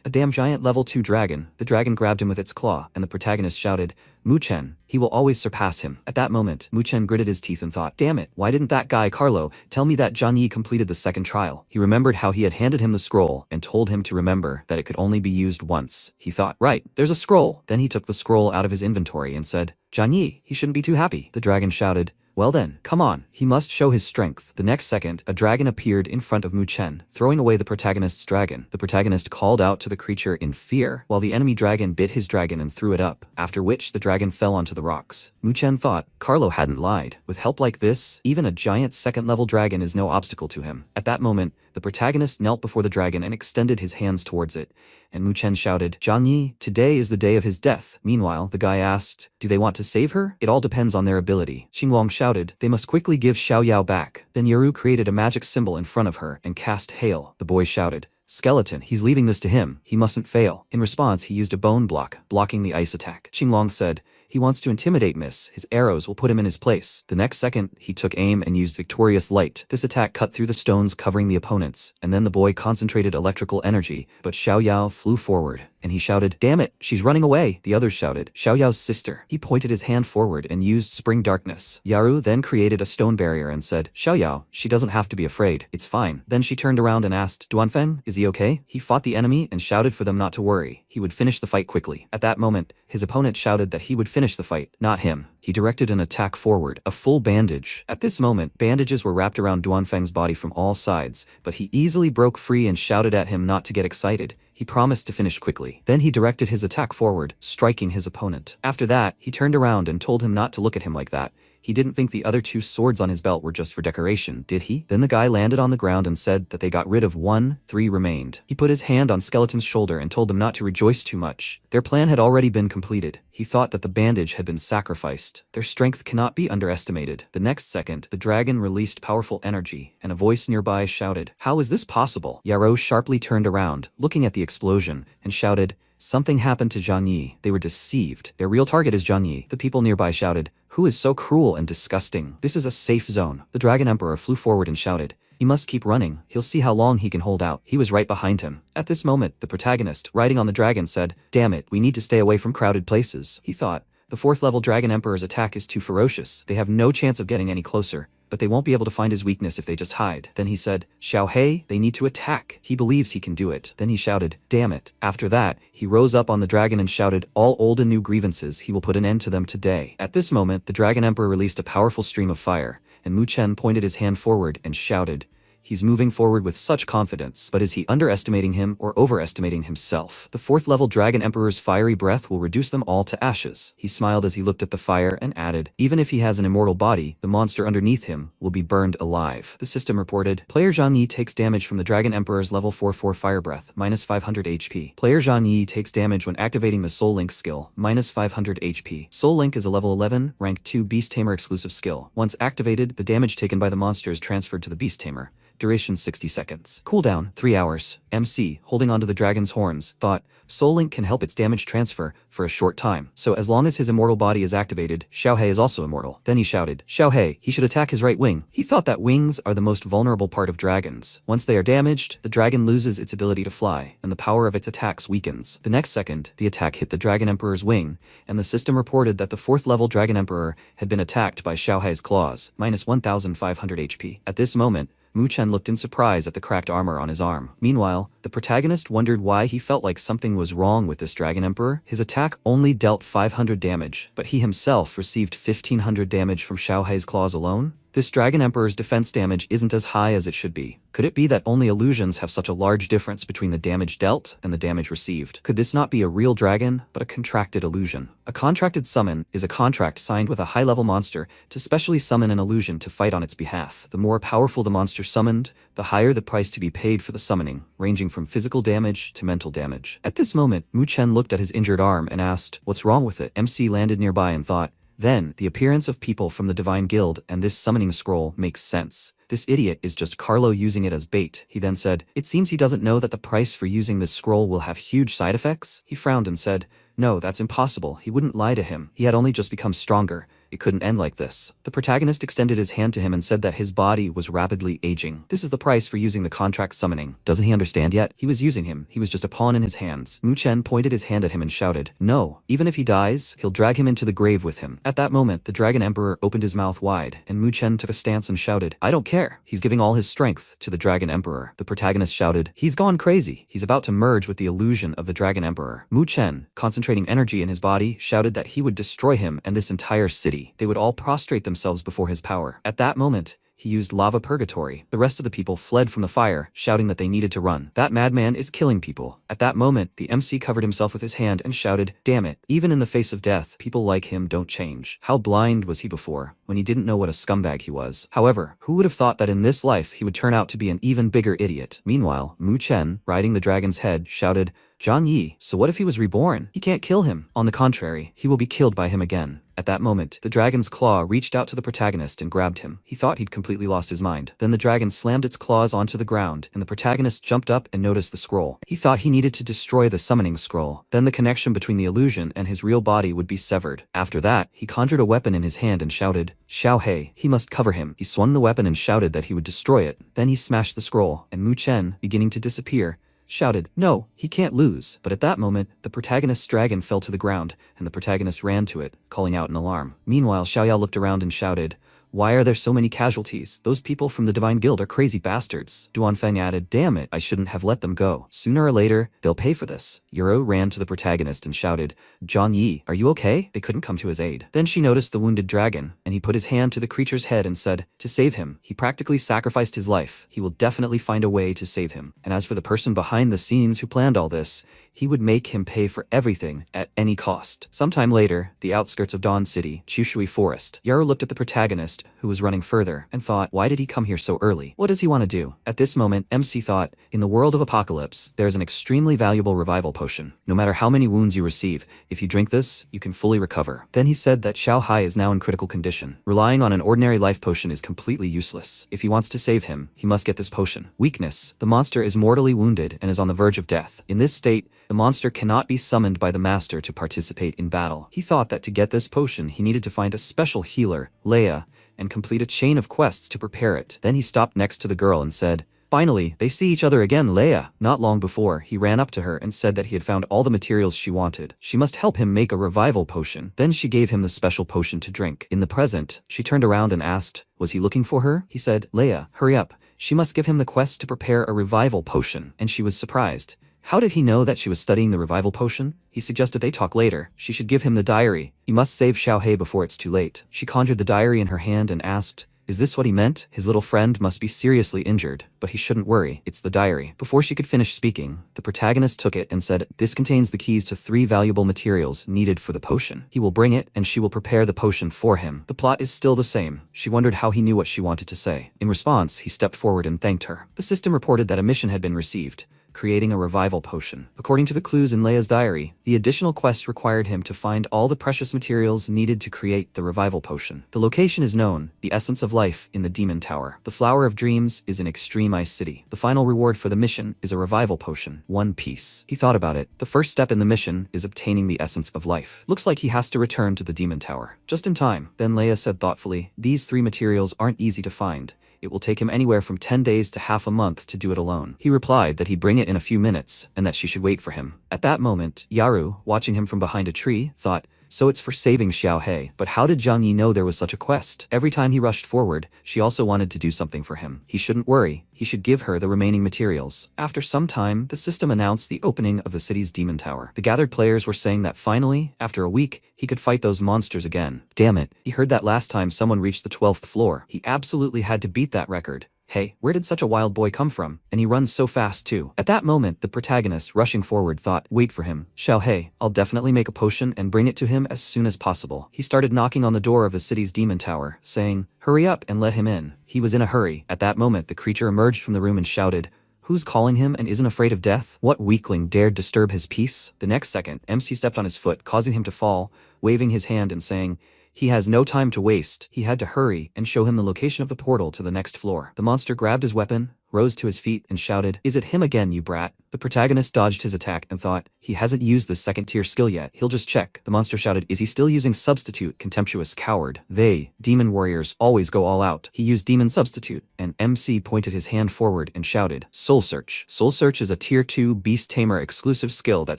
A damn giant level 2 dragon. The dragon grabbed him with its claw, and the protagonist shouted, Mu-chen, he will always surpass him. At that moment, Mu-chen gritted his teeth and thought, damn it, why didn't that guy Carlo tell me that Johnny completed the second trial? He remembered how he had handed him the scroll and told him to remember that it could only be used once. He thought, right, there's a scroll. Then he took the scroll out of his inventory and said, Johnny, he shouldn't be too happy. The dragon shouted, well then, come on, he must show his strength. The next second, a dragon appeared in front of Mu-chen, throwing away the protagonist's dragon. The protagonist called out to the creature in fear, while the enemy dragon bit his dragon and threw it up, after which the dragon fell onto the rocks. Mu-chen thought, Carlo hadn't lied. With help like this, even a giant second-level dragon is no obstacle to him. At that moment, the protagonist knelt before the dragon and extended his hands towards it, and Mu-chen shouted, Johnny, today is the day of his death. Meanwhile, the guy asked, do they want to save her? It all depends on their ability. Xinguang shouted, they must quickly give Xiao Yao back. Then Yaru created a magic symbol in front of her and cast hail. The boy shouted, Skeleton, he's leaving this to him. He mustn't fail. In response, he used a bone block, blocking the ice attack. Xinguang said, he wants to intimidate Miss. His arrows will put him in his place. The next second, he took aim and used Victorious Light. This attack cut through the stones covering the opponents, and then the boy concentrated electrical energy, but Xiao Yao flew forward, and he shouted, damn it, she's running away. The others shouted, Xiao Yao's sister. He pointed his hand forward and used Spring Darkness. Yaru then created a stone barrier and said, Xiao Yao, she doesn't have to be afraid. It's fine. Then she turned around and asked, Duanfen, is he okay? He fought the enemy and shouted for them not to worry. He would finish the fight quickly. At that moment, his opponent shouted that he would finish the fight, not him. He directed an attack forward, a full bandage. At this moment, bandages were wrapped around Duanfeng's body from all sides, but he easily broke free and shouted at him not to get excited. He promised to finish quickly. Then he directed his attack forward, striking his opponent. After that, he turned around and told him not to look at him like that. He didn't think the other 2 swords on his belt were just for decoration, did he? Then the guy landed on the ground and said that they got rid of 1, 3 remained. He put his hand on Skeleton's shoulder and told them not to rejoice too much. Their plan had already been completed. He thought that the bandage had been sacrificed. Their strength cannot be underestimated. The next second, the dragon released powerful energy, and a voice nearby shouted, how is this possible? Yarou sharply turned around, looking at the explosion, and shouted, something happened to Zhang Yi. They were deceived. Their real target is Zhang Yi. The people nearby shouted, who is so cruel and disgusting? This is a safe zone. The Dragon Emperor flew forward and shouted, he must keep running. He'll see how long he can hold out. He was right behind him. At this moment, the protagonist, riding on the dragon, said, damn it, we need to stay away from crowded places. He thought, the 4th level Dragon Emperor's attack is too ferocious. They have no chance of getting any closer, but they won't be able to find his weakness if they just hide. Then he said, Xiao Hei, they need to attack. He believes he can do it. Then he shouted, damn it. After that, he rose up on the dragon and shouted, all old and new grievances, he will put an end to them today. At this moment, the Dragon Emperor released a powerful stream of fire, and Mu-chen pointed his hand forward and shouted, he's moving forward with such confidence, but is he underestimating him or overestimating himself? The 4th level Dragon Emperor's fiery breath will reduce them all to ashes. He smiled as he looked at the fire and added, even if he has an immortal body, the monster underneath him will be burned alive. The system reported, player Zhang Yi takes damage from the Dragon Emperor's level 4 fire breath, minus 500 HP. Player Zhang Yi takes damage when activating the Soul Link skill, minus 500 HP. Soul Link is a level 11, rank 2 Beast Tamer exclusive skill. Once activated, the damage taken by the monster is transferred to the Beast Tamer. Duration 60 seconds. Cooldown 3 hours. MC, holding onto the dragon's horns, thought, Soul Link can help its damage transfer for a short time. So as long as his immortal body is activated, Xiao Hei is also immortal. Then he shouted, Xiao Hei, he should attack his right wing. He thought that wings are the most vulnerable part of dragons. Once they are damaged, the dragon loses its ability to fly, and the power of its attacks weakens. The next second, the attack hit the Dragon Emperor's wing, and the system reported that the 4th level Dragon Emperor had been attacked by Xiao Hei's claws, minus 1500 HP. At this moment, Mu-chen looked in surprise at the cracked armor on his arm. Meanwhile, the protagonist wondered why he felt like something was wrong with this Dragon Emperor. His attack only dealt 500 damage, but he himself received 1500 damage from Xiao Hei's claws alone? This Dragon Emperor's defense damage isn't as high as it should be. Could it be that only illusions have such a large difference between the damage dealt and the damage received? Could this not be a real dragon, but a contracted illusion? A contracted summon is a contract signed with a high-level monster to specially summon an illusion to fight on its behalf. The more powerful the monster summoned, the higher the price to be paid for the summoning, ranging from physical damage to mental damage. At this moment, Mu-chen looked at his injured arm and asked, what's wrong with it? MC landed nearby and thought, then, the appearance of people from the Divine Guild and this summoning scroll makes sense. This idiot is just Carlo using it as bait. He then said, it seems he doesn't know that the price for using this scroll will have huge side effects? He frowned and said, no, that's impossible. He wouldn't lie to him. He had only just become stronger, It couldn't end like this. The protagonist extended his hand to him and said that his body was rapidly aging. This is the price for using the contract summoning. Doesn't he understand yet? He was using him. He was just a pawn in his hands. Mu Chen pointed his hand at him and shouted, "No, even if he dies, he'll drag him into the grave with him." At that moment, the Dragon Emperor opened his mouth wide, and Mu Chen took a stance and shouted, "I don't care." He's giving all his strength to the Dragon Emperor. The protagonist shouted, "He's gone crazy. He's about to merge with the illusion of the Dragon Emperor." Mu Chen, concentrating energy in his body, shouted that he would destroy him and this entire city. They would all prostrate themselves before his power. At that moment, he used lava purgatory. The rest of the people fled from the fire, shouting that they needed to run. That madman is killing people. At that moment, the MC covered himself with his hand and shouted, "Damn it, even in the face of death, people like him don't change." How blind was he before, when he didn't know what a scumbag he was? However, who would have thought that in this life he would turn out to be an even bigger idiot? Meanwhile, Mu Chen, riding the dragon's head, shouted, "Zhang Yi, so what if he was reborn? He can't kill him. On the contrary, he will be killed by him again." At that moment, the dragon's claw reached out to the protagonist and grabbed him. He thought he'd completely lost his mind. Then the dragon slammed its claws onto the ground, and the protagonist jumped up and noticed the scroll. He thought he needed to destroy the summoning scroll. Then the connection between the illusion and his real body would be severed. After that, he conjured a weapon in his hand and shouted, "Xiao He, he must cover him." He swung the weapon and shouted that he would destroy it. Then he smashed the scroll, and Mu Chen, beginning to disappear, shouted, "No, he can't lose." But at that moment, the protagonist's dragon fell to the ground, and the protagonist ran to it, calling out in alarm. Meanwhile, Xiaoyao looked around and shouted, "Why are there so many casualties? Those people from the Divine Guild are crazy bastards." Duanfeng added, "Damn it, I shouldn't have let them go. Sooner or later, they'll pay for this." Yuro ran to the protagonist and shouted, "Zhang Yi, are you okay?" They couldn't come to his aid. Then she noticed the wounded dragon, and he put his hand to the creature's head and said, "To save him, he practically sacrificed his life. He will definitely find a way to save him. And as for the person behind the scenes who planned all this, he would make him pay for everything at any cost." Sometime later, the outskirts of Dawn City, Chushui Forest, Yaro looked at the protagonist, who was running further, and thought, why did he come here so early? What does he want to do? At this moment, MC thought, in the world of apocalypse, there is an extremely valuable revival potion. No matter how many wounds you receive, if you drink this, you can fully recover. Then he said that Xiao Hai is now in critical condition. Relying on an ordinary life potion is completely useless. If he wants to save him, he must get this potion. Weakness. The monster is mortally wounded and is on the verge of death. In this state, the monster cannot be summoned by the master to participate in battle. He thought that to get this potion, he needed to find a special healer, Leia, and complete a chain of quests to prepare it. Then he stopped next to the girl and said, "Finally, they see each other again, Leia." Not long before, he ran up to her and said that he had found all the materials she wanted. She must help him make a revival potion. Then she gave him the special potion to drink. In the present, she turned around and asked, was he looking for her? He said, "Leia, hurry up. She must give him the quest to prepare a revival potion." And she was surprised. How did he know that she was studying the revival potion? He suggested they talk later. She should give him the diary. He must save Xiao He before it's too late. She conjured the diary in her hand and asked, is this what he meant? His little friend must be seriously injured, but he shouldn't worry. It's the diary. Before she could finish speaking, the protagonist took it and said, "This contains the keys to 3 valuable materials needed for the potion. He will bring it, and she will prepare the potion for him." The plot is still the same. She wondered how he knew what she wanted to say. In response, he stepped forward and thanked her. The system reported that a mission had been received, creating a revival potion. According to the clues in Leia's diary, the additional quest required him to find all the precious materials needed to create the revival potion. The location is known, the essence of life in the Demon Tower. The Flower of Dreams is in Extreme Ice City. The final reward for the mission is a revival potion, 1 piece. He thought about it. The first step in the mission is obtaining the essence of life. Looks like he has to return to the Demon Tower. Just in time. Then Leia said thoughtfully, "These 3 materials aren't easy to find. It will take him anywhere from 10 days to half a month to do it alone." He replied that he'd bring it in a few minutes, and that she should wait for him. At that moment, Yaru, watching him from behind a tree, thought, so it's for saving Xiao He. But how did Zhang Yi know there was such a quest? Every time he rushed forward, she also wanted to do something for him. He shouldn't worry. He should give her the remaining materials. After some time, the system announced the opening of the city's Demon Tower. The gathered players were saying that finally, after a week, he could fight those monsters again. Damn it. He heard that last time someone reached the 12th floor. He absolutely had to beat that record. Hey, where did such a wild boy come from? And he runs so fast too. At that moment, the protagonist, rushing forward, thought, wait for him. Xiao He, I'll definitely make a potion and bring it to him as soon as possible. He started knocking on the door of the city's demon tower, saying, hurry up and let him in. He was in a hurry. At that moment, the creature emerged from the room and shouted, who's calling him and isn't afraid of death? What weakling dared disturb his peace? The next second, MC stepped on his foot, causing him to fall, waving his hand and saying, he has no time to waste. He had to hurry and show him the location of the portal to the next floor. The monster grabbed his weapon, rose to his feet, and shouted, "Is it him again, you brat?" The protagonist dodged his attack and thought, he hasn't used the second-tier skill yet, he'll just check. The monster shouted, "Is he still using substitute, contemptuous coward? They, demon warriors, always go all out." He used demon substitute, and MC pointed his hand forward and shouted, "Soul Search." Soul Search is a tier 2 beast tamer exclusive skill that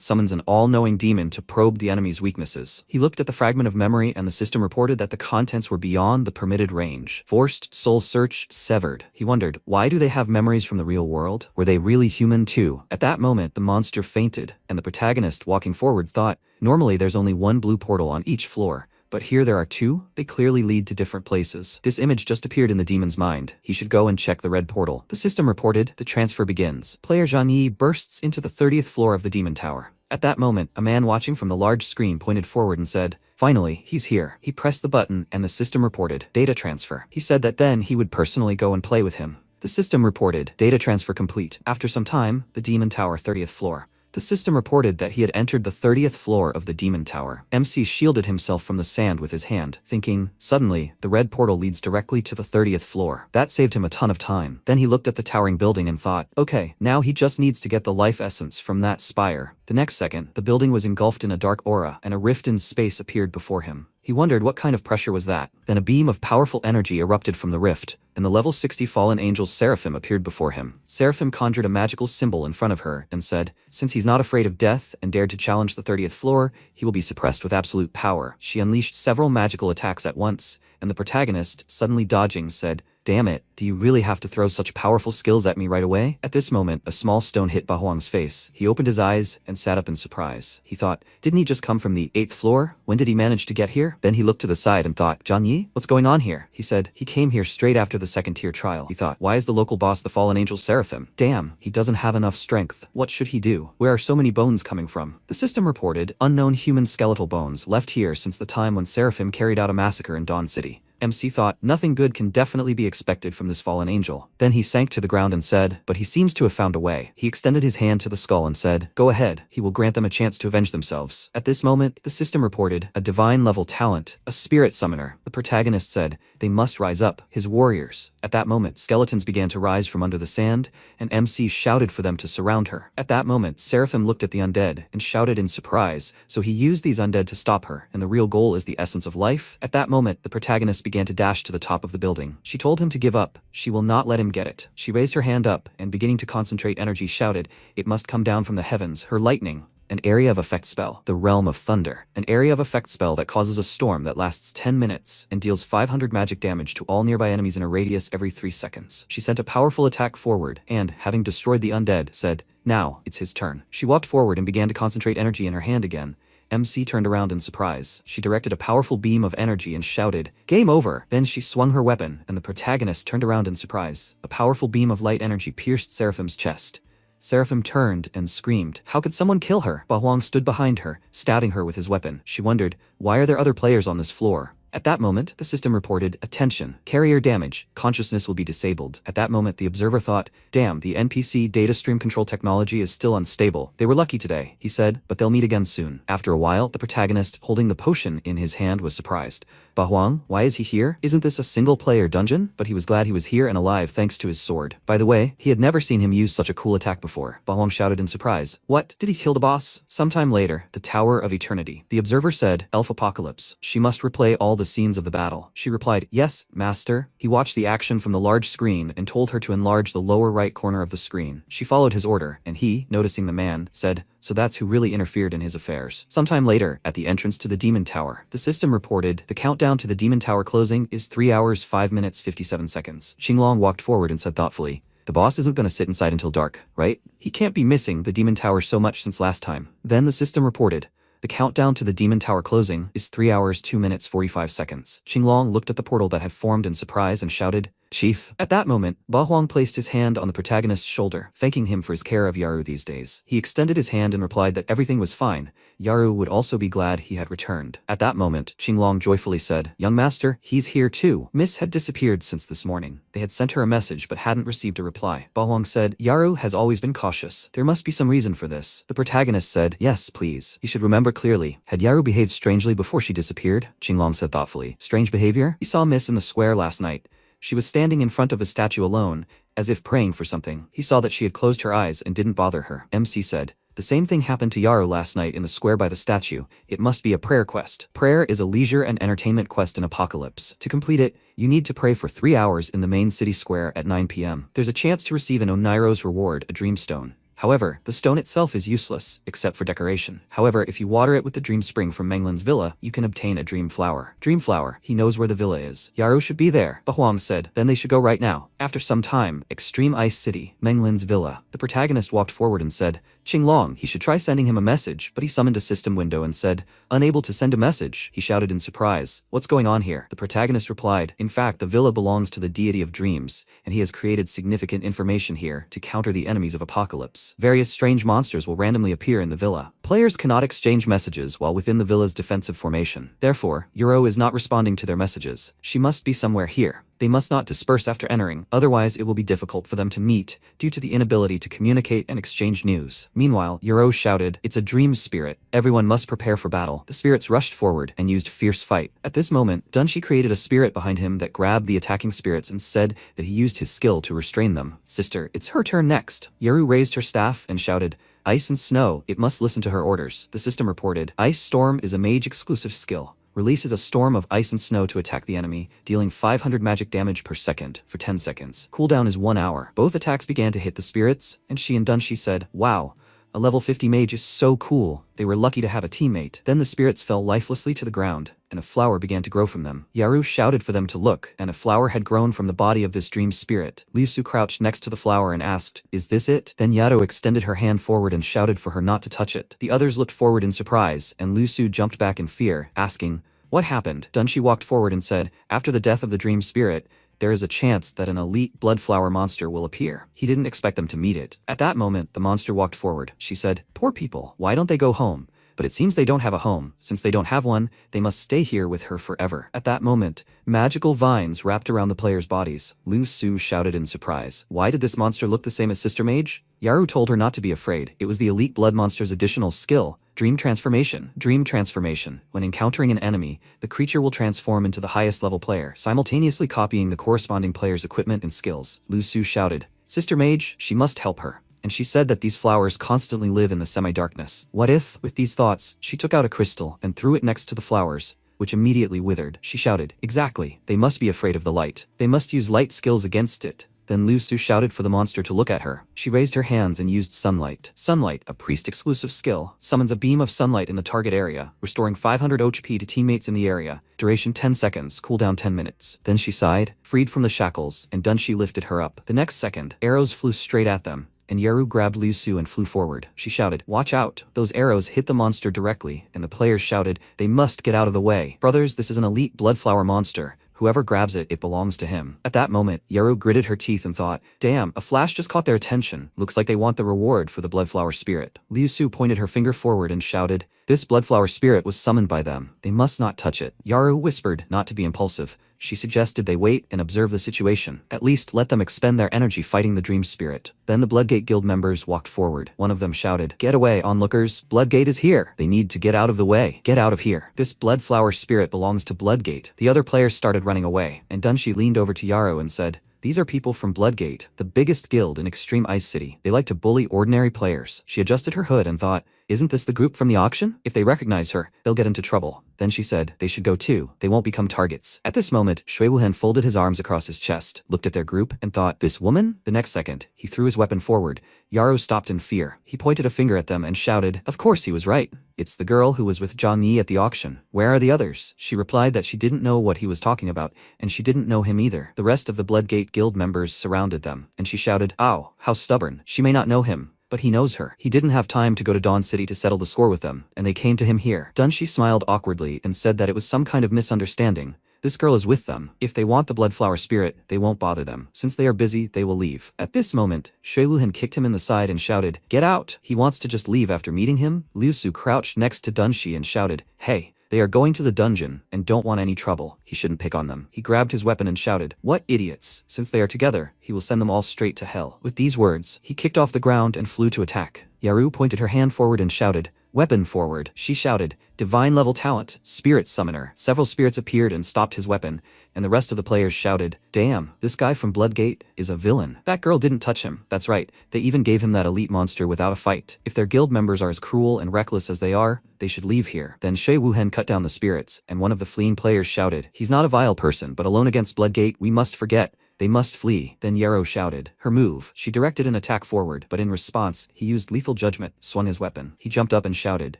summons an all-knowing demon to probe the enemy's weaknesses. He looked at the fragment of memory and the system reported that the contents were beyond the permitted range. Forced Soul Search severed. He wondered, why do they have memories from the real world? Were they really human too? At that moment, the monster fainted, and the protagonist, walking forward, thought, normally there's only one blue portal on each floor, but here there are two. They clearly lead to different places. This image just appeared in the demon's mind. He should go and check the red portal. The system reported, the transfer begins. Player Zhang Yi bursts into the 30th floor of the demon tower. At that moment, a man watching from the large screen pointed forward and said, "Finally, he's here." He pressed the button and the system reported, "Data transfer." He said that then he would personally go and play with him. The system reported, "Data transfer complete." After some time, the demon tower 30th floor. The system reported that he had entered the 30th floor of the demon tower. MC shielded himself from the sand with his hand, thinking, suddenly, the red portal leads directly to the 30th floor. That saved him a ton of time. Then he looked at the towering building and thought, okay, now he just needs to get the life essence from that spire. The next second, the building was engulfed in a dark aura, and a rift in space appeared before him. He wondered what kind of pressure was that. Then a beam of powerful energy erupted from the rift, and the level 60 fallen angel Seraphim appeared before him. Seraphim conjured a magical symbol in front of her and said, since he's not afraid of death and dared to challenge the 30th floor, he will be suppressed with absolute power. She unleashed several magical attacks at once, and the protagonist, suddenly dodging, said, "Damn it, do you really have to throw such powerful skills at me right away?" At this moment, a small stone hit Bahuang's face. He opened his eyes and sat up in surprise. He thought, didn't he just come from the 8th floor? When did he manage to get here? Then he looked to the side and thought, Zhang Yi, what's going on here? He said, he came here straight after the second tier trial. He thought, why is the local boss the fallen angel Seraphim? Damn, he doesn't have enough strength. What should he do? Where are so many bones coming from? The system reported, unknown human skeletal bones left here since the time when Seraphim carried out a massacre in Dawn City. MC thought, nothing good can definitely be expected from this fallen angel. Then he sank to the ground and said, but he seems to have found a way. He extended his hand to the skull and said, go ahead, he will grant them a chance to avenge themselves. At this moment, the system reported, a divine level talent, a spirit summoner. The protagonist said, they must rise up, his warriors. At that moment, skeletons began to rise from under the sand, and MC shouted for them to surround her. At that moment, Seraphim looked at the undead and shouted in surprise, so he used these undead to stop her, and the real goal is the essence of life. At that moment, the protagonist began to dash to the top of the building. She told him to give up. She will not let him get it. She raised her hand up and, beginning to concentrate energy, shouted, it must come down from the heavens, her lightning. An area of effect spell, the realm of thunder. An area of effect spell that causes a storm that lasts 10 minutes and deals 500 magic damage to all nearby enemies in a radius every 3 seconds. She sent a powerful attack forward and, having destroyed the undead, said, now, it's his turn. She walked forward and began to concentrate energy in her hand again. MC turned around in surprise. She directed a powerful beam of energy and shouted, game over! Then she swung her weapon, and the protagonist turned around in surprise. A powerful beam of light energy pierced Seraphim's chest. Seraphim turned and screamed. How could someone kill her? Bahuang stood behind her, stabbing her with his weapon. She wondered, why are there other players on this floor? At that moment, the system reported, attention, carrier damage, consciousness will be disabled. At that moment, the observer thought, damn, the NPC data stream control technology is still unstable. They were lucky today, he said, but they'll meet again soon. After a while, the protagonist, holding the potion in his hand, was surprised. Bahuang, why is he here? Isn't this a single-player dungeon? But he was glad he was here and alive thanks to his sword. By the way, he had never seen him use such a cool attack before. Bahuang shouted in surprise. What? Did he kill the boss? Sometime later, the Tower of Eternity. The observer said, Elf Apocalypse. She must replay all the scenes of the battle. She replied, yes, master. He watched the action from the large screen and told her to enlarge the lower right corner of the screen. She followed his order, and he, noticing the man, said, so that's who really interfered in his affairs. Sometime later, at the entrance to the Demon Tower, the system reported, the countdown to the Demon Tower closing is 3 hours 5 minutes 57 seconds. Qinglong walked forward and said thoughtfully, the boss isn't going to sit inside until dark, right? He can't be missing the Demon Tower so much since last time. Then the system reported, the countdown to the Demon Tower closing is 3 hours 2 minutes 45 seconds. Qinglong looked at the portal that had formed in surprise and shouted, Chief. At that moment, Bahuang placed his hand on the protagonist's shoulder, thanking him for his care of Yaru these days. He extended his hand and replied that everything was fine. Yaru would also be glad he had returned. At that moment, Qinglong joyfully said, young master, he's here too. Miss had disappeared since this morning. They had sent her a message but hadn't received a reply. Bahuang said, Yaru has always been cautious. There must be some reason for this. The protagonist said, yes, please. You should remember clearly. Had Yaru behaved strangely before she disappeared? Qinglong said thoughtfully. Strange behavior? He saw Miss in the square last night. She was standing in front of a statue alone, as if praying for something. He saw that she had closed her eyes and didn't bother her. MC said, "The same thing happened to Yaru last night in the square by the statue. It must be a prayer quest. Prayer is a leisure and entertainment quest in Apocalypse. To complete it, you need to pray for 3 hours in the main city square at 9 p.m. There's a chance to receive an Oneiro's reward, a dreamstone. However, the stone itself is useless, except for decoration. However, if you water it with the dream spring from Menglin's villa, you can obtain a dream flower. Dream flower, he knows where the villa is. Yaru should be there, Bahuam said. Then they should go right now. After some time, Extreme Ice City, Menglin's villa. The protagonist walked forward and said, Qinglong, he should try sending him a message, but he summoned a system window and said, unable to send a message. He shouted in surprise, what's going on here? The protagonist replied, in fact, the villa belongs to the deity of dreams, and he has created significant information here to counter the enemies of Apocalypse. Various strange monsters will randomly appear in the villa. Players cannot exchange messages while within the villa's defensive formation. Therefore, Yuro is not responding to their messages. She must be somewhere here. They must not disperse after entering, otherwise it will be difficult for them to meet due to the inability to communicate and exchange news. Meanwhile, Yuro shouted, it's a dream spirit. Everyone must prepare for battle. The spirits rushed forward and used fierce fight. At this moment, Dunshi created a spirit behind him that grabbed the attacking spirits and said that he used his skill to restrain them. Sister, it's her turn next. Yuru raised her staff and shouted, Ice and Snow, it must listen to her orders. The system reported, Ice Storm is a mage-exclusive skill. Releases a storm of ice and snow to attack the enemy, dealing 500 magic damage per second for 10 seconds. Cooldown is 1 hour. Both attacks began to hit the spirits, and she and Dunshi said, wow, a level 50 mage is so cool. They were lucky to have a teammate. Then the spirits fell lifelessly to the ground, and a flower began to grow from them. Yaru shouted for them to look, and a flower had grown from the body of this dream spirit. Liusu crouched next to the flower and asked, is this it? Then Yaru extended her hand forward and shouted for her not to touch it. The others looked forward in surprise, and Liusu jumped back in fear, asking, what happened? Dunshi walked forward and said, after the death of the dream spirit, there is a chance that an elite blood flower monster will appear. He didn't expect them to meet it. At that moment, the monster walked forward. She said, poor people, why don't they go home? But it seems they don't have a home. Since they don't have one, they must stay here with her forever. At that moment, magical vines wrapped around the players' bodies. Lu Su shouted in surprise. Why did this monster look the same as Sister Mage? Yaru told her not to be afraid. It was the elite blood monster's additional skill, Dream Transformation. Dream Transformation. When encountering an enemy, the creature will transform into the highest level player, simultaneously copying the corresponding player's equipment and skills. Lu Su shouted, Sister Mage, she must help her. And she said that these flowers constantly live in the semi-darkness. What if, with these thoughts, she took out a crystal and threw it next to the flowers, which immediately withered. She shouted, exactly, they must be afraid of the light. They must use light skills against it. Then Lu Su shouted for the monster to look at her. She raised her hands and used Sunlight. Sunlight, a priest-exclusive skill, summons a beam of sunlight in the target area, restoring 500 HP to teammates in the area. Duration 10 seconds, cooldown 10 minutes. Then she sighed, freed from the shackles, and Dunshi lifted her up. The next second, arrows flew straight at them, and Yaru grabbed Liu Su and flew forward. She shouted, watch out. Those arrows hit the monster directly, and the players shouted, they must get out of the way. Brothers, this is an elite bloodflower monster. Whoever grabs it, it belongs to him. At that moment, Yaru gritted her teeth and thought, damn, a flash just caught their attention. Looks like they want the reward for the bloodflower spirit. Liu Su pointed her finger forward and shouted, this bloodflower spirit was summoned by them. They must not touch it. Yaru whispered, not to be impulsive. She suggested they wait and observe the situation. At least let them expend their energy fighting the dream spirit. Then the Bloodgate Guild members walked forward. One of them shouted, get away, onlookers. Bloodgate is here. They need to get out of the way. Get out of here. This bloodflower spirit belongs to Bloodgate. The other players started running away, and Dunshi leaned over to Yaru and said, these are people from Bloodgate, the biggest guild in Extreme Ice City. They like to bully ordinary players. She adjusted her hood and thought, isn't this the group from the auction? If they recognize her, they'll get into trouble. Then she said, they should go too. They won't become targets. At this moment, Shui Wuhan folded his arms across his chest, looked at their group, and thought, this woman? The next second, he threw his weapon forward. Yaru stopped in fear. He pointed a finger at them and shouted, of course he was right. It's the girl who was with Zhang Yi at the auction. Where are the others? She replied that she didn't know what he was talking about, and she didn't know him either. The rest of the Bloodgate Guild members surrounded them, and she shouted, ow, how stubborn. She may not know him, but he knows her. He didn't have time to go to Dawn City to settle the score with them, and they came to him here. Dunshi smiled awkwardly and said that it was some kind of misunderstanding. This girl is with them. If they want the bloodflower spirit, they won't bother them. Since they are busy, they will leave. At this moment, Shui Wuhan kicked him in the side and shouted, get out! He wants to just leave after meeting him? Liu Su crouched next to Dunshi and shouted, hey! They are going to the dungeon and don't want any trouble. He shouldn't pick on them. He grabbed his weapon and shouted, what idiots! Since they are together, he will send them all straight to hell. With these words, he kicked off the ground and flew to attack. Yaru pointed her hand forward and shouted, Weapon forward, she shouted. Divine level talent, spirit summoner. Several spirits appeared and stopped his weapon, and the rest of the players shouted, damn, this guy from Bloodgate is a villain. That girl didn't touch him, that's right, they even gave him that elite monster without a fight. If their guild members are as cruel and reckless as they are, they should leave here. Then Shui Wuhen cut down the spirits, and one of the fleeing players shouted, he's not a vile person, but alone against Bloodgate we must forget. They must flee. Then Yahello shouted. Her move. She directed an attack forward, but in response, he used lethal judgment, swung his weapon. He jumped up and shouted,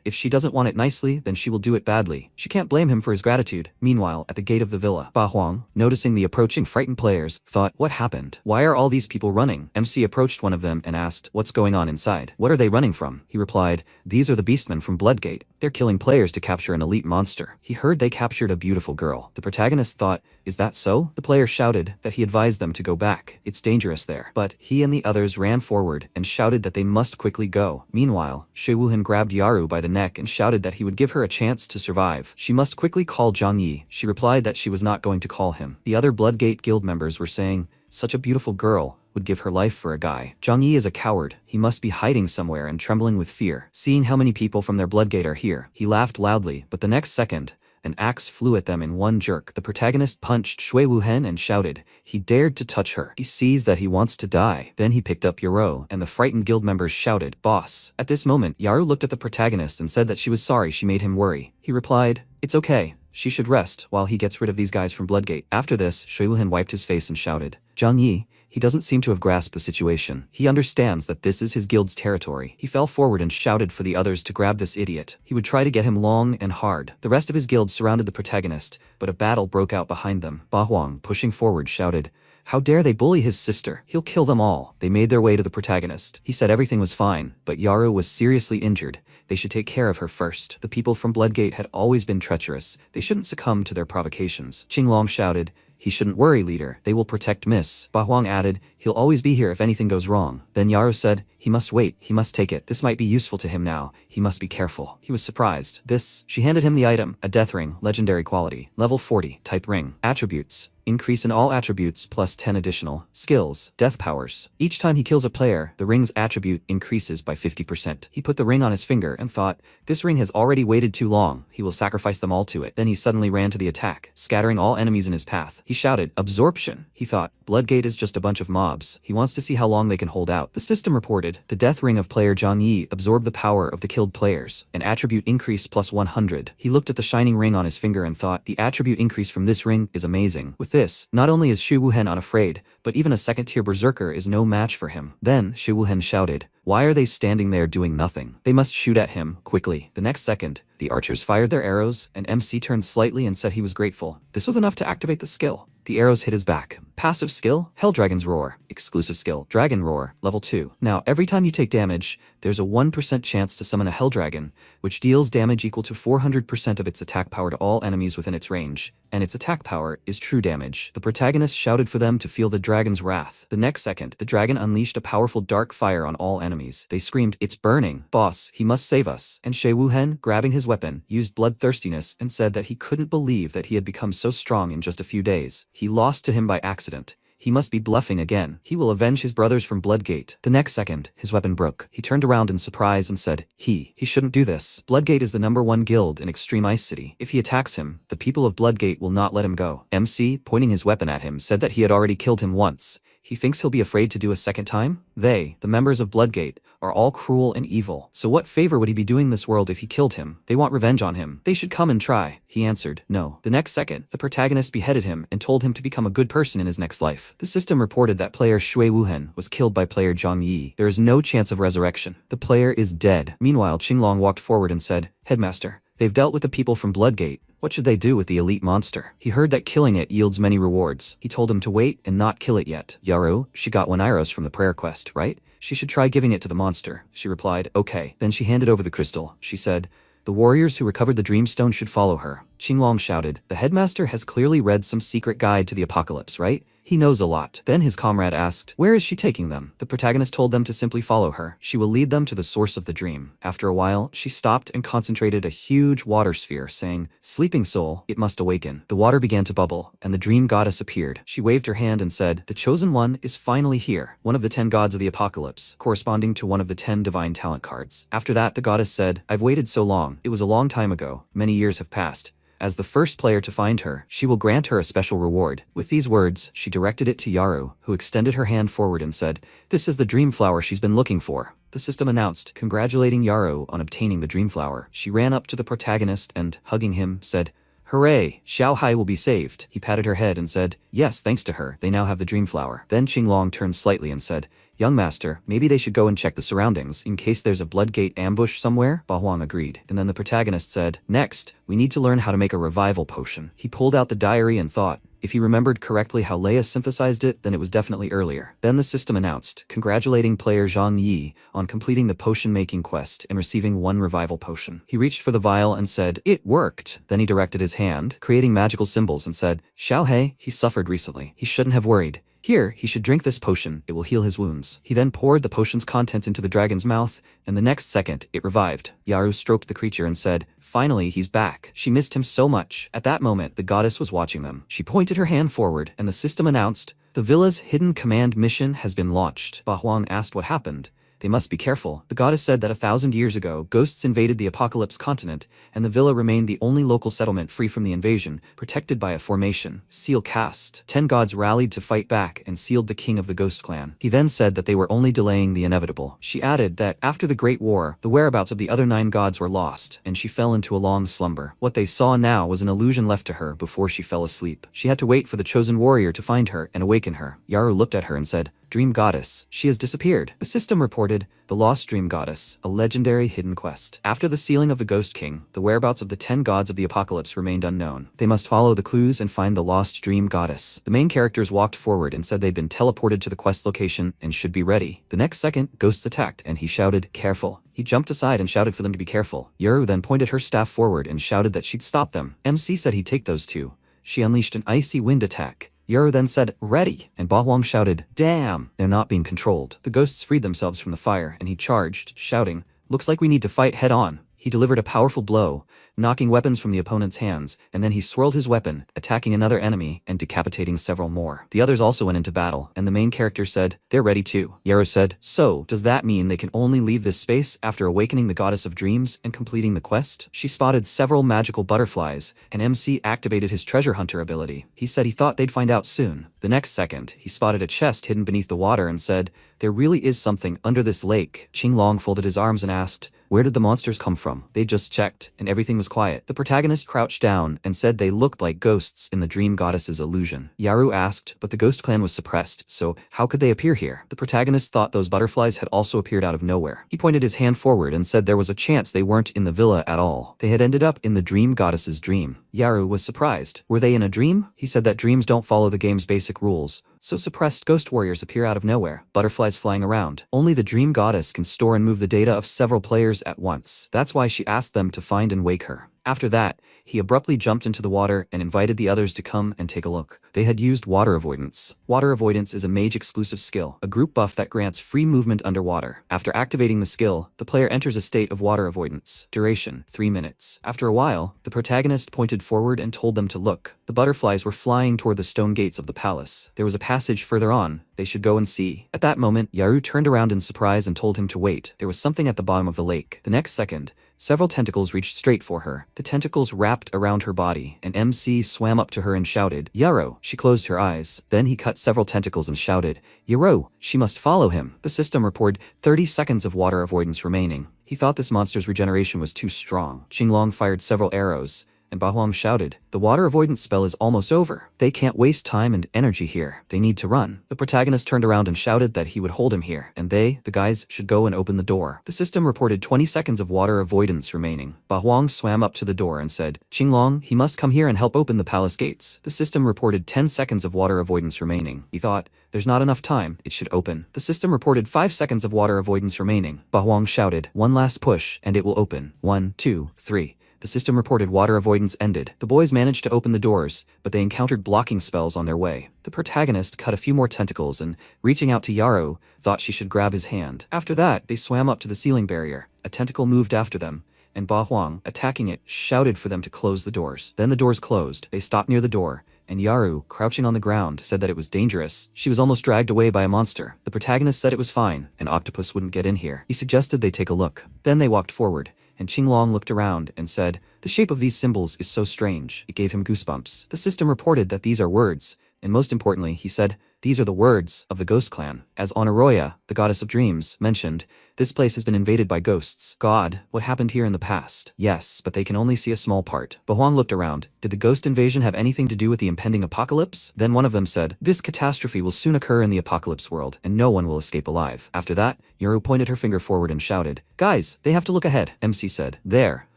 if she doesn't want it nicely, then she will do it badly. She can't blame him for his gratitude. Meanwhile, at the gate of the villa, Ba Huang, noticing the approaching frightened players, thought, what happened? Why are all these people running? MC approached one of them and asked, what's going on inside? What are they running from? He replied, these are the beastmen from Bloodgate. They're killing players to capture an elite monster. He heard they captured a beautiful girl. The protagonist thought, is that so? The player shouted that he advised them to go back. It's dangerous there. But he and the others ran forward and shouted that they must quickly go. Meanwhile, Shui Wuhen grabbed Yaru by the neck and shouted that he would give her a chance to survive. She must quickly call Zhang Yi. She replied that she was not going to call him. The other Bloodgate guild members were saying, such a beautiful girl would give her life for a guy. Zhang Yi is a coward. He must be hiding somewhere and trembling with fear. Seeing how many people from their Bloodgate are here, he laughed loudly, but the next second, an axe flew at them in one jerk. The protagonist punched Shui Wuhen and shouted, he dared to touch her. He sees that he wants to die. Then he picked up Yaru, and the frightened guild members shouted, boss. At this moment, Yaru looked at the protagonist and said that she was sorry she made him worry. He replied, it's okay. She should rest while he gets rid of these guys from Bloodgate. After this, Shui Wuhen wiped his face and shouted, Zhang Yi. He doesn't seem to have grasped the situation. He understands that this is his guild's territory. He fell forward and shouted for the others to grab this idiot. He would try to get him long and hard. The rest of his guild surrounded the protagonist, but a battle broke out behind them. Ba Huang, pushing forward, shouted, how dare they bully his sister? He'll kill them all. They made their way to the protagonist. He said everything was fine, but Yaru was seriously injured. They should take care of her first. The people from Bloodgate had always been treacherous. They shouldn't succumb to their provocations. Qinglong shouted, he shouldn't worry, leader. They will protect Miss. Ba Huang added, he'll always be here if anything goes wrong. Then Yaru said, he must wait. He must take it. This might be useful to him now. He must be careful. He was surprised. She handed him the item, a death ring, legendary quality, level 40, type ring. Attributes. Increase in all attributes plus 10 additional. Skills. Death powers. Each time he kills a player, the ring's attribute increases by 50%. He put the ring on his finger and thought, this ring has already waited too long. He will sacrifice them all to it. Then he suddenly ran to the attack, scattering all enemies in his path. He shouted, absorption. He thought, Bloodgate is just a bunch of mobs. He wants to see how long they can hold out. The system reported, the death ring of player Zhang Yi absorbed the power of the killed players. An attribute increase plus 100. He looked at the shining ring on his finger and thought, the attribute increase from this ring is amazing. With this, not only is Shui Wuhen unafraid, but even a second-tier berserker is no match for him. Then, Shui Wuhen shouted, why are they standing there doing nothing? They must shoot at him, quickly. The next second, the archers fired their arrows, and MC turned slightly and said he was grateful. This was enough to activate the skill. The arrows hit his back. Passive skill, Hell Dragon's Roar. Exclusive skill, Dragon Roar, level 2. Now, every time you take damage, there's a 1% chance to summon a Hell Dragon, which deals damage equal to 400% of its attack power to all enemies within its range, and its attack power is true damage. The protagonist shouted for them to feel the dragon's wrath. The next second, the dragon unleashed a powerful dark fire on all enemies. They screamed, it's burning. Boss, he must save us. And Shui Wuhen, grabbing his weapon, used bloodthirstiness and said that he couldn't believe that he had become so strong in just a few days. He lost to him by accident. He must be bluffing again. He will avenge his brothers from Bloodgate. The next second, his weapon broke. He turned around in surprise and said, he shouldn't do this. Bloodgate is the #1 guild in Extreme Ice City. If he attacks him, the people of Bloodgate will not let him go. MC, pointing his weapon at him, said that he had already killed him once. He thinks he'll be afraid to do a second time? They, the members of Bloodgate, are all cruel and evil. So what favor would he be doing this world if he killed him? They want revenge on him. They should come and try. He answered, no. The next second, the protagonist beheaded him and told him to become a good person in his next life. The system reported that player Shui Wuhen was killed by player Zhang Yi. There is no chance of resurrection. The player is dead. Meanwhile, Qinglong walked forward and said, Headmaster, they've dealt with the people from Bloodgate. What should they do with the elite monster? He heard that killing it yields many rewards. He told him to wait and not kill it yet. Yaru, she got 1 Iros from the prayer quest, right? She should try giving it to the monster. She replied, okay. Then she handed over the crystal. She said, the warriors who recovered the Dreamstone should follow her. Qinglong shouted. The headmaster has clearly read some secret guide to the apocalypse, right? He knows a lot. Then his comrade asked, where is she taking them? The protagonist told them to simply follow her. She will lead them to the source of the dream. After a while, she stopped and concentrated a huge water sphere, saying, sleeping soul, it must awaken. The water began to bubble, and the dream goddess appeared. She waved her hand and said, the chosen one is finally here, one of the 10 gods of the apocalypse, corresponding to one of the 10 divine talent cards. After that, the goddess said, I've waited so long. It was a long time ago. Many years have passed. As the first player to find her, she will grant her a special reward. With these words, she directed it to Yaru, who extended her hand forward and said, this is the dream flower she's been looking for. The system announced, congratulating Yaru on obtaining the dream flower. She ran up to the protagonist and, hugging him, said, hooray, Xiao Hai will be saved. He patted her head and said, yes, thanks to her, they now have the dream flower. Then Qinglong turned slightly and said, young master, maybe they should go and check the surroundings, in case there's a bloodgate ambush somewhere? Ba Huang agreed. And then the protagonist said, next, we need to learn how to make a revival potion. He pulled out the diary and thought, if he remembered correctly how Leia synthesized it, then it was definitely earlier. Then the system announced, congratulating player Zhang Yi on completing the potion-making quest and receiving 1 revival potion. He reached for the vial and said, it worked. Then he directed his hand, creating magical symbols, and said, Xiao He, he suffered recently. He shouldn't have worried. Here, he should drink this potion. It will heal his wounds. He then poured the potion's contents into the dragon's mouth, and the next second, it revived. Yaru stroked the creature and said, finally, he's back. She missed him so much. At that moment, the goddess was watching them. She pointed her hand forward, and the system announced, the villa's hidden command mission has been launched. Ba Huang asked what happened. They must be careful. The goddess said that 1,000 years ago, ghosts invaded the Apocalypse continent, and the villa remained the only local settlement free from the invasion, protected by a formation. Seal cast. 10 gods rallied to fight back and sealed the king of the ghost clan. He then said that they were only delaying the inevitable. She added that after the Great War, the whereabouts of the other 9 gods were lost, and she fell into a long slumber. What they saw now was an illusion left to her before she fell asleep. She had to wait for the chosen warrior to find her and awaken her. Yaru looked at her and said, Dream Goddess, she has disappeared. The system reported, the Lost Dream Goddess, a legendary hidden quest. After the sealing of the Ghost King, the whereabouts of the 10 gods of the apocalypse remained unknown. They must follow the clues and find the Lost Dream Goddess. The main characters walked forward and said they'd been teleported to the quest location and should be ready. The next second, ghosts attacked and he shouted, careful. He jumped aside and shouted for them to be careful. Yuru then pointed her staff forward and shouted that she'd stop them. MC said he'd take those 2. She unleashed an icy wind attack. Yaru then said, ready, and Ba Huang shouted, damn, they're not being controlled. The ghosts freed themselves from the fire, and he charged, shouting, looks like we need to fight head on. He delivered a powerful blow, knocking weapons from the opponent's hands, and then he swirled his weapon, attacking another enemy and decapitating several more. The others also went into battle, and the main character said, they're ready too. Yaru said, so, does that mean they can only leave this space after awakening the goddess of dreams and completing the quest? She spotted several magical butterflies, and MC activated his treasure hunter ability. He said he thought they'd find out soon. The next second, he spotted a chest hidden beneath the water and said, there really is something under this lake. Qinglong folded his arms and asked, where did the monsters come from? They just checked, and everything was quiet. The protagonist crouched down and said they looked like ghosts in the dream goddess's illusion. Yaru asked, but the ghost clan was suppressed, so how could they appear here? The protagonist thought those butterflies had also appeared out of nowhere. He pointed his hand forward and said there was a chance they weren't in the villa at all. They had ended up in the dream goddess's dream. Yaru was surprised. Were they in a dream? He said that dreams don't follow the game's basic rules, so suppressed ghost warriors appear out of nowhere, butterflies flying around. Only the dream goddess can store and move the data of several players at once. That's why she asked them to find and wake her. After that, he abruptly jumped into the water and invited the others to come and take a look. They had used water avoidance. Water avoidance is a mage-exclusive skill, a group buff that grants free movement underwater. After activating the skill, the player enters a state of water avoidance. Duration, 3 minutes. After a while, the protagonist pointed forward and told them to look. The butterflies were flying toward the stone gates of the palace. There was a passage further on. They should go and see. At that moment, Yaru turned around in surprise and told him to wait. There was something at the bottom of the lake. The next second, several tentacles reached straight for her. The tentacles wrapped around her body, and MC swam up to her and shouted, Yaru. She closed her eyes. Then he cut several tentacles and shouted, Yaru, she must follow him. The system reported 30 seconds of water avoidance remaining. He thought this monster's regeneration was too strong. Qinglong fired several arrows, and Ba Huang shouted, the water avoidance spell is almost over. They can't waste time and energy here. They need to run. The protagonist turned around and shouted that he would hold him here, and they, the guys, should go and open the door. The system reported 20 seconds of water avoidance remaining. Ba Huang swam up to the door and said, Qinglong, he must come here and help open the palace gates. The system reported 10 seconds of water avoidance remaining. He thought, there's not enough time, it should open. The system reported 5 seconds of water avoidance remaining. Ba Huang shouted, one last push, and it will open. 1, 2, 3. The system reported water avoidance ended. The boys managed to open the doors, but they encountered blocking spells on their way. The protagonist cut a few more tentacles and, reaching out to Yaru, thought she should grab his hand. After that, they swam up to the ceiling barrier. A tentacle moved after them, and Ba Huang, attacking it, shouted for them to close the doors. Then the doors closed. They stopped near the door, and Yaru, crouching on the ground, said that it was dangerous. She was almost dragged away by a monster. The protagonist said it was fine, an octopus wouldn't get in here. He suggested they take a look. Then they walked forward, and Qinglong looked around and said, "The shape of these symbols is so strange." It gave him goosebumps. The system reported that these are words, and most importantly, he said, "These are the words of the ghost clan." As Onoroya, the goddess of dreams, mentioned, "This place has been invaded by ghosts. God, what happened here in the past?" Yes, but they can only see a small part. Bahuang looked around. Did the ghost invasion have anything to do with the impending apocalypse? Then one of them said, "This catastrophe will soon occur in the apocalypse world, and no one will escape alive." After that, Yoru pointed her finger forward and shouted, "Guys, they have to look ahead." MC said, "There.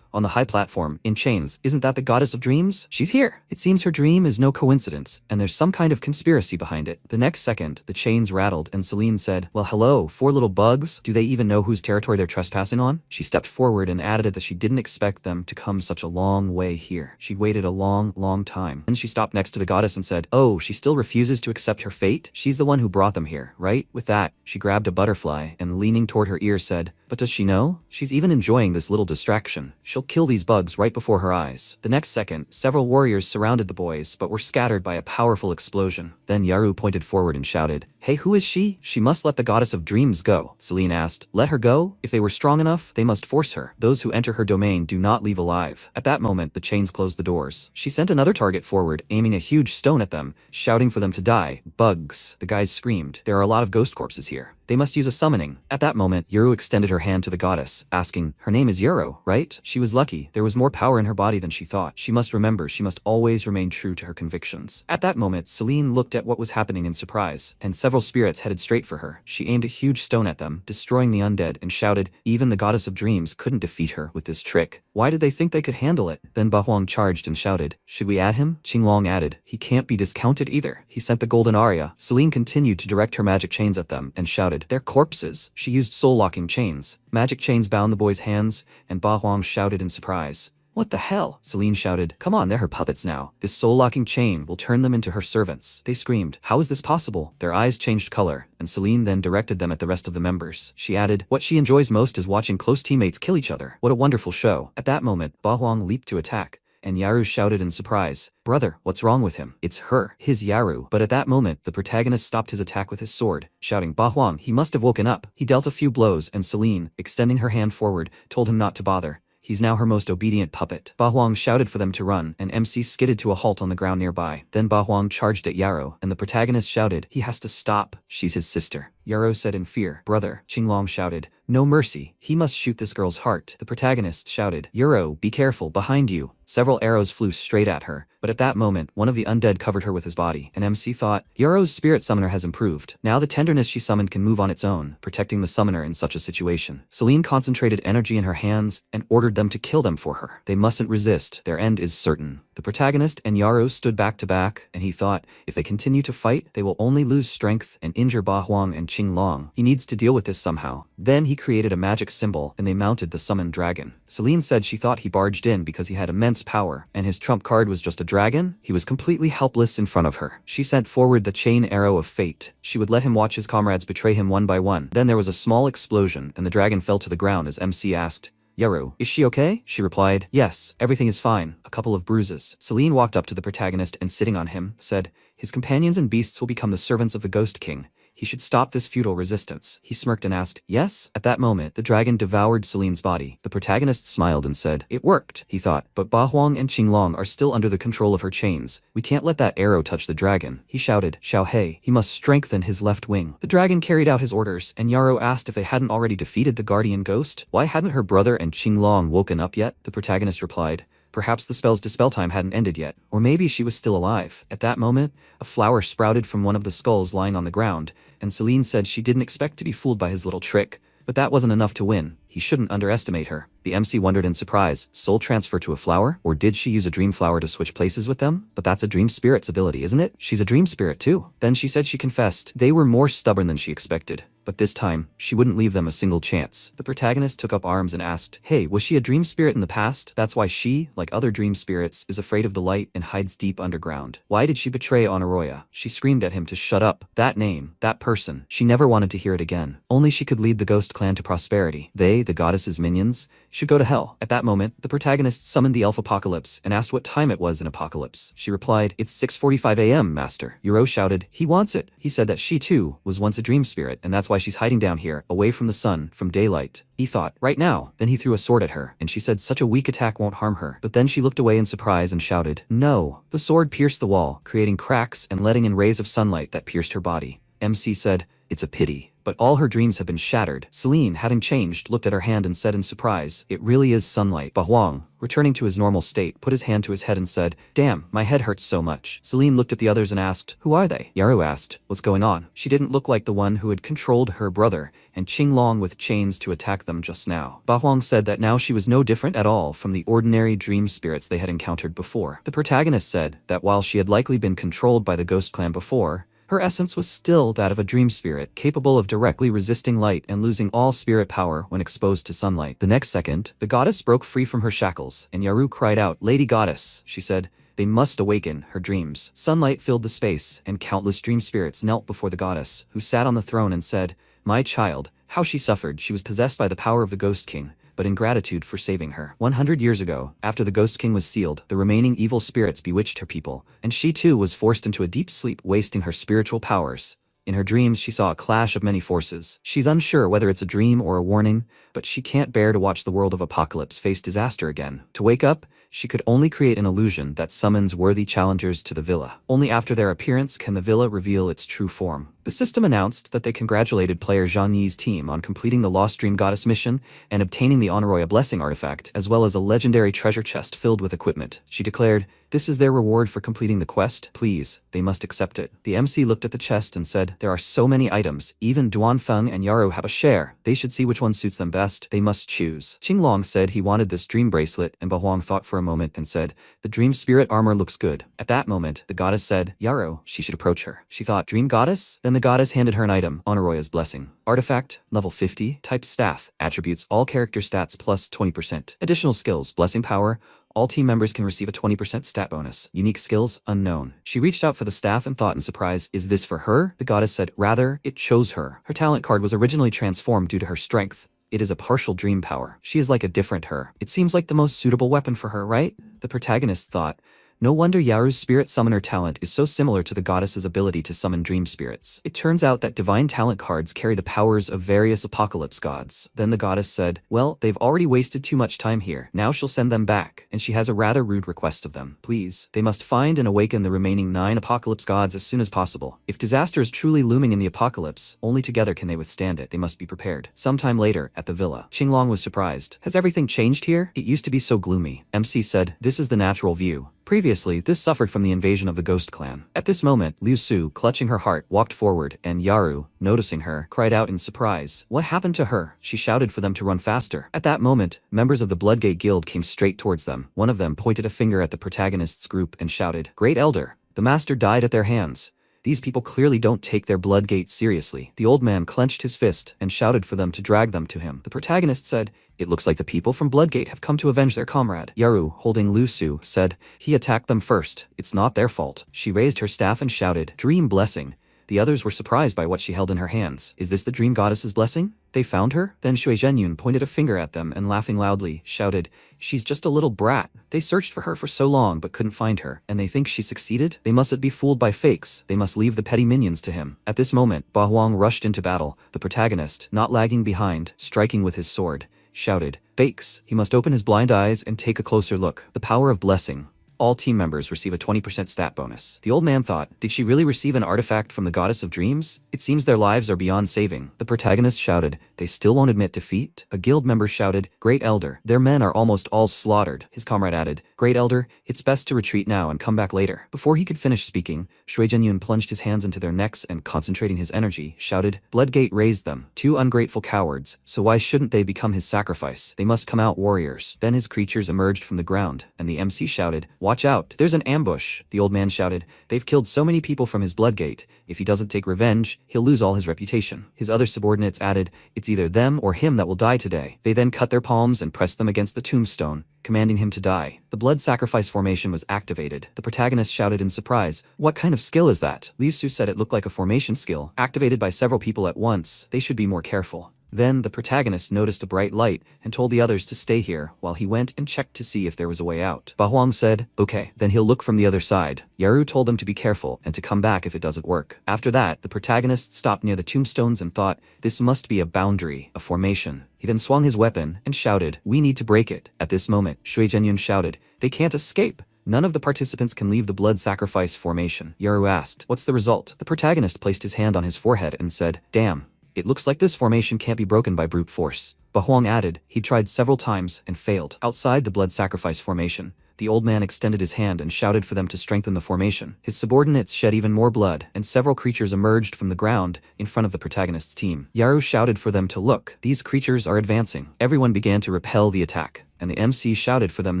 On the high platform, in chains, isn't that the goddess of dreams? She's here." It seems her dream is no coincidence, and there's some kind of conspiracy behind it. The next second, the chains rattled, and Celine said, "Well, hello, 4 little bugs. Do they even know whose territory they're trespassing on?" She stepped forward and added that she didn't expect them to come such a long way here. She'd waited a long, long time. Then she stopped next to the goddess and said, "Oh, she still refuses to accept her fate? She's the one who brought them here, right?" With that, she grabbed a butterfly and, leaning toward her ear, said, "But does she know? She's even enjoying this little distraction. She'll kill these bugs right before her eyes." The next second, several warriors surrounded the boys, but were scattered by a powerful explosion. Then Yaru pointed forward and shouted, "Hey, who is she? She must let the goddess of dreams go." Celine asked, "Let her go? If they were strong enough, they must force her. Those who enter her domain do not leave alive." At that moment, the chains closed the doors. She sent another target forward, aiming a huge stone at them, shouting for them to die. "Bugs," the guys screamed. "There are a lot of ghost corpses here. They must use a summoning." At that moment, Yuru extended her hand to the goddess, asking, "Her name is Yuro, right?" She was lucky. There was more power in her body than she thought. She must remember she must always remain true to her convictions. At that moment, Celine looked at what was happening in surprise, and several spirits headed straight for her. She aimed a huge stone at them, destroying the undead, and shouted, "Even the goddess of dreams couldn't defeat her with this trick. Why did they think they could handle it?" Then Bahuang charged and shouted, "Should we add him?" Qinglong added, "He can't be discounted either." He sent the golden aria. Celine continued to direct her magic chains at them, and shouted, "They're corpses." She used soul-locking chains. Magic chains bound the boys' hands, and Ba Huang shouted in surprise, "What the hell?" Celine shouted, "Come on, they're her puppets now. This soul-locking chain will turn them into her servants." They screamed, "How is this possible?" Their eyes changed color, and Celine then directed them at the rest of the members. She added, "What she enjoys most is watching close teammates kill each other. What a wonderful show." At that moment, Ba Huang leaped to attack, and Yaru shouted in surprise, "Brother, what's wrong with him? It's her, his Yaru." But at that moment, the protagonist stopped his attack with his sword, shouting, "Ba Huang, he must have woken up." He dealt a few blows, and Celine, extending her hand forward, told him not to bother. He's now her most obedient puppet. Ba Huang shouted for them to run, and MC skidded to a halt on the ground nearby. Then Ba Huang charged at Yarrow, and the protagonist shouted, "He has to stop. She's his sister." Yarrow said in fear, "Brother." Qinglong shouted, "No mercy. He must shoot this girl's heart." The protagonist shouted, "Yarrow, be careful, behind you." Several arrows flew straight at her, but at that moment, one of the undead covered her with his body, and MC thought, Yarrow's spirit summoner has improved. Now the tenderness she summoned can move on its own, protecting the summoner in such a situation. Celine concentrated energy in her hands and ordered them to kill them for her. They mustn't resist. Their end is certain. The protagonist and Yarrow stood back to back, and he thought, if they continue to fight, they will only lose strength and injure Ba Huang and Qinglong. He needs to deal with this somehow. Then he created a magic symbol, and they mounted the summoned dragon. Celine said she thought he barged in because he had immense power, and his trump card was just a dragon. He was completely helpless in front of her. She sent forward the chain arrow of fate. She would let him watch his comrades betray him one by one. Then there was a small explosion, and the dragon fell to the ground as MC asked, "Yaru, is she okay?" She replied, "Yes, everything is fine. A couple of bruises." Celine walked up to the protagonist and, sitting on him, said, "His companions and beasts will become the servants of the Ghost King. He should stop this futile resistance." He smirked and asked, "Yes?" At that moment, the dragon devoured Celine's body. The protagonist smiled and said, "It worked," he thought, "but Ba Huang and Qinglong are still under the control of her chains. We can't let that arrow touch the dragon." He shouted, "Xiao He, he must strengthen his left wing." The dragon carried out his orders, and Yarrow asked if they hadn't already defeated the guardian ghost. Why hadn't her brother and Qinglong woken up yet? The protagonist replied, "Perhaps the spell's dispel time hadn't ended yet, or maybe she was still alive." At that moment, a flower sprouted from one of the skulls lying on the ground, and Celine said she didn't expect to be fooled by his little trick, but that wasn't enough to win. He shouldn't underestimate her. The MC wondered in surprise, soul transfer to a flower? Or did she use a dream flower to switch places with them? But that's a dream spirit's ability, isn't it? She's a dream spirit too. Then she said she confessed they were more stubborn than she expected. But this time, she wouldn't leave them a single chance. The protagonist took up arms and asked, hey, was she a dream spirit in the past? That's why she, like other dream spirits, is afraid of the light and hides deep underground. Why did she betray Onoroya? She screamed at him to shut up. That name, that person, she never wanted to hear it again. Only she could lead the ghost clan to prosperity. They, the goddess's minions, should go to hell. At that moment, the protagonist summoned the elf Apocalypse and asked what time it was in Apocalypse. She replied, it's 6:45 a.m., master. Yahello shouted, he wants it. He said that she too was once a dream spirit, and that's why she's hiding down here, away from the sun, from daylight. He thought, right now. Then he threw a sword at her, and she said such a weak attack won't harm her. But then she looked away in surprise and shouted, no. The sword pierced the wall, creating cracks and letting in rays of sunlight that pierced her body. MC said, it's a pity. But all her dreams have been shattered. Celine, having changed, looked at her hand and said in surprise, it really is sunlight. Bahuang, returning to his normal state, put his hand to his head and said, damn, my head hurts so much. Celine looked at the others and asked, who are they? Yaru asked, what's going on? She didn't look like the one who had controlled her brother and Qinglong with chains to attack them just now. Bahuang said that now she was no different at all from the ordinary dream spirits they had encountered before. The protagonist said that while she had likely been controlled by the ghost clan before, her essence was still that of a dream spirit, capable of directly resisting light and losing all spirit power when exposed to sunlight. The next second, the goddess broke free from her shackles, and Yaru cried out, Lady Goddess, she said, they must awaken her dreams. Sunlight filled the space, and countless dream spirits knelt before the goddess, who sat on the throne and said, my child, how she suffered. She was possessed by the power of the Ghost King, but in gratitude for saving her. 100 years ago, after the Ghost King was sealed, the remaining evil spirits bewitched her people, and she too was forced into a deep sleep, wasting her spiritual powers. In her dreams, she saw a clash of many forces. She's unsure whether it's a dream or a warning, but she can't bear to watch the world of Apocalypse face disaster again. To wake up, she could only create an illusion that summons worthy challengers to the villa. Only after their appearance can the villa reveal its true form. The system announced that they congratulated player Zhang Yi's team on completing the Lost Dream Goddess mission and obtaining the Onoroya Blessing artifact, as well as a legendary treasure chest filled with equipment. She declared, this is their reward for completing the quest. Please, they must accept it. The MC looked at the chest and said, there are so many items. Even Duanfeng and Yaru have a share. They should see which one suits them best. They must choose. Qinglong said he wanted this dream bracelet, and Bahuang thought for a moment and said, the dream spirit armor looks good. At that moment, the goddess said, Yaru, she should approach her. She thought, dream goddess? Then the goddess handed her an item, Onoroya's Blessing. Artifact, level 50, type staff, attributes, all character stats plus 20%. Additional skills, blessing power, all team members can receive a 20% stat bonus. Unique skills, unknown. She reached out for the staff and thought in surprise, is this for her? The goddess said, rather, it chose her. Her talent card was originally transformed due to her strength. It is a partial dream power. She is like a different her. It seems like the most suitable weapon for her, right? The protagonist thought, no wonder Yaru's spirit summoner talent is so similar to the goddess's ability to summon dream spirits. It turns out that divine talent cards carry the powers of various apocalypse gods. Then the goddess said, well, they've already wasted too much time here. Now she'll send them back, and she has a rather rude request of them. Please, they must find and awaken the remaining 9 apocalypse gods as soon as possible. If disaster is truly looming in the apocalypse, only together can they withstand it. They must be prepared. Sometime later, at the villa, Qinglong was surprised. Has everything changed here? It used to be so gloomy. MC said, this is the natural view. Previously, this suffered from the invasion of the Ghost Clan. At this moment, Liu Su, clutching her heart, walked forward, and Yaru, noticing her, cried out in surprise. What happened to her? She shouted for them to run faster. At that moment, members of the Bloodgate Guild came straight towards them. One of them pointed a finger at the protagonist's group and shouted, Great Elder, the master died at their hands. These people clearly don't take their Bloodgate seriously. The old man clenched his fist and shouted for them to drag them to him. The protagonist said, it looks like the people from Bloodgate have come to avenge their comrade. Yaru, holding Liu Su, said, he attacked them first. It's not their fault. She raised her staff and shouted, Dream Blessing. The others were surprised by what she held in her hands. Is this the dream goddess's blessing? They found her? Then Shui Zhenyun pointed a finger at them and laughing loudly, shouted, she's just a little brat. They searched for her for so long but couldn't find her, and they think she succeeded? They mustn't be fooled by fakes. They must leave the petty minions to him. At this moment, Ba Huang rushed into battle. The protagonist, not lagging behind, striking with his sword, shouted, fakes. He must open his blind eyes and take a closer look. The power of blessing. All team members receive a 20% stat bonus. The old man thought, did she really receive an artifact from the goddess of dreams? It seems their lives are beyond saving. The protagonist shouted, they still won't admit defeat? A guild member shouted, Great Elder, their men are almost all slaughtered. His comrade added, Great Elder, it's best to retreat now and come back later. Before he could finish speaking, Shui Zhenyun plunged his hands into their necks and, concentrating his energy, shouted, Bloodgate raised them. 2 ungrateful cowards, so why shouldn't they become his sacrifice? They must come out warriors. Then his creatures emerged from the ground, and the MC shouted, "Watch out, there's an ambush," the old man shouted. "They've killed so many people from his bloodgate. If he doesn't take revenge, he'll lose all his reputation." His other subordinates added, "It's either them or him that will die today." They then cut their palms and pressed them against the tombstone, commanding him to die. The blood sacrifice formation was activated. The protagonist shouted in surprise, "What kind of skill is that?" Liu Su said it looked like a formation skill, activated by several people at once. They should be more careful. Then the protagonist noticed a bright light and told the others to stay here while he went and checked to see if there was a way out. Ba Huang said, "Okay, then he'll look from the other side." Yaru told them to be careful and to come back if it doesn't work. After that, the protagonist stopped near the tombstones and thought, this must be a boundary, a formation. He then swung his weapon and shouted, "We need to break it." At this moment, Shui Zhenyun shouted, "They can't escape. None of the participants can leave the blood sacrifice formation." Yaru asked, "What's the result?" The protagonist placed his hand on his forehead and said, "Damn. It looks like this formation can't be broken by brute force." Ba Huang added, he tried several times and failed. Outside the blood sacrifice formation, the old man extended his hand and shouted for them to strengthen the formation. His subordinates shed even more blood, and several creatures emerged from the ground in front of the protagonist's team. Yaru shouted for them to look. These creatures are advancing. Everyone began to repel the attack, and the MC shouted for them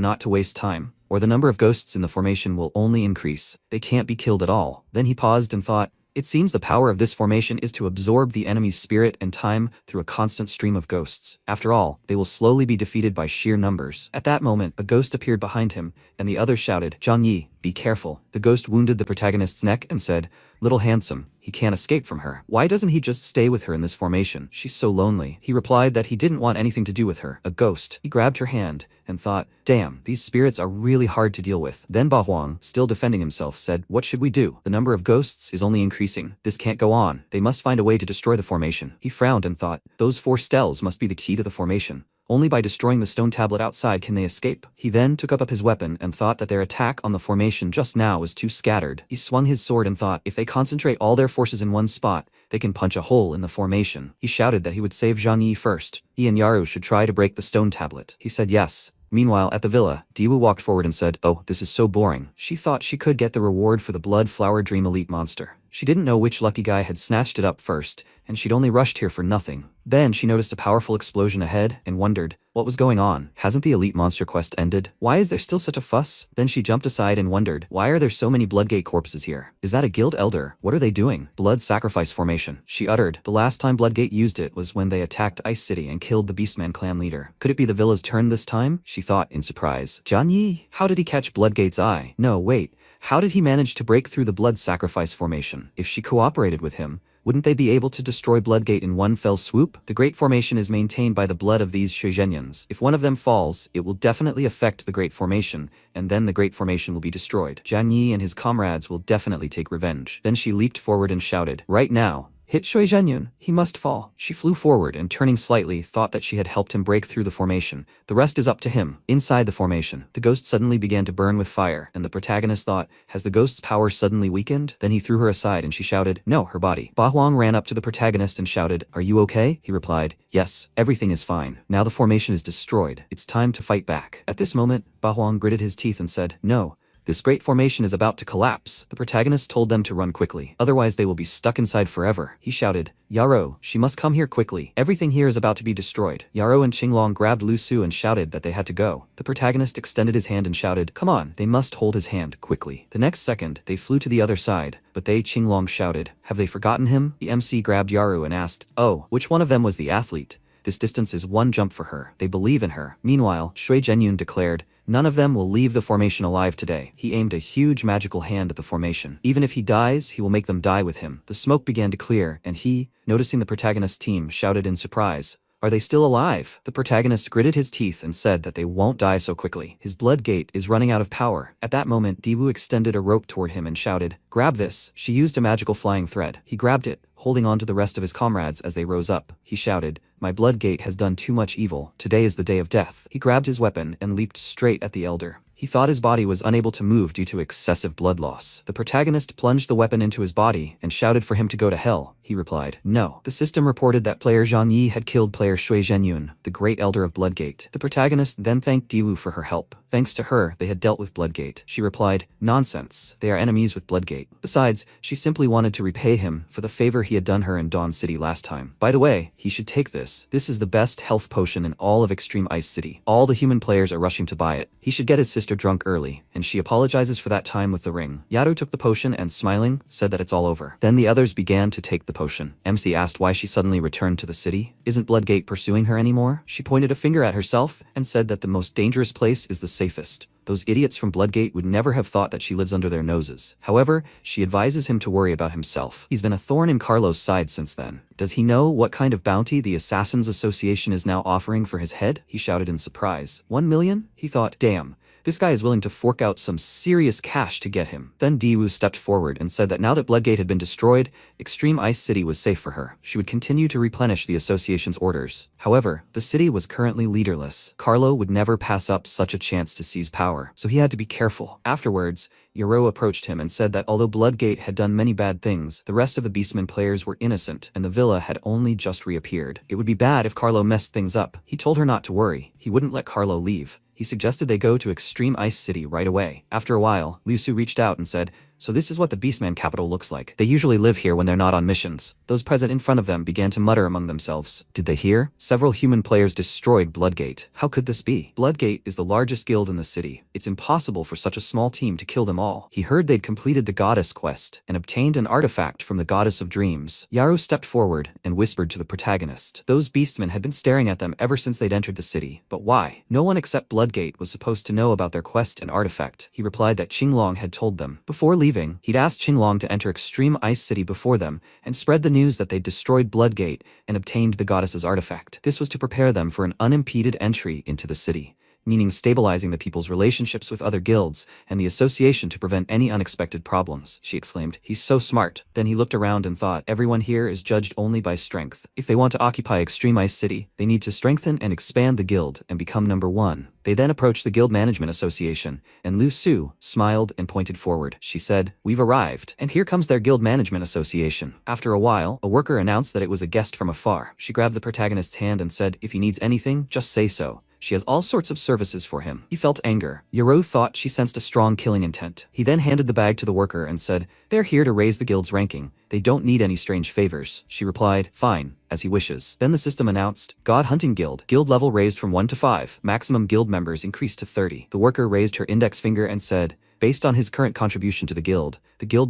not to waste time, or the number of ghosts in the formation will only increase. They can't be killed at all. Then he paused and thought, it seems the power of this formation is to absorb the enemy's spirit and time through a constant stream of ghosts. After all, they will slowly be defeated by sheer numbers. At that moment, a ghost appeared behind him, and the others shouted, "Zhang Yi, be careful." The ghost wounded the protagonist's neck and said, "Little handsome, he can't escape from her. Why doesn't he just stay with her in this formation? She's so lonely." He replied that he didn't want anything to do with her, a ghost. He grabbed her hand and thought, damn, these spirits are really hard to deal with. Then Ba Huang, still defending himself, said, "What should we do? The number of ghosts is only increasing. This can't go on. They must find a way to destroy the formation." He frowned and thought, those 4 stels must be the key to the formation. Only by destroying the stone tablet outside can they escape. He then took up his weapon and thought that their attack on the formation just now was too scattered. He swung his sword and thought, if they concentrate all their forces in one spot, they can punch a hole in the formation. He shouted that he would save Zhang Yi first. He and Yaru should try to break the stone tablet. He said yes. Meanwhile, at the villa, Diwu walked forward and said, "Oh, this is so boring." She thought she could get the reward for the Blood Flower Dream Elite monster. She didn't know which lucky guy had snatched it up first, and she'd only rushed here for nothing. Then she noticed a powerful explosion ahead and wondered, what was going on? Hasn't the Elite Monster quest ended? Why is there still such a fuss? Then she jumped aside and wondered, why are there so many Bloodgate corpses here? Is that a guild elder? What are they doing? Blood sacrifice formation, she uttered. The last time Bloodgate used it was when they attacked Ice City and killed the Beastman clan leader. Could it be the villa's turn this time? She thought in surprise. Zhang Yi? How did he catch Bloodgate's eye? No, wait. How did he manage to break through the blood sacrifice formation? If she cooperated with him, wouldn't they be able to destroy Bloodgate in one fell swoop? The Great Formation is maintained by the blood of these Shuzhenyans. If one of them falls, it will definitely affect the Great Formation, and then the Great Formation will be destroyed. Zhang Yi and his comrades will definitely take revenge. Then she leaped forward and shouted, "Right now! Hit Shui Zhenyun. He must fall." She flew forward and, turning slightly, thought that she had helped him break through the formation. The rest is up to him. Inside the formation, the ghost suddenly began to burn with fire, and the protagonist thought, has the ghost's power suddenly weakened? Then he threw her aside and she shouted, "No, her body." Ba Huang ran up to the protagonist and shouted, "Are you okay?" He replied, "Yes, everything is fine. Now the formation is destroyed. It's time to fight back." At this moment, Ba Huang gritted his teeth and said, "No. This great formation is about to collapse." The protagonist told them to run quickly, otherwise they will be stuck inside forever. He shouted, "Yaro, she must come here quickly. Everything here is about to be destroyed." Yaro and Qinglong grabbed Lu Su and shouted that they had to go. The protagonist extended his hand and shouted, "Come on." They must hold his hand quickly. The next second, they flew to the other side, but Qinglong shouted, "Have they forgotten him?" The MC grabbed Yaru and asked, "Oh, which one of them was the athlete? This distance is one jump for her. They believe in her." Meanwhile, Shui Zhenyun declared, "None of them will leave the formation alive today." He aimed a huge magical hand at the formation. Even if he dies, he will make them die with him. The smoke began to clear, and he, noticing the protagonist's team, shouted in surprise, "Are they still alive?" The protagonist gritted his teeth and said that they won't die so quickly. His blood gate is running out of power. At that moment, Diwu extended a rope toward him and shouted, "Grab this." She used a magical flying thread. He grabbed it, holding on to the rest of his comrades as they rose up. He shouted, "My blood gate has done too much evil. Today is the day of death." He grabbed his weapon and leaped straight at the elder. He thought his body was unable to move due to excessive blood loss. The protagonist plunged the weapon into his body and shouted for him to go to hell. He replied, "No." The system reported that player Zhang Yi had killed player Shui Zhenyun, the great elder of Bloodgate. The protagonist then thanked Diwu for her help. Thanks to her, they had dealt with Bloodgate. She replied, "Nonsense. They are enemies with Bloodgate." Besides, she simply wanted to repay him for the favor he had done her in Dawn City last time. By the way, he should take this. This is the best health potion in all of Extreme Ice City. All the human players are rushing to buy it. He should get his sister Mr. Drunk early, and she apologizes for that time with the ring. Yato took the potion and, smiling, said that it's all over. Then the others began to take the potion. MC asked why she suddenly returned to the city. Isn't Bloodgate pursuing her anymore? She pointed a finger at herself and said that the most dangerous place is the safest. Those idiots from Bloodgate would never have thought that she lives under their noses. However, she advises him to worry about himself. He's been a thorn in Carlo's side since then. Does he know what kind of bounty the Assassins Association is now offering for his head? He shouted in surprise. 1 million? He thought, damn. This guy is willing to fork out some serious cash to get him. Then Daewoo stepped forward and said that now that Bloodgate had been destroyed, Extreme Ice City was safe for her. She would continue to replenish the association's orders. However, the city was currently leaderless. Carlo would never pass up such a chance to seize power, so he had to be careful. Afterwards, Yahello approached him and said that although Bloodgate had done many bad things, the rest of the Beastmen players were innocent and the villa had only just reappeared. It would be bad if Carlo messed things up. He told her not to worry. He wouldn't let Carlo leave. He suggested they go to Extreme Ice City right away. After a while, Liu Su reached out and said, so this is what the Beastman capital looks like. They usually live here when they're not on missions. Those present in front of them began to mutter among themselves. Did they hear? Several human players destroyed Bloodgate. How could this be? Bloodgate is the largest guild in the city. It's impossible for such a small team to kill them all. He heard they'd completed the goddess quest and obtained an artifact from the goddess of dreams. Yaru stepped forward and whispered to the protagonist. Those beastmen had been staring at them ever since they'd entered the city. But why? No one except Bloodgate was supposed to know about their quest and artifact. He replied that Qinglong had told them. Before leaving, he'd asked Qinglong to enter Extreme Ice City before them and spread the news that they'd destroyed Bloodgate and obtained the goddess's artifact. This was to prepare them for an unimpeded entry into the city, meaning stabilizing the people's relationships with other guilds and the association to prevent any unexpected problems. She exclaimed, he's so smart. Then he looked around and thought, everyone here is judged only by strength. If they want to occupy Extreme Ice City, they need to strengthen and expand the guild and become #1. They then approached the Guild Management Association, and Lu Su smiled and pointed forward. She said, we've arrived, and here comes their Guild Management Association. After a while, a worker announced that it was a guest from afar. She grabbed the protagonist's hand and said, if he needs anything, just say so. She has all sorts of services for him. He felt anger. Yaru thought she sensed a strong killing intent. He then handed the bag to the worker and said, they're here to raise the guild's ranking. They don't need any strange favors. She replied, fine, as he wishes. Then the system announced, God Hunting Guild. Guild level raised from 1 to 5. Maximum guild members increased to 30. The worker raised her index finger and said, based on his current contribution to the guild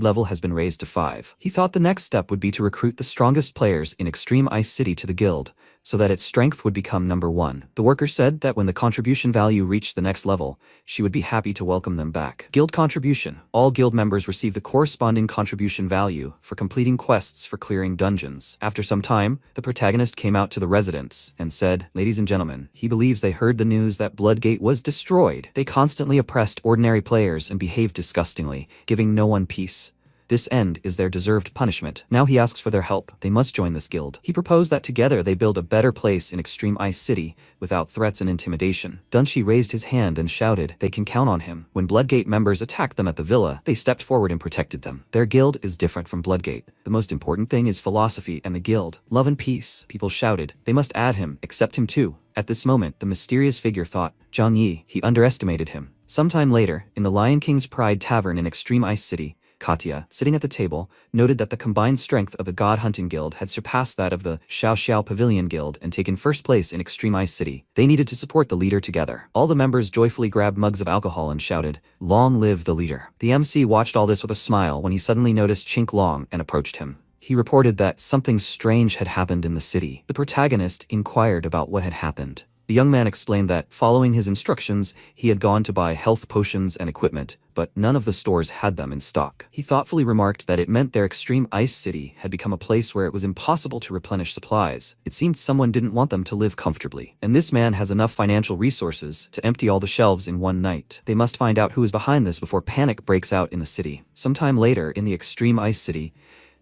level has been raised to 5. He thought the next step would be to recruit the strongest players in Extreme Ice City to the guild, so that its strength would become #1. The worker said that when the contribution value reached the next level, she would be happy to welcome them back. Guild contribution. All guild members receive the corresponding contribution value for completing quests for clearing dungeons. After some time, the protagonist came out to the residents and said, ladies and gentlemen, he believes they heard the news that Bloodgate was destroyed. They constantly oppressed ordinary players and behaved disgustingly, giving no one peace. This end is their deserved punishment. Now he asks for their help. They must join this guild. He proposed that together they build a better place in Extreme Ice City without threats and intimidation. Dunchi raised his hand and shouted, they can count on him. When Bloodgate members attacked them at the villa, they stepped forward and protected them. Their guild is different from Bloodgate. The most important thing is philosophy and the guild. Love and peace. People shouted. They must add him, accept him too. At this moment, the mysterious figure thought, Zhang Yi, he underestimated him. Sometime later, in the Lion King's Pride Tavern in Extreme Ice City, Katya, sitting at the table, noted that the combined strength of the God Hunting Guild had surpassed that of the Xiao Xiao Pavilion Guild and taken first place in Extreme Ice City. They needed to support the leader together. All the members joyfully grabbed mugs of alcohol and shouted, long live the leader. The MC watched all this with a smile when he suddenly noticed Chink Long and approached him. He reported that something strange had happened in the city. The protagonist inquired about what had happened. The young man explained that, following his instructions, he had gone to buy health potions and equipment, but none of the stores had them in stock. He thoughtfully remarked that it meant their Extreme Ice City had become a place where it was impossible to replenish supplies. It seemed someone didn't want them to live comfortably. And this man has enough financial resources to empty all the shelves in one night. They must find out who is behind this before panic breaks out in the city. Sometime later, in the Extreme Ice City,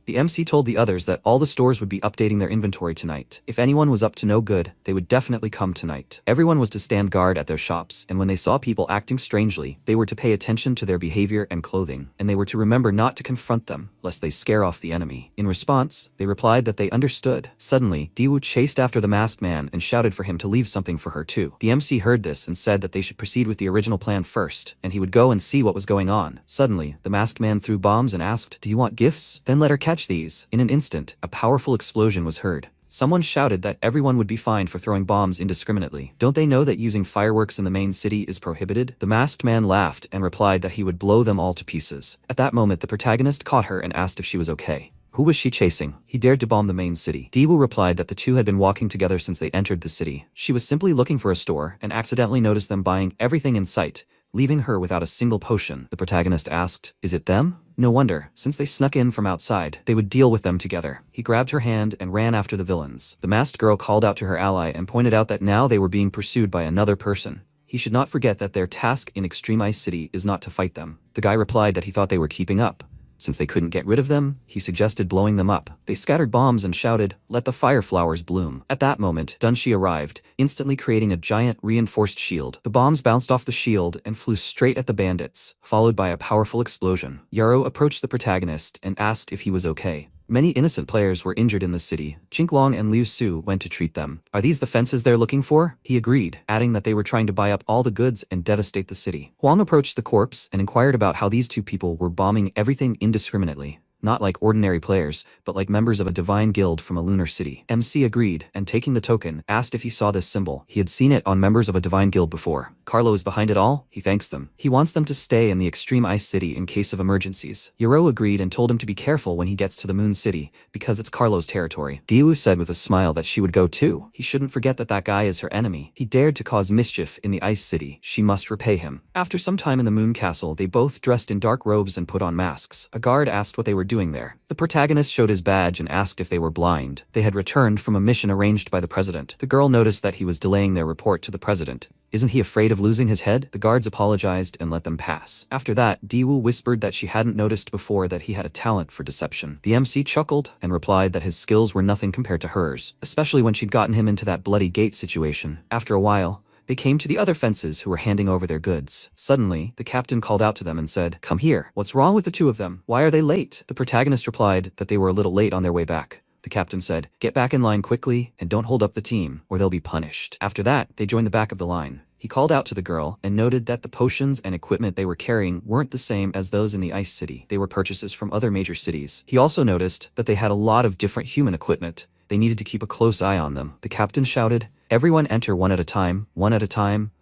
the MC told the others that all the stores would be updating their inventory tonight. If anyone was up to no good, they would definitely come tonight. Everyone was to stand guard at their shops, and when they saw people acting strangely, they were to pay attention to their behavior and clothing, and they were to remember not to confront them, lest they scare off the enemy. In response, they replied that they understood. Suddenly, Daewoo chased after the masked man and shouted for him to leave something for her too. The MC heard this and said that they should proceed with the original plan first, and he would go and see what was going on. Suddenly, the masked man threw bombs and asked, do you want gifts? Then let her catch these. In an instant, a powerful explosion was heard. Someone shouted that everyone would be fined for throwing bombs indiscriminately. Don't they know that using fireworks in the main city is prohibited? The masked man laughed and replied that he would blow them all to pieces. At that moment, the protagonist caught her and asked if she was okay. Who was she chasing? He dared to bomb the main city. Daewoo replied that the two had been walking together since they entered the city. She was simply looking for a store and accidentally noticed them buying everything in sight, leaving her without a single potion. The protagonist asked, "Is it them?" No wonder, since they snuck in from outside, they would deal with them together. He grabbed her hand and ran after the villains. The masked girl called out to her ally and pointed out that now they were being pursued by another person. He should not forget that their task in Extreme Ice City is not to fight them. The guy replied that he thought they were keeping up. Since they couldn't get rid of them, he suggested blowing them up. They scattered bombs and shouted, "Let the fire flowers bloom." At that moment, Dunshi arrived, instantly creating a giant reinforced shield. The bombs bounced off the shield and flew straight at the bandits, followed by a powerful explosion. Yarrow approached the protagonist and asked if he was okay. Many innocent players were injured in the city. Jinglong and Liu Su went to treat them. "Are these the fences they're looking for?" He agreed, adding that they were trying to buy up all the goods and devastate the city. Huang approached the corpse and inquired about how these two people were bombing everything indiscriminately. Not like ordinary players, but like members of a divine guild from a lunar city. MC agreed, and taking the token, asked if he saw this symbol. He had seen it on members of a divine guild before. Carlo is behind it all. He thanks them. He wants them to stay in the Extreme Ice City in case of emergencies. Yarrow agreed and told him to be careful when he gets to the Moon City, because it's Carlo's territory. Daewoo said with a smile that she would go too. He shouldn't forget that that guy is her enemy. He dared to cause mischief in the Ice City. She must repay him. After some time in the Moon Castle, they both dressed in dark robes and put on masks. A guard asked what they were doing there. The protagonist showed his badge and asked if they were blind. They had returned from a mission arranged by the president. The girl noticed that he was delaying their report to the president. Isn't he afraid of losing his head? The guards apologized and let them pass. After that, Daewoo whispered that she hadn't noticed before that he had a talent for deception. The MC chuckled and replied that his skills were nothing compared to hers, especially when she'd gotten him into that bloody gate situation. After a while, they came to the other fences who were handing over their goods. Suddenly, the captain called out to them and said, "Come here. What's wrong with the two of them? Why are they late?" The protagonist replied that they were a little late on their way back. The captain said, "Get back in line quickly and don't hold up the team or they'll be punished." After that, they joined the back of the line. He called out to the girl and noted that the potions and equipment they were carrying weren't the same as those in the Ice City. They were purchases from other major cities. He also noticed that they had a lot of different human equipment. They needed to keep a close eye on them. The captain shouted, "Everyone enter one at a time,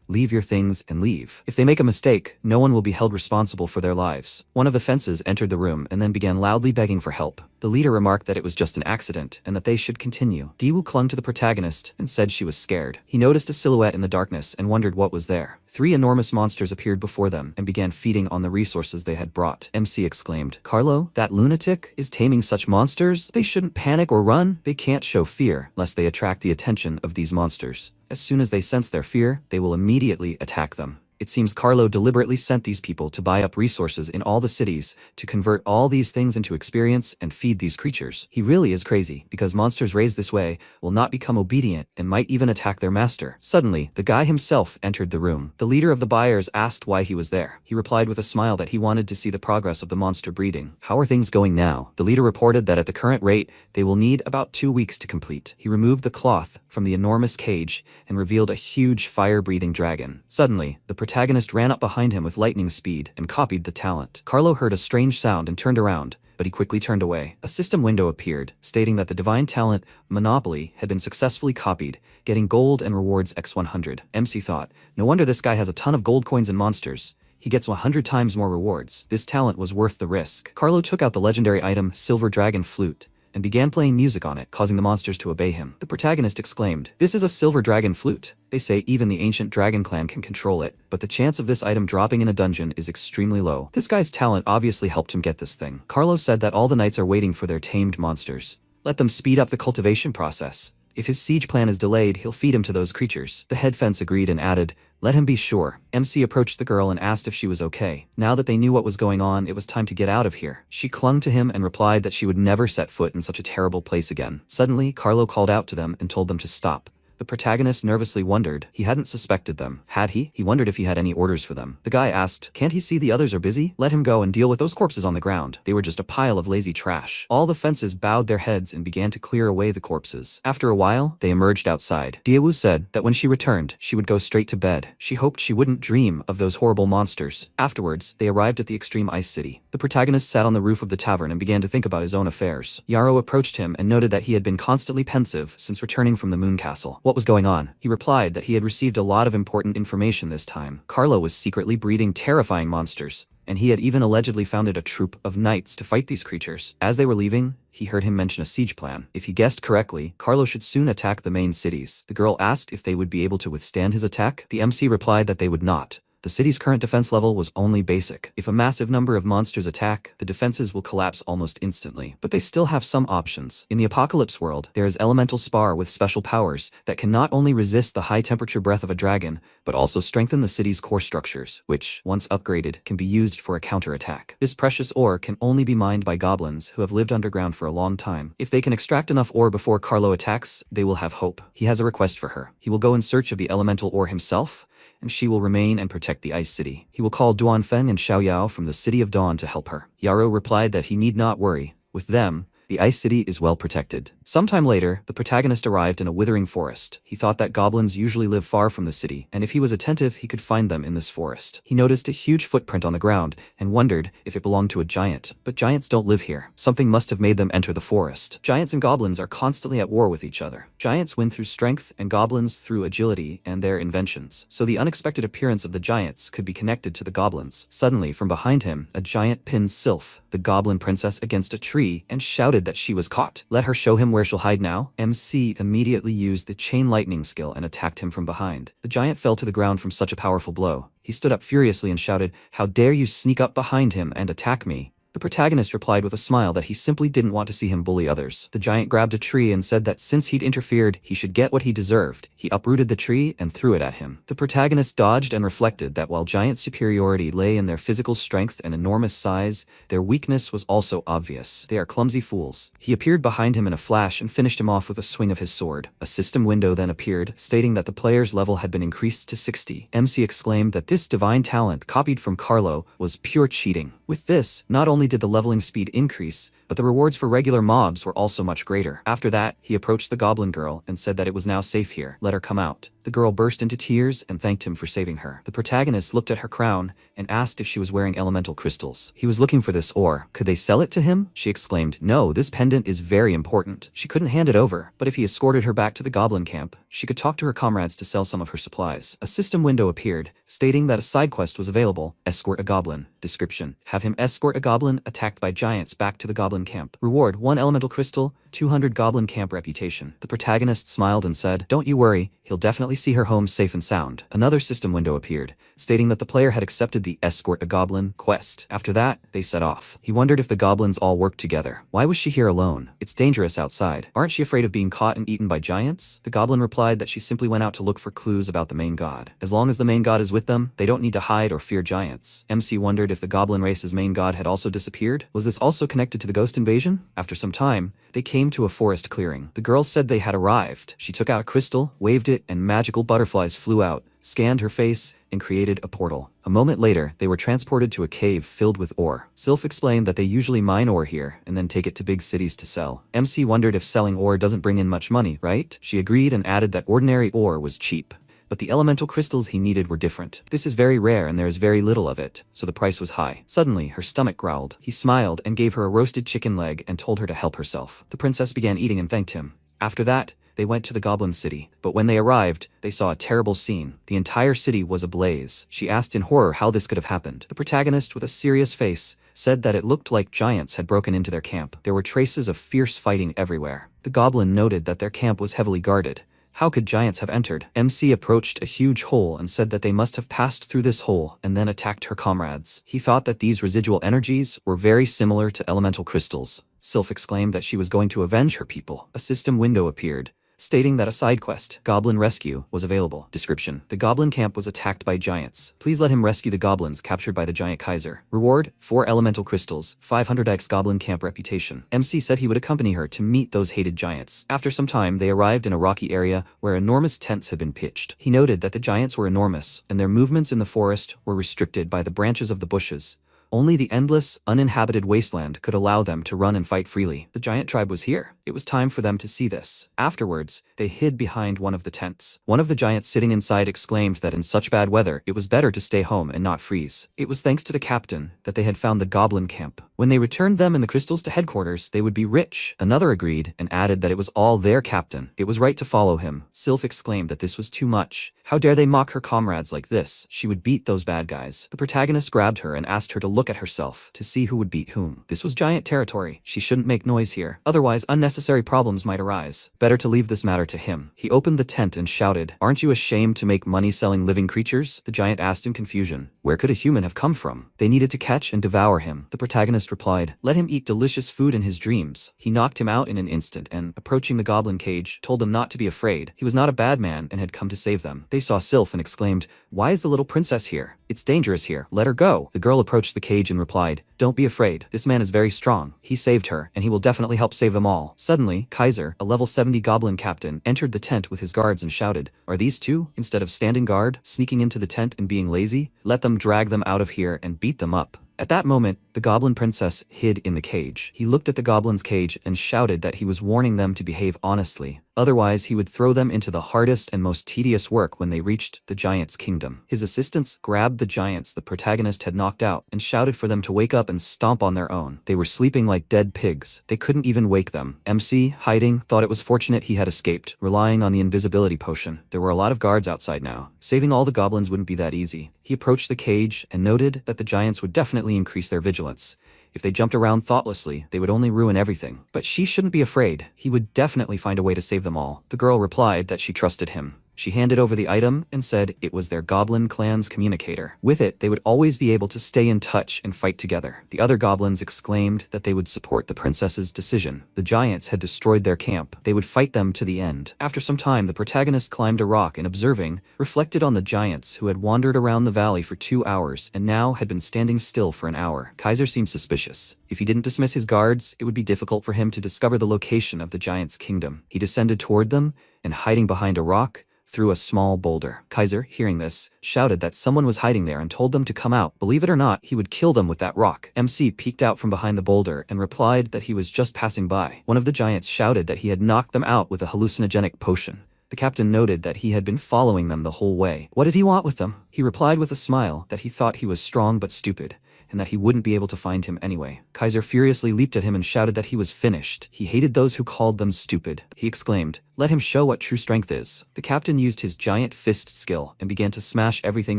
leave your things and leave. If they make a mistake, no one will be held responsible for their lives." One of the fences entered the room and then began loudly begging for help. The leader remarked that it was just an accident and that they should continue. Daewoo clung to the protagonist and said she was scared. He noticed a silhouette in the darkness and wondered what was there. 3 enormous monsters appeared before them and began feeding on the resources they had brought. MC exclaimed, "Carlo, that lunatic is taming such monsters? They shouldn't panic or run. They can't show fear, lest they attract the attention of these monsters. As soon as they sense their fear, they will immediately attack them." It seems Carlo deliberately sent these people to buy up resources in all the cities to convert all these things into experience and feed these creatures. He really is crazy, because monsters raised this way will not become obedient and might even attack their master. Suddenly, the guy himself entered the room. The leader of the buyers asked why he was there. He replied with a smile that he wanted to see the progress of the monster breeding. "How are things going now?" The leader reported that at the current rate, they will need about 2 weeks to complete. He removed the cloth from the enormous cage and revealed a huge fire-breathing dragon. Suddenly, the protagonist ran up behind him with lightning speed and copied the talent. Carlo heard a strange sound and turned around, but he quickly turned away. A system window appeared, stating that the divine talent Monopoly had been successfully copied, getting gold and rewards x100. MC thought, no wonder this guy has a ton of gold coins and monsters. He gets 100 times more rewards. This talent was worth the risk. Carlo took out the legendary item Silver Dragon Flute and began playing music on it, causing the monsters to obey him. The protagonist exclaimed, "This is a silver dragon flute. They say even the ancient dragon clan can control it, but the chance of this item dropping in a dungeon is extremely low. This guy's talent obviously helped him get this thing." Carlo said that all the knights are waiting for their tamed monsters. Let them speed up the cultivation process. If his siege plan is delayed, he'll feed him to those creatures. The head fence agreed and added, "Let him be sure." MC approached the girl and asked if she was okay. Now that they knew what was going on, it was time to get out of here. She clung to him and replied that she would never set foot in such a terrible place again. Suddenly, Carlo called out to them and told them to stop. The protagonist nervously wondered. He hadn't suspected them. Had he? He wondered if he had any orders for them. The guy asked, "Can't he see the others are busy? Let him go and deal with those corpses on the ground. They were just a pile of lazy trash." All the fences bowed their heads and began to clear away the corpses. After a while, they emerged outside. Daewoo said that when she returned, she would go straight to bed. She hoped she wouldn't dream of those horrible monsters. Afterwards, they arrived at the extreme ice city. The protagonist sat on the roof of the tavern and began to think about his own affairs. Yarrow approached him and noted that he had been constantly pensive since returning from the moon castle. What was going on? He replied that he had received a lot of important information this time. Carlo was secretly breeding terrifying monsters, and he had even allegedly founded a troop of knights to fight these creatures. As they were leaving, he heard him mention a siege plan. If he guessed correctly, Carlo should soon attack the main cities. The girl asked if they would be able to withstand his attack. The MC replied that they would not. The city's current defense level was only basic. If a massive number of monsters attack, the defenses will collapse almost instantly. But they still have some options. In the apocalypse world, there is elemental spar with special powers that can not only resist the high-temperature breath of a dragon, but also strengthen the city's core structures, which, once upgraded, can be used for a counterattack. This precious ore can only be mined by goblins who have lived underground for a long time. If they can extract enough ore before Carlo attacks, they will have hope. He has a request for her. He will go in search of the elemental ore himself, and she will remain and protect the Ice City. He will call Duanfeng and Xiaoyao from the City of Dawn to help her. Yarrow replied that he need not worry. With them, the Ice City is well protected. Sometime later, the protagonist arrived in a withering forest. He thought that goblins usually live far from the city, and if he was attentive, he could find them in this forest. He noticed a huge footprint on the ground and wondered if it belonged to a giant. But giants don't live here. Something must have made them enter the forest. Giants and goblins are constantly at war with each other. Giants win through strength and goblins through agility and their inventions. So the unexpected appearance of the giants could be connected to the goblins. Suddenly, from behind him, a giant pinned Sylph, the goblin princess, against a tree and shouted that she was caught. Let her show him where she'll hide now. MC immediately used the chain lightning skill and attacked him from behind. The giant fell to the ground from such a powerful blow. He stood up furiously and shouted, "How dare you sneak up behind him and attack me?" The protagonist replied with a smile that he simply didn't want to see him bully others. The giant grabbed a tree and said that since he'd interfered, he should get what he deserved. He uprooted the tree and threw it at him. The protagonist dodged and reflected that while giant superiority lay in their physical strength and enormous size, their weakness was also obvious. They are clumsy fools. He appeared behind him in a flash and finished him off with a swing of his sword. A system window then appeared, stating that the player's level had been increased to 60. MC exclaimed that this divine talent, copied from Carlo, was pure cheating. With this, not only did the leveling speed increase, but the rewards for regular mobs were also much greater. After that, he approached the goblin girl and said that it was now safe here. Let her come out. The girl burst into tears and thanked him for saving her. The protagonist looked at her crown and asked if she was wearing elemental crystals. He was looking for this ore. Could they sell it to him? She exclaimed, "No, this pendant is very important." She couldn't hand it over, but if he escorted her back to the goblin camp, she could talk to her comrades to sell some of her supplies. A system window appeared, stating that a side quest was available. Escort a goblin. Description: have him escort a goblin attacked by giants back to the goblin camp. Reward: 1 elemental crystal, 200 goblin camp reputation. The protagonist smiled and said, "Don't you worry, he'll definitely see her home safe and sound." Another system window appeared, stating that the player had accepted the Escort a Goblin quest. After that, they set off. He wondered if the goblins all worked together. Why was she here alone? It's dangerous outside. Aren't she afraid of being caught and eaten by giants? The goblin replied that she simply went out to look for clues about the main god. As long as the main god is with them, they don't need to hide or fear giants. MC wondered if the goblin race's main god had also disappeared. Was this also connected to the ghost invasion? After some time, they came to a forest clearing. The girl said they had arrived. She took out a crystal, waved it, and magical butterflies flew out, scanned her face, and created a portal. A moment later, they were transported to a cave filled with ore. Sylph explained that they usually mine ore here and then take it to big cities to sell. MC wondered if selling ore doesn't bring in much money, right? She agreed and added that ordinary ore was cheap, but the elemental crystals he needed were different. This is very rare and there is very little of it, so the price was high. Suddenly, her stomach growled. He smiled and gave her a roasted chicken leg and told her to help herself. The princess began eating and thanked him. After that, they went to the goblin city, but when they arrived, they saw a terrible scene. The entire city was ablaze. She asked in horror how this could have happened. The protagonist, with a serious face, said that it looked like giants had broken into their camp. There were traces of fierce fighting everywhere. The goblin noted that their camp was heavily guarded. How could giants have entered? MC approached a huge hole and said that they must have passed through this hole and then attacked her comrades. He thought that these residual energies were very similar to elemental crystals. Sylph exclaimed that she was going to avenge her people. A system window appeared, stating that a side quest, Goblin Rescue, was available. Description: the Goblin camp was attacked by giants. Please let him rescue the goblins captured by the giant Kaiser. Reward: 4 elemental crystals, 500x Goblin camp reputation. MC said he would accompany her to meet those hated giants. After some time, they arrived in a rocky area where enormous tents had been pitched. He noted that the giants were enormous, and their movements in the forest were restricted by the branches of the bushes. Only the endless, uninhabited wasteland could allow them to run and fight freely. The giant tribe was here. It was time for them to see this. Afterwards, they hid behind one of the tents. One of the giants sitting inside exclaimed that in such bad weather, it was better to stay home and not freeze. It was thanks to the captain that they had found the goblin camp. When they returned them and the crystals to headquarters, they would be rich. Another agreed and added that it was all their captain. It was right to follow him. Sylph exclaimed that this was too much. How dare they mock her comrades like this? She would beat those bad guys. The protagonist grabbed her and asked her to look at herself to see who would beat whom. This was giant territory. She shouldn't make noise here. Otherwise, unnecessary problems might arise. Better to leave this matter to him. He opened the tent and shouted, "Aren't you ashamed to make money selling living creatures?" The giant asked in confusion. Where could a human have come from? They needed to catch and devour him. The protagonist replied, "Let him eat delicious food in his dreams." He knocked him out in an instant and, approaching the goblin cage, told them not to be afraid. He was not a bad man and had come to save them. They saw Sylph and exclaimed, "Why is the little princess here? It's dangerous here. Let her go." The girl approached the cage and replied, "Don't be afraid. This man is very strong. He saved her, and he will definitely help save them all." Suddenly, Kaiser, a level 70 goblin captain, entered the tent with his guards and shouted, "Are these two, instead of standing guard, sneaking into the tent and being lazy? Let them drag them out of here and beat them up." At that moment, the goblin princess hid in the cage. He looked at the goblin's cage and shouted that he was warning them to behave honestly. Otherwise, he would throw them into the hardest and most tedious work when they reached the giant's kingdom. His assistants grabbed the giants the protagonist had knocked out and shouted for them to wake up and stomp on their own. They were sleeping like dead pigs. They couldn't even wake them. MC, hiding, thought it was fortunate he had escaped, relying on the invisibility potion. There were a lot of guards outside now. Saving all the goblins wouldn't be that easy. He approached the cage and noted that the giants would definitely increase their vigilance. If they jumped around thoughtlessly, they would only ruin everything. But she shouldn't be afraid. He would definitely find a way to save them all. The girl replied that she trusted him. She handed over the item and said it was their goblin clan's communicator. With it, they would always be able to stay in touch and fight together. The other goblins exclaimed that they would support the princess's decision. The giants had destroyed their camp. They would fight them to the end. After some time, the protagonist climbed a rock and, observing, reflected on the giants who had wandered around the valley for 2 hours and now had been standing still for an hour. Kaiser seemed suspicious. If he didn't dismiss his guards, it would be difficult for him to discover the location of the giant's kingdom. He descended toward them and, hiding behind a rock, threw a small boulder. Kaiser, hearing this, shouted that someone was hiding there and told them to come out. Believe it or not, he would kill them with that rock. MC peeked out from behind the boulder and replied that he was just passing by. One of the giants shouted that he had knocked them out with a hallucinogenic potion. The captain noted that he had been following them the whole way. What did he want with them? He replied with a smile that he thought he was strong but stupid, and that he wouldn't be able to find him anyway. Kaiser furiously leaped at him and shouted that he was finished. He hated those who called them stupid. He exclaimed, "Let him show what true strength is." The captain used his giant fist skill and began to smash everything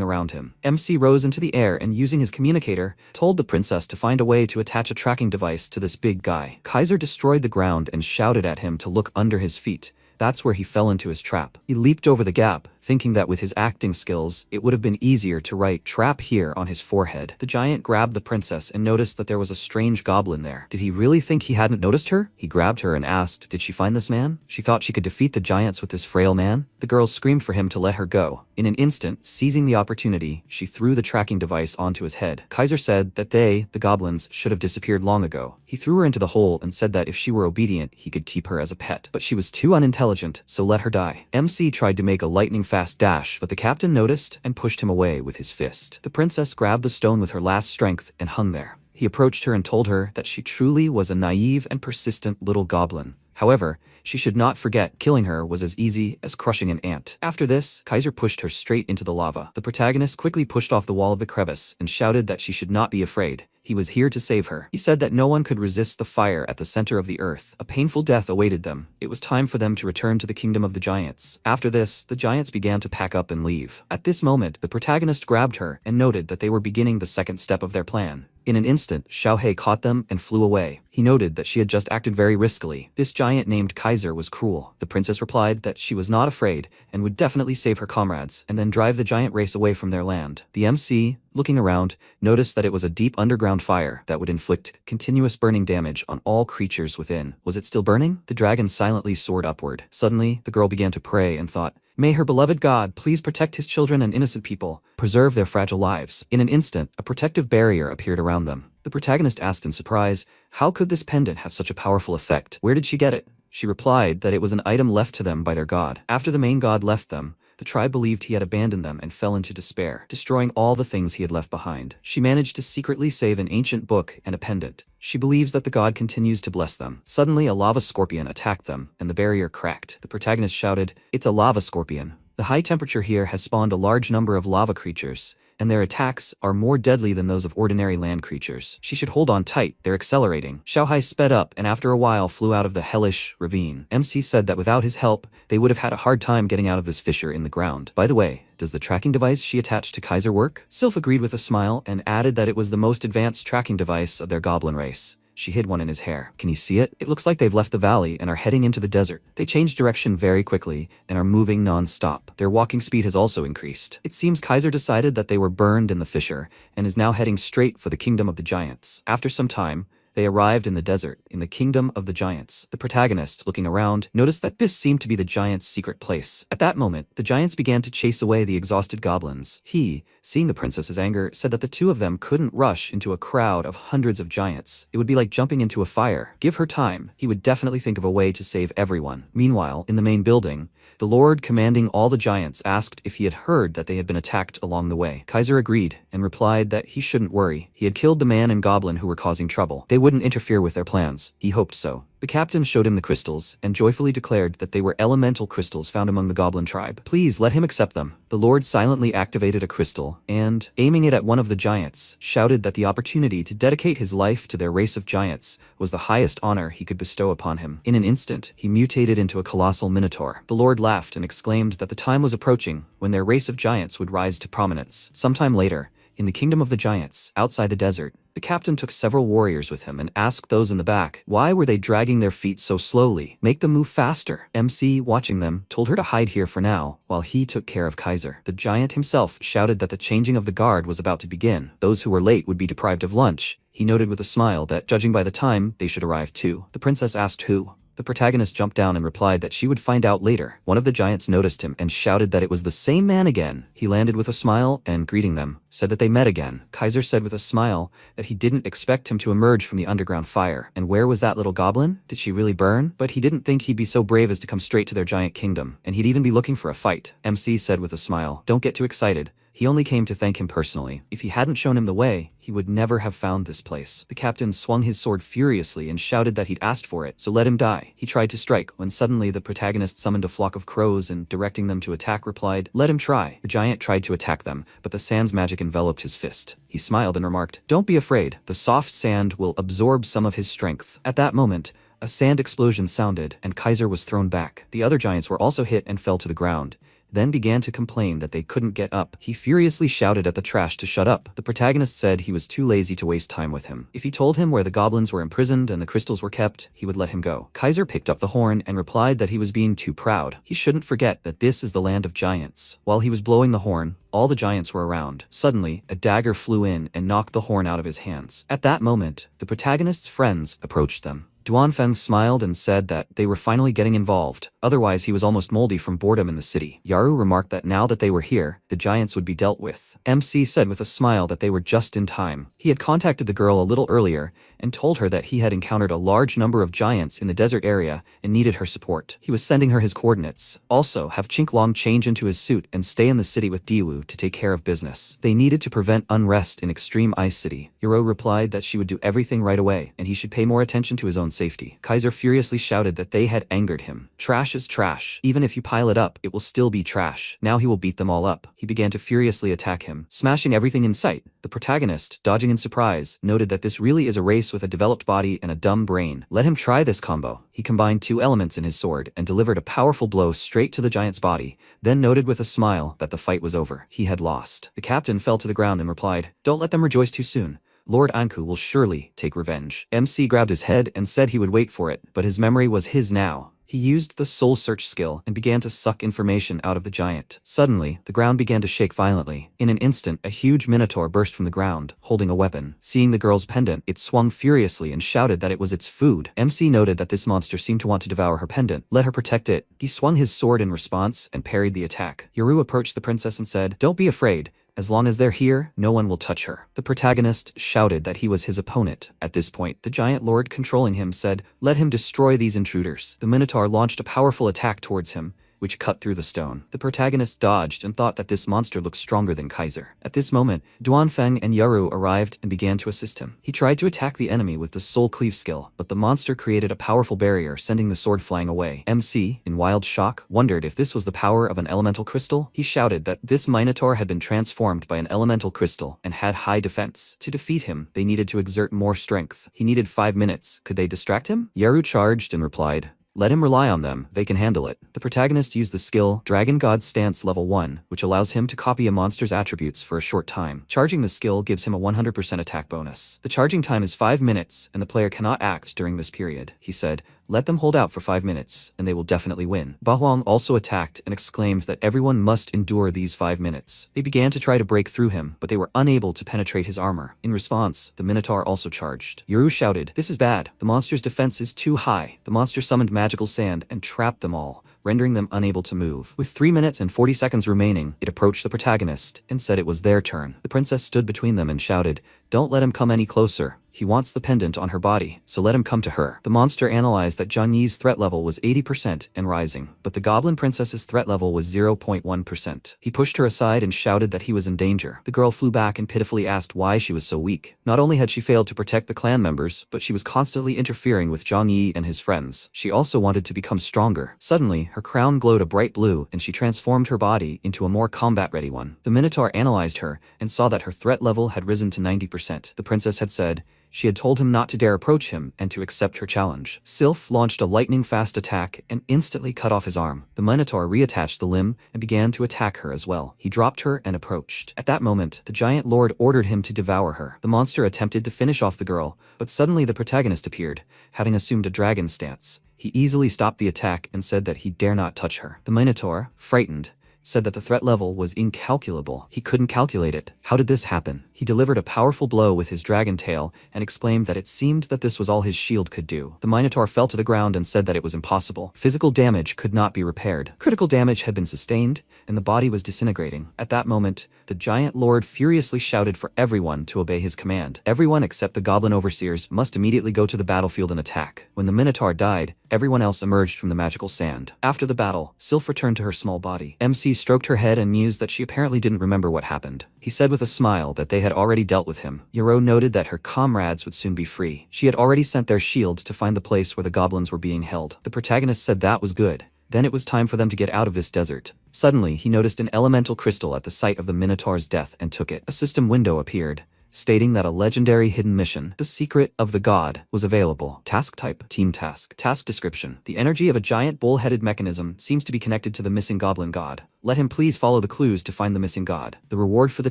around him. MC rose into the air and, using his communicator, told the princess to find a way to attach a tracking device to this big guy. Kaiser destroyed the ground and shouted at him to look under his feet. That's where he fell into his trap. He leaped over the gap, thinking that with his acting skills, it would have been easier to write "trap" here on his forehead. The giant grabbed the princess and noticed that there was a strange goblin there. Did he really think he hadn't noticed her? He grabbed her and asked, did she find this man? She thought she could defeat the giants with this frail man? The girl screamed for him to let her go. In an instant, seizing the opportunity, she threw the tracking device onto his head. Kaiser said that they, the goblins, should have disappeared long ago. He threw her into the hole and said that if she were obedient, he could keep her as a pet. But she was too unintelligent, so let her die. MC tried to make a lightning-fast dash, but the captain noticed and pushed him away with his fist. The princess grabbed the stone with her last strength and hung there. He approached her and told her that she truly was a naive and persistent little goblin. However, she should not forget killing her was as easy as crushing an ant. After this, Kaiser pushed her straight into the lava. The protagonist quickly pushed off the wall of the crevice and shouted that she should not be afraid. He was here to save her. He said that no one could resist the fire at the center of the earth. A painful death awaited them. It was time for them to return to the kingdom of the giants. After this, the giants began to pack up and leave. At this moment, the protagonist grabbed her and noted that they were beginning the second step of their plan. In an instant, Xiaohei caught them and flew away. He noted that she had just acted very riskily. This giant named Kaiser was cruel. The princess replied that she was not afraid and would definitely save her comrades and then drive the giant race away from their land. The MC, looking around, noticed that it was a deep underground fire that would inflict continuous burning damage on all creatures within. Was it still burning? The dragon silently soared upward. Suddenly, the girl began to pray and thought, "May her beloved God please protect his children and innocent people, preserve their fragile lives." In an instant, a protective barrier appeared around them. The protagonist asked in surprise, how could this pendant have such a powerful effect? Where did she get it? She replied that it was an item left to them by their god. After the main god left them, the tribe believed he had abandoned them and fell into despair, destroying all the things he had left behind. She managed to secretly save an ancient book and a pendant. She believes that the god continues to bless them. Suddenly, a lava scorpion attacked them, and the barrier cracked. The protagonist shouted, "It's a lava scorpion." The high temperature here has spawned a large number of lava creatures, and their attacks are more deadly than those of ordinary land creatures. She should hold on tight, they're accelerating. Xiaohai sped up and after a while flew out of the hellish ravine. MC said that without his help, they would have had a hard time getting out of this fissure in the ground. By the way, does the tracking device she attached to Kaiser work? Sylph agreed with a smile and added that it was the most advanced tracking device of their goblin race. She hid one in his hair. Can you see it? It looks like they've left the valley and are heading into the desert. They changed direction very quickly and are moving non-stop. Their walking speed has also increased. It seems Kaiser decided that they were burned in the fissure and is now heading straight for the kingdom of the giants. After some time, they arrived in the desert, in the kingdom of the giants. The protagonist, looking around, noticed that this seemed to be the giants' secret place. At that moment, the giants began to chase away the exhausted goblins. He, seeing the princess's anger, said that the two of them couldn't rush into a crowd of hundreds of giants. It would be like jumping into a fire. Give her time. He would definitely think of a way to save everyone. Meanwhile, in the main building, the lord commanding all the giants asked if he had heard that they had been attacked along the way. Kaiser agreed and replied that he shouldn't worry. He had killed the man and goblin who were causing trouble. They wouldn't interfere with their plans. He hoped so. The captain showed him the crystals and joyfully declared that they were elemental crystals found among the goblin tribe. Please let him accept them. The lord silently activated a crystal and, aiming it at one of the giants, shouted that the opportunity to dedicate his life to their race of giants was the highest honor he could bestow upon him. In an instant, he mutated into a colossal minotaur. The lord laughed and exclaimed that the time was approaching when their race of giants would rise to prominence. Sometime later, in the kingdom of the giants, outside the desert, the captain took several warriors with him and asked those in the back, why were they dragging their feet so slowly? Make them move faster. MC, watching them, told her to hide here for now, while he took care of Kaiser. The giant himself shouted that the changing of the guard was about to begin. Those who were late would be deprived of lunch. He noted with a smile that, judging by the time, they should arrive too. The princess asked who. The protagonist jumped down and replied that she would find out later. One of the giants noticed him and shouted that it was the same man again. He landed with a smile and, greeting them, said that they met again. Kaiser said with a smile that he didn't expect him to emerge from the underground fire. And where was that little goblin? Did she really burn? But he didn't think he'd be so brave as to come straight to their giant kingdom, and he'd even be looking for a fight. MC said with a smile, "Don't get too excited. He only came to thank him personally. If he hadn't shown him the way, he would never have found this place." The captain swung his sword furiously and shouted that he'd asked for it, so let him die. He tried to strike, when suddenly the protagonist summoned a flock of crows and, directing them to attack, replied, "Let him try." The giant tried to attack them, but the sand's magic enveloped his fist. He smiled and remarked, "Don't be afraid. The soft sand will absorb some of his strength." At that moment, a sand explosion sounded, and Kaiser was thrown back. The other giants were also hit and fell to the ground, then began to complain that they couldn't get up. He furiously shouted at the trash to shut up. The protagonist said he was too lazy to waste time with him. If he told him where the goblins were imprisoned and the crystals were kept, he would let him go. Kaiser picked up the horn and replied that he was being too proud. He shouldn't forget that this is the land of giants. While he was blowing the horn, all the giants were around. Suddenly, a dagger flew in and knocked the horn out of his hands. At that moment, the protagonist's friends approached them. Duanfeng smiled and said that they were finally getting involved. Otherwise, he was almost moldy from boredom in the city. Yaru remarked that now that they were here, the giants would be dealt with. MC said with a smile that they were just in time. He had contacted the girl a little earlier and told her that he had encountered a large number of giants in the desert area and needed her support. He was sending her his coordinates. Also, have Chinklong change into his suit and stay in the city with Diwu to take care of business. They needed to prevent unrest in Extreme Ice City. Yaru replied that she would do everything right away and he should pay more attention to his own safety. Kaiser furiously shouted that they had angered him. Trash is trash. Even if you pile it up, it will still be trash. Now he will beat them all up. He began to furiously attack him, smashing everything in sight. The protagonist, dodging in surprise, noted that this really is a race with a developed body and a dumb brain. Let him try this combo. He combined two elements in his sword and delivered a powerful blow straight to the giant's body, then noted with a smile that the fight was over. He had lost. The captain fell to the ground and replied, "Don't let them rejoice too soon. Lord Anku will surely take revenge. MC grabbed his head and said he would wait for it, but his memory was his now. He used the soul search skill and began to suck information out of the giant. Suddenly, the ground began to shake violently. In an instant, a huge minotaur burst from the ground, holding a weapon. Seeing the girl's pendant, it swung furiously and shouted that it was its food. MC noted that this monster seemed to want to devour her pendant. Let her protect it. He swung his sword in response and parried the attack. Yoru approached the princess and said, "Don't be afraid. As long as they're here, no one will touch her." The protagonist shouted that he was his opponent. At this point, the giant lord controlling him said, "Let him destroy these intruders." The minotaur launched a powerful attack towards him, which cut through the stone. The protagonist dodged and thought that this monster looked stronger than Kaiser. At this moment, Duanfeng and Yaru arrived and began to assist him. He tried to attack the enemy with the soul cleave skill, but the monster created a powerful barrier, sending the sword flying away. MC, in wild shock, wondered if this was the power of an elemental crystal. He shouted that this minotaur had been transformed by an elemental crystal and had high defense. To defeat him, they needed to exert more strength. He needed 5 minutes. Could they distract him? Yaru charged and replied, "Let him rely on them, they can handle it." The protagonist used the skill Dragon God Stance Level 1, which allows him to copy a monster's attributes for a short time. Charging the skill gives him a 100% attack bonus. The charging time is 5 minutes, and the player cannot act during this period. He said, "Let them hold out for 5 minutes, and they will definitely win." Bahuang also attacked and exclaimed that everyone must endure these 5 minutes. They began to try to break through him, but they were unable to penetrate his armor. In response, the minotaur also charged. Yoru shouted, "This is bad. The monster's defense is too high." The monster summoned magical sand and trapped them all, rendering them unable to move. With 3 minutes and 40 seconds remaining, it approached the protagonist and said it was their turn. The princess stood between them and shouted, "Don't let him come any closer. He wants the pendant on her body, so let him come to her." The monster analyzed that Zhang Yi's threat level was 80% and rising, but the goblin princess's threat level was 0.1%. He pushed her aside and shouted that he was in danger. The girl flew back and pitifully asked why she was so weak. Not only had she failed to protect the clan members, but she was constantly interfering with Zhang Yi and his friends. She also wanted to become stronger. Suddenly, her crown glowed a bright blue, and she transformed her body into a more combat-ready one. The minotaur analyzed her and saw that her threat level had risen to 90%. The princess had said she had told him not to dare approach him and to accept her challenge. Sylph launched a lightning-fast attack and instantly cut off his arm. The minotaur reattached the limb and began to attack her as well. He dropped her and approached. At that moment, the giant lord ordered him to devour her. The monster attempted to finish off the girl, but suddenly the protagonist appeared, having assumed a dragon stance. He easily stopped the attack and said that he dare not touch her. The minotaur, frightened, said that the threat level was incalculable. He couldn't calculate it. How did this happen? He delivered a powerful blow with his dragon tail and explained that it seemed that this was all his shield could do. The minotaur fell to the ground and said that it was impossible. Physical damage could not be repaired. Critical damage had been sustained, and the body was disintegrating. At that moment, the giant lord furiously shouted for everyone to obey his command. Everyone except the goblin overseers must immediately go to the battlefield and attack. When the minotaur died, everyone else emerged from the magical sand. After the battle, Sylph returned to her small body. MC stroked her head and mused that she apparently didn't remember what happened. He said with a smile that they had already dealt with him. Yaru noted that her comrades would soon be free. She had already sent their shield to find the place where the goblins were being held. The protagonist said that was good. Then it was time for them to get out of this desert. Suddenly, he noticed an elemental crystal at the site of the minotaur's death and took it. A system window appeared, stating that a legendary hidden mission, The Secret of the God, was available. Task type, Team Task. Task description. The energy of a giant bull-headed mechanism seems to be connected to the missing goblin god. Let him please follow the clues to find the missing god. The reward for the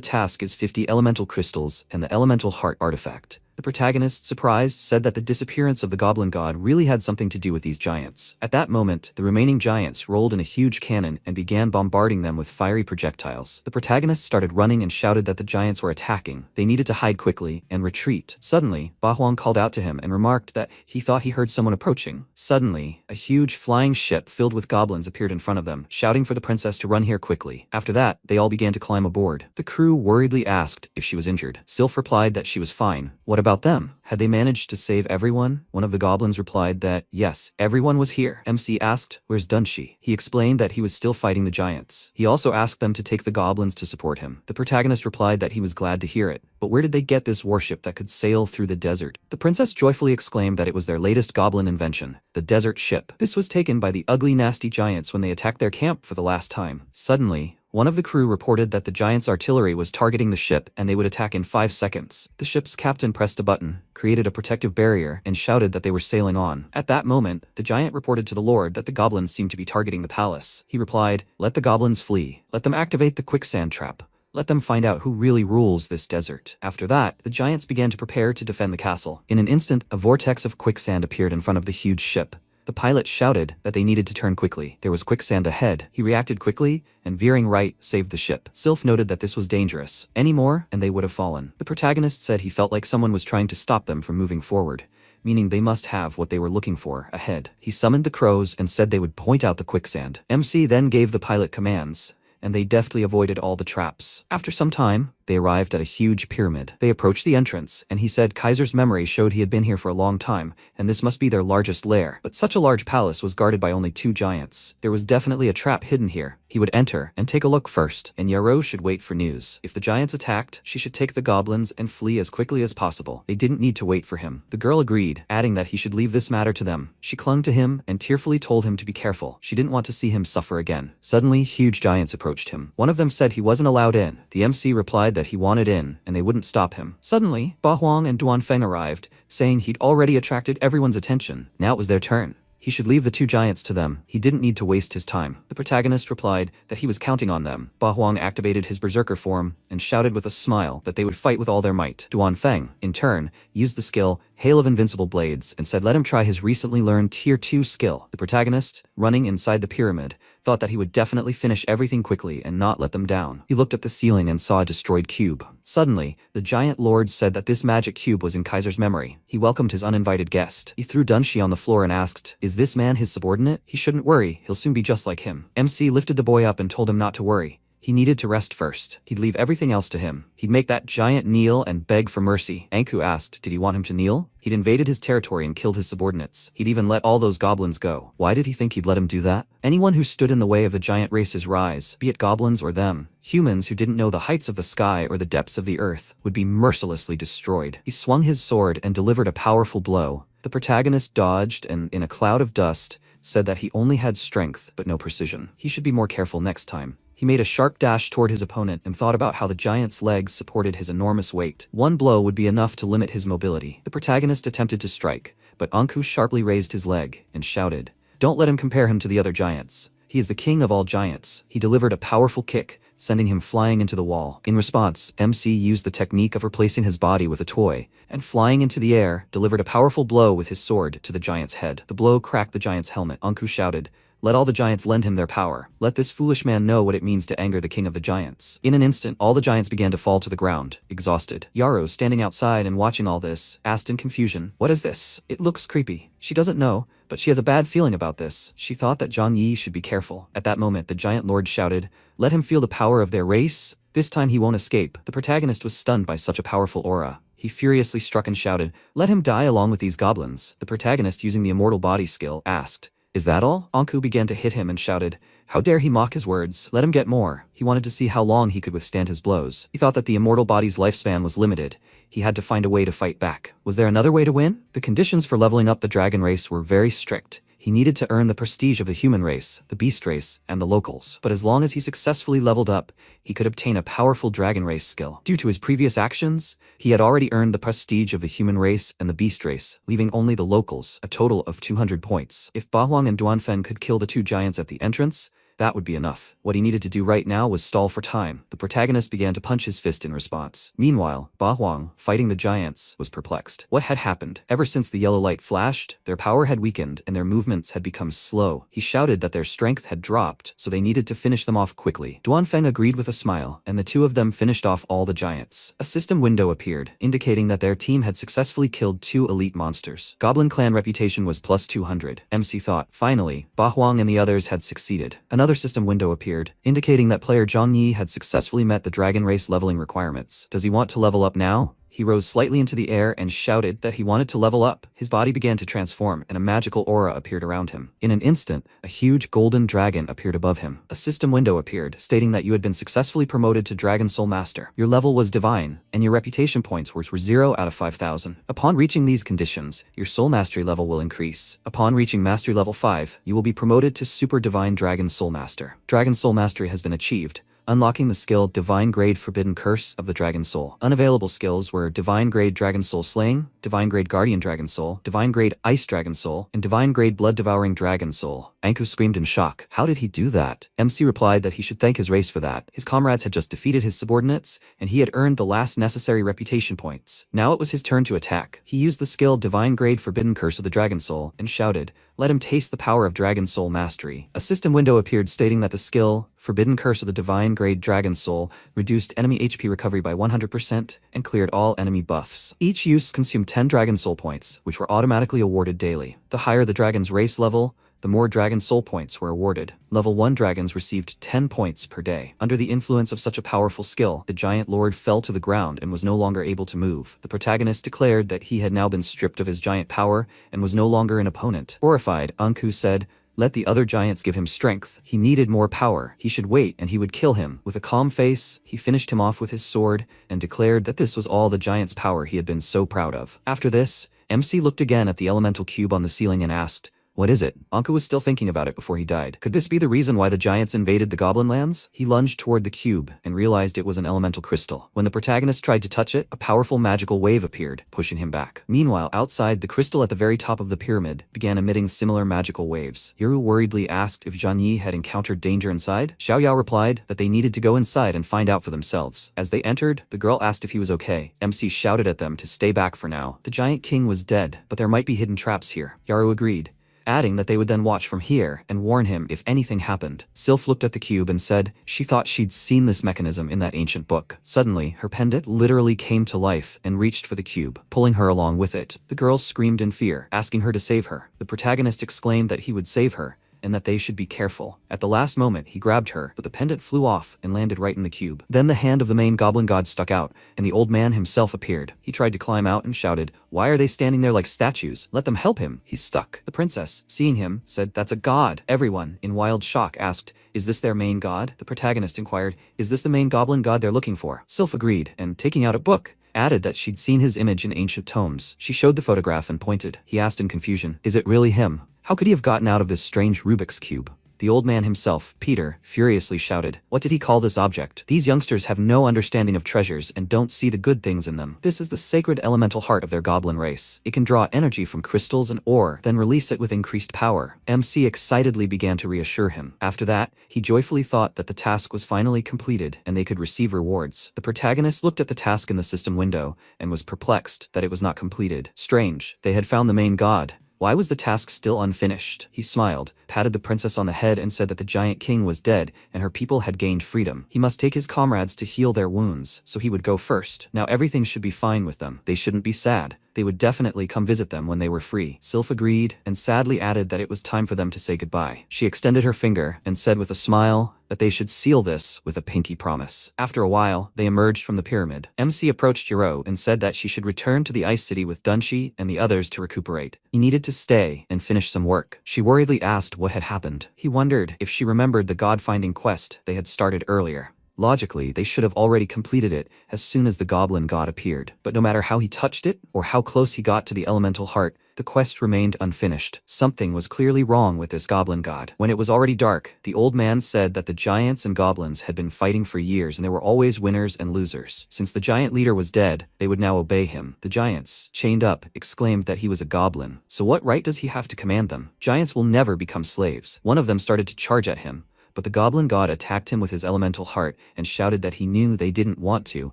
task is 50 elemental crystals and the elemental heart artifact. The protagonist, surprised, said that the disappearance of the goblin god really had something to do with these giants. At that moment, the remaining giants rolled in a huge cannon and began bombarding them with fiery projectiles. The protagonist started running and shouted that the giants were attacking. They needed to hide quickly and retreat. Suddenly, Bahuang called out to him and remarked that he thought he heard someone approaching. Suddenly, a huge flying ship filled with goblins appeared in front of them, shouting for the princess to run here quickly. After that, they all began to climb aboard. The crew worriedly asked if she was injured. Sylph replied that she was fine. What about them? Had they managed to save everyone? One of the goblins replied that, yes, everyone was here. MC asked, where's Dunshi? He explained that he was still fighting the giants. He also asked them to take the goblins to support him. The protagonist replied that he was glad to hear it, but where did they get this warship that could sail through the desert? The princess joyfully exclaimed that it was their latest goblin invention, the desert ship. This was taken by the ugly, nasty giants when they attacked their camp for the last time. Suddenly, one of the crew reported that the giants' artillery was targeting the ship and they would attack in 5 seconds. The ship's captain pressed a button, created a protective barrier, and shouted that they were sailing on. At that moment, the giant reported to the lord that the goblins seemed to be targeting the palace. He replied, let the goblins flee. Let them activate the quicksand trap. Let them find out who really rules this desert. After that, the giants began to prepare to defend the castle. In an instant, a vortex of quicksand appeared in front of the huge ship. The pilot shouted that they needed to turn quickly. There was quicksand ahead. He reacted quickly, and veering right, saved the ship. Sylph noted that this was dangerous. Any more, and they would have fallen. The protagonist said he felt like someone was trying to stop them from moving forward, meaning they must have what they were looking for ahead. He summoned the crows and said they would point out the quicksand. MC then gave the pilot commands, and they deftly avoided all the traps. After some time, they arrived at a huge pyramid. They approached the entrance, and he said Kaiser's memory showed he had been here for a long time, and this must be their largest lair. But such a large palace was guarded by only 2 giants. There was definitely a trap hidden here. He would enter and take a look first, and Yahello should wait for news. If the giants attacked, she should take the goblins and flee as quickly as possible. They didn't need to wait for him. The girl agreed, adding that he should leave this matter to them. She clung to him and tearfully told him to be careful. She didn't want to see him suffer again. Suddenly, huge giants approached him. One of them said he wasn't allowed in. The MC replied that he wanted in, and they wouldn't stop him. Suddenly, Ba Huang and Duan Feng arrived, saying he'd already attracted everyone's attention. Now it was their turn. He should leave the 2 giants to them. He didn't need to waste his time. The protagonist replied that he was counting on them. Ba Huang activated his berserker form and shouted with a smile that they would fight with all their might. Duan Feng, in turn, used the skill Hail of Invincible Blades and said let him try his recently learned Tier 2 skill. The protagonist, running inside the pyramid, thought that he would definitely finish everything quickly and not let them down. He looked at the ceiling and saw a destroyed cube. Suddenly, the giant lord said that this magic cube was in Kaiser's memory. He welcomed his uninvited guest. He threw Dunshi on the floor and asked, "Is this man his subordinate? He shouldn't worry, he'll soon be just like him." MC lifted the boy up and told him not to worry. He needed to rest first. He'd leave everything else to him. He'd make that giant kneel and beg for mercy. Anku asked, did he want him to kneel? He'd invaded his territory and killed his subordinates. He'd even let all those goblins go. Why did he think he'd let him do that? Anyone who stood in the way of the giant race's rise, be it goblins or them, humans who didn't know the heights of the sky or the depths of the earth, would be mercilessly destroyed. He swung his sword and delivered a powerful blow. The protagonist dodged and, in a cloud of dust, said that he only had strength but no precision. He should be more careful next time. He made a sharp dash toward his opponent and thought about how the giant's legs supported his enormous weight. One blow would be enough to limit his mobility. The protagonist attempted to strike, but Anku sharply raised his leg and shouted, "Don't let him compare him to the other giants. He is the king of all giants." He delivered a powerful kick, sending him flying into the wall. In response, MC used the technique of replacing his body with a toy, and flying into the air, delivered a powerful blow with his sword to the giant's head. The blow cracked the giant's helmet. Anku shouted, "Let all the giants lend him their power. Let this foolish man know what it means to anger the king of the giants." In an instant, all the giants began to fall to the ground, exhausted. Yarrow, standing outside and watching all this, asked in confusion, "What is this? It looks creepy." She doesn't know, but she has a bad feeling about this. She thought that Zhang Yi should be careful. At that moment, the giant lord shouted, "Let him feel the power of their race. This time he won't escape." The protagonist was stunned by such a powerful aura. He furiously struck and shouted, "Let him die along with these goblins." The protagonist, using the immortal body skill, asked, "Is that all?" Anku began to hit him and shouted, "How dare he mock his words? Let him get more." He wanted to see how long he could withstand his blows. He thought that the immortal body's lifespan was limited. He had to find a way to fight back. Was there another way to win? The conditions for leveling up the dragon race were very strict. He needed to earn the prestige of the human race, the beast race, and the locals. But as long as he successfully leveled up, he could obtain a powerful dragon race skill. Due to his previous actions, he had already earned the prestige of the human race and the beast race, leaving only the locals, a total of 200 points. If Ba Huang and Duanfen could kill the 2 giants at the entrance, that would be enough. What he needed to do right now was stall for time. The protagonist began to punch his fist in response. Meanwhile, Ba Huang, fighting the giants, was perplexed. What had happened? Ever since the yellow light flashed, their power had weakened and their movements had become slow. He shouted that their strength had dropped, so they needed to finish them off quickly. Duanfeng agreed with a smile, and the 2 of them finished off all the giants. A system window appeared, indicating that their team had successfully killed 2 elite monsters. Goblin clan reputation was plus 200. MC thought, finally, Ba Huang and the others had succeeded. Another system window appeared, indicating that player Zhang Yi had successfully met the dragon race leveling requirements. Does he want to level up now? He rose slightly into the air and shouted that he wanted to level up. His body began to transform and a magical aura appeared around him. In an instant, a huge golden dragon appeared above him. A system window appeared, stating that you had been successfully promoted to Dragon Soul Master. Your level was divine, and your reputation points were 0 out of 5,000. Upon reaching these conditions, your soul mastery level will increase. Upon reaching mastery level 5, you will be promoted to Super Divine Dragon Soul Master. Dragon Soul Mastery has been achieved. unlocking the skill Divine Grade Forbidden Curse of the Dragon Soul. Unavailable skills were Divine Grade Dragon Soul Slaying, Divine Grade Guardian Dragon Soul, Divine Grade Ice Dragon Soul, and Divine Grade Blood Devouring Dragon Soul. Anku screamed in shock. How did he do that? MC replied that he should thank his race for that. His comrades had just defeated his subordinates, and he had earned the last necessary reputation points. Now it was his turn to attack. He used the skill Divine Grade Forbidden Curse of the Dragon Soul and shouted, "Let him taste the power of Dragon Soul Mastery." A system window appeared stating that the skill Forbidden Curse of the Divine Grade Dragon Soul reduced enemy HP recovery by 100% and cleared all enemy buffs. Each use consumed 10 Dragon Soul points, which were automatically awarded daily. The higher the dragon's race level, the more Dragon Soul points were awarded. Level 1 dragons received 10 points per day. Under the influence of such a powerful skill, the giant lord fell to the ground and was no longer able to move. The protagonist declared that he had now been stripped of his giant power and was no longer an opponent. Horrified, Anku said, "Let the other giants give him strength. He needed more power. He should wait and he would kill him." With a calm face, he finished him off with his sword and declared that this was all the giant's power he had been so proud of. After this, MC looked again at the elemental cube on the ceiling and asked, "What is it?" Anku was still thinking about it before he died. Could this be the reason why the giants invaded the Goblin Lands? He lunged toward the cube and realized it was an elemental crystal. When the protagonist tried to touch it, a powerful magical wave appeared, pushing him back. Meanwhile, outside, the crystal at the very top of the pyramid began emitting similar magical waves. Yoru worriedly asked if Zhang Yi had encountered danger inside. Xiao Yao replied that they needed to go inside and find out for themselves. As they entered, the girl asked if he was okay. MC shouted at them to stay back for now. The giant king was dead, but there might be hidden traps here. Yaru agreed, adding that they would then watch from here and warn him if anything happened. Sylph looked at the cube and said she thought she'd seen this mechanism in that ancient book. Suddenly, her pendant literally came to life and reached for the cube, pulling her along with it. The girl screamed in fear, asking her to save her. The protagonist exclaimed that he would save her, and that they should be careful. At the last moment, he grabbed her, but the pendant flew off and landed right in the cube. Then the hand of the main goblin god stuck out, and the old man himself appeared. He tried to climb out and shouted, "Why are they standing there like statues? Let them help him. He's stuck." The princess, seeing him, said, "That's a god." Everyone, in wild shock, asked, "Is this their main god?" The protagonist inquired, "Is this the main goblin god they're looking for?" Sylph agreed, and taking out a book, added that she'd seen his image in ancient tomes. She showed the photograph and pointed. He asked in confusion, "Is it really him? How could he have gotten out of this strange Rubik's Cube?" The old man himself, Peter, furiously shouted, "What did he call this object? These youngsters have no understanding of treasures and don't see the good things in them. This is the sacred elemental heart of their goblin race. It can draw energy from crystals and ore, then release it with increased power." MC excitedly began to reassure him. After that, he joyfully thought that the task was finally completed and they could receive rewards. The protagonist looked at the task in the system window and was perplexed that it was not completed. Strange, they had found the main god. Why was the task still unfinished? He smiled, patted the princess on the head and said that the giant king was dead and her people had gained freedom. He must take his comrades to heal their wounds, so he would go first. Now everything should be fine with them. They shouldn't be sad. They would definitely come visit them when they were free. Sylph agreed and sadly added that it was time for them to say goodbye. She extended her finger and said with a smile that they should seal this with a pinky promise. After a while, they emerged from the pyramid. MC approached Yoro and said that she should return to the Ice City with Dunshi and the others to recuperate. He needed to stay and finish some work. She worriedly asked what had happened. He wondered if she remembered the god-finding quest they had started earlier. Logically, they should have already completed it as soon as the goblin god appeared. But no matter how he touched it or how close he got to the elemental heart, the quest remained unfinished. Something was clearly wrong with this goblin god. When it was already dark, the old man said that the giants and goblins had been fighting for years and there were always winners and losers. Since the giant leader was dead, they would now obey him. The giants, chained up, exclaimed that he was a goblin. So what right does he have to command them? Giants will never become slaves. One of them started to charge at him, but the goblin god attacked him with his elemental heart and shouted that he knew they didn't want to,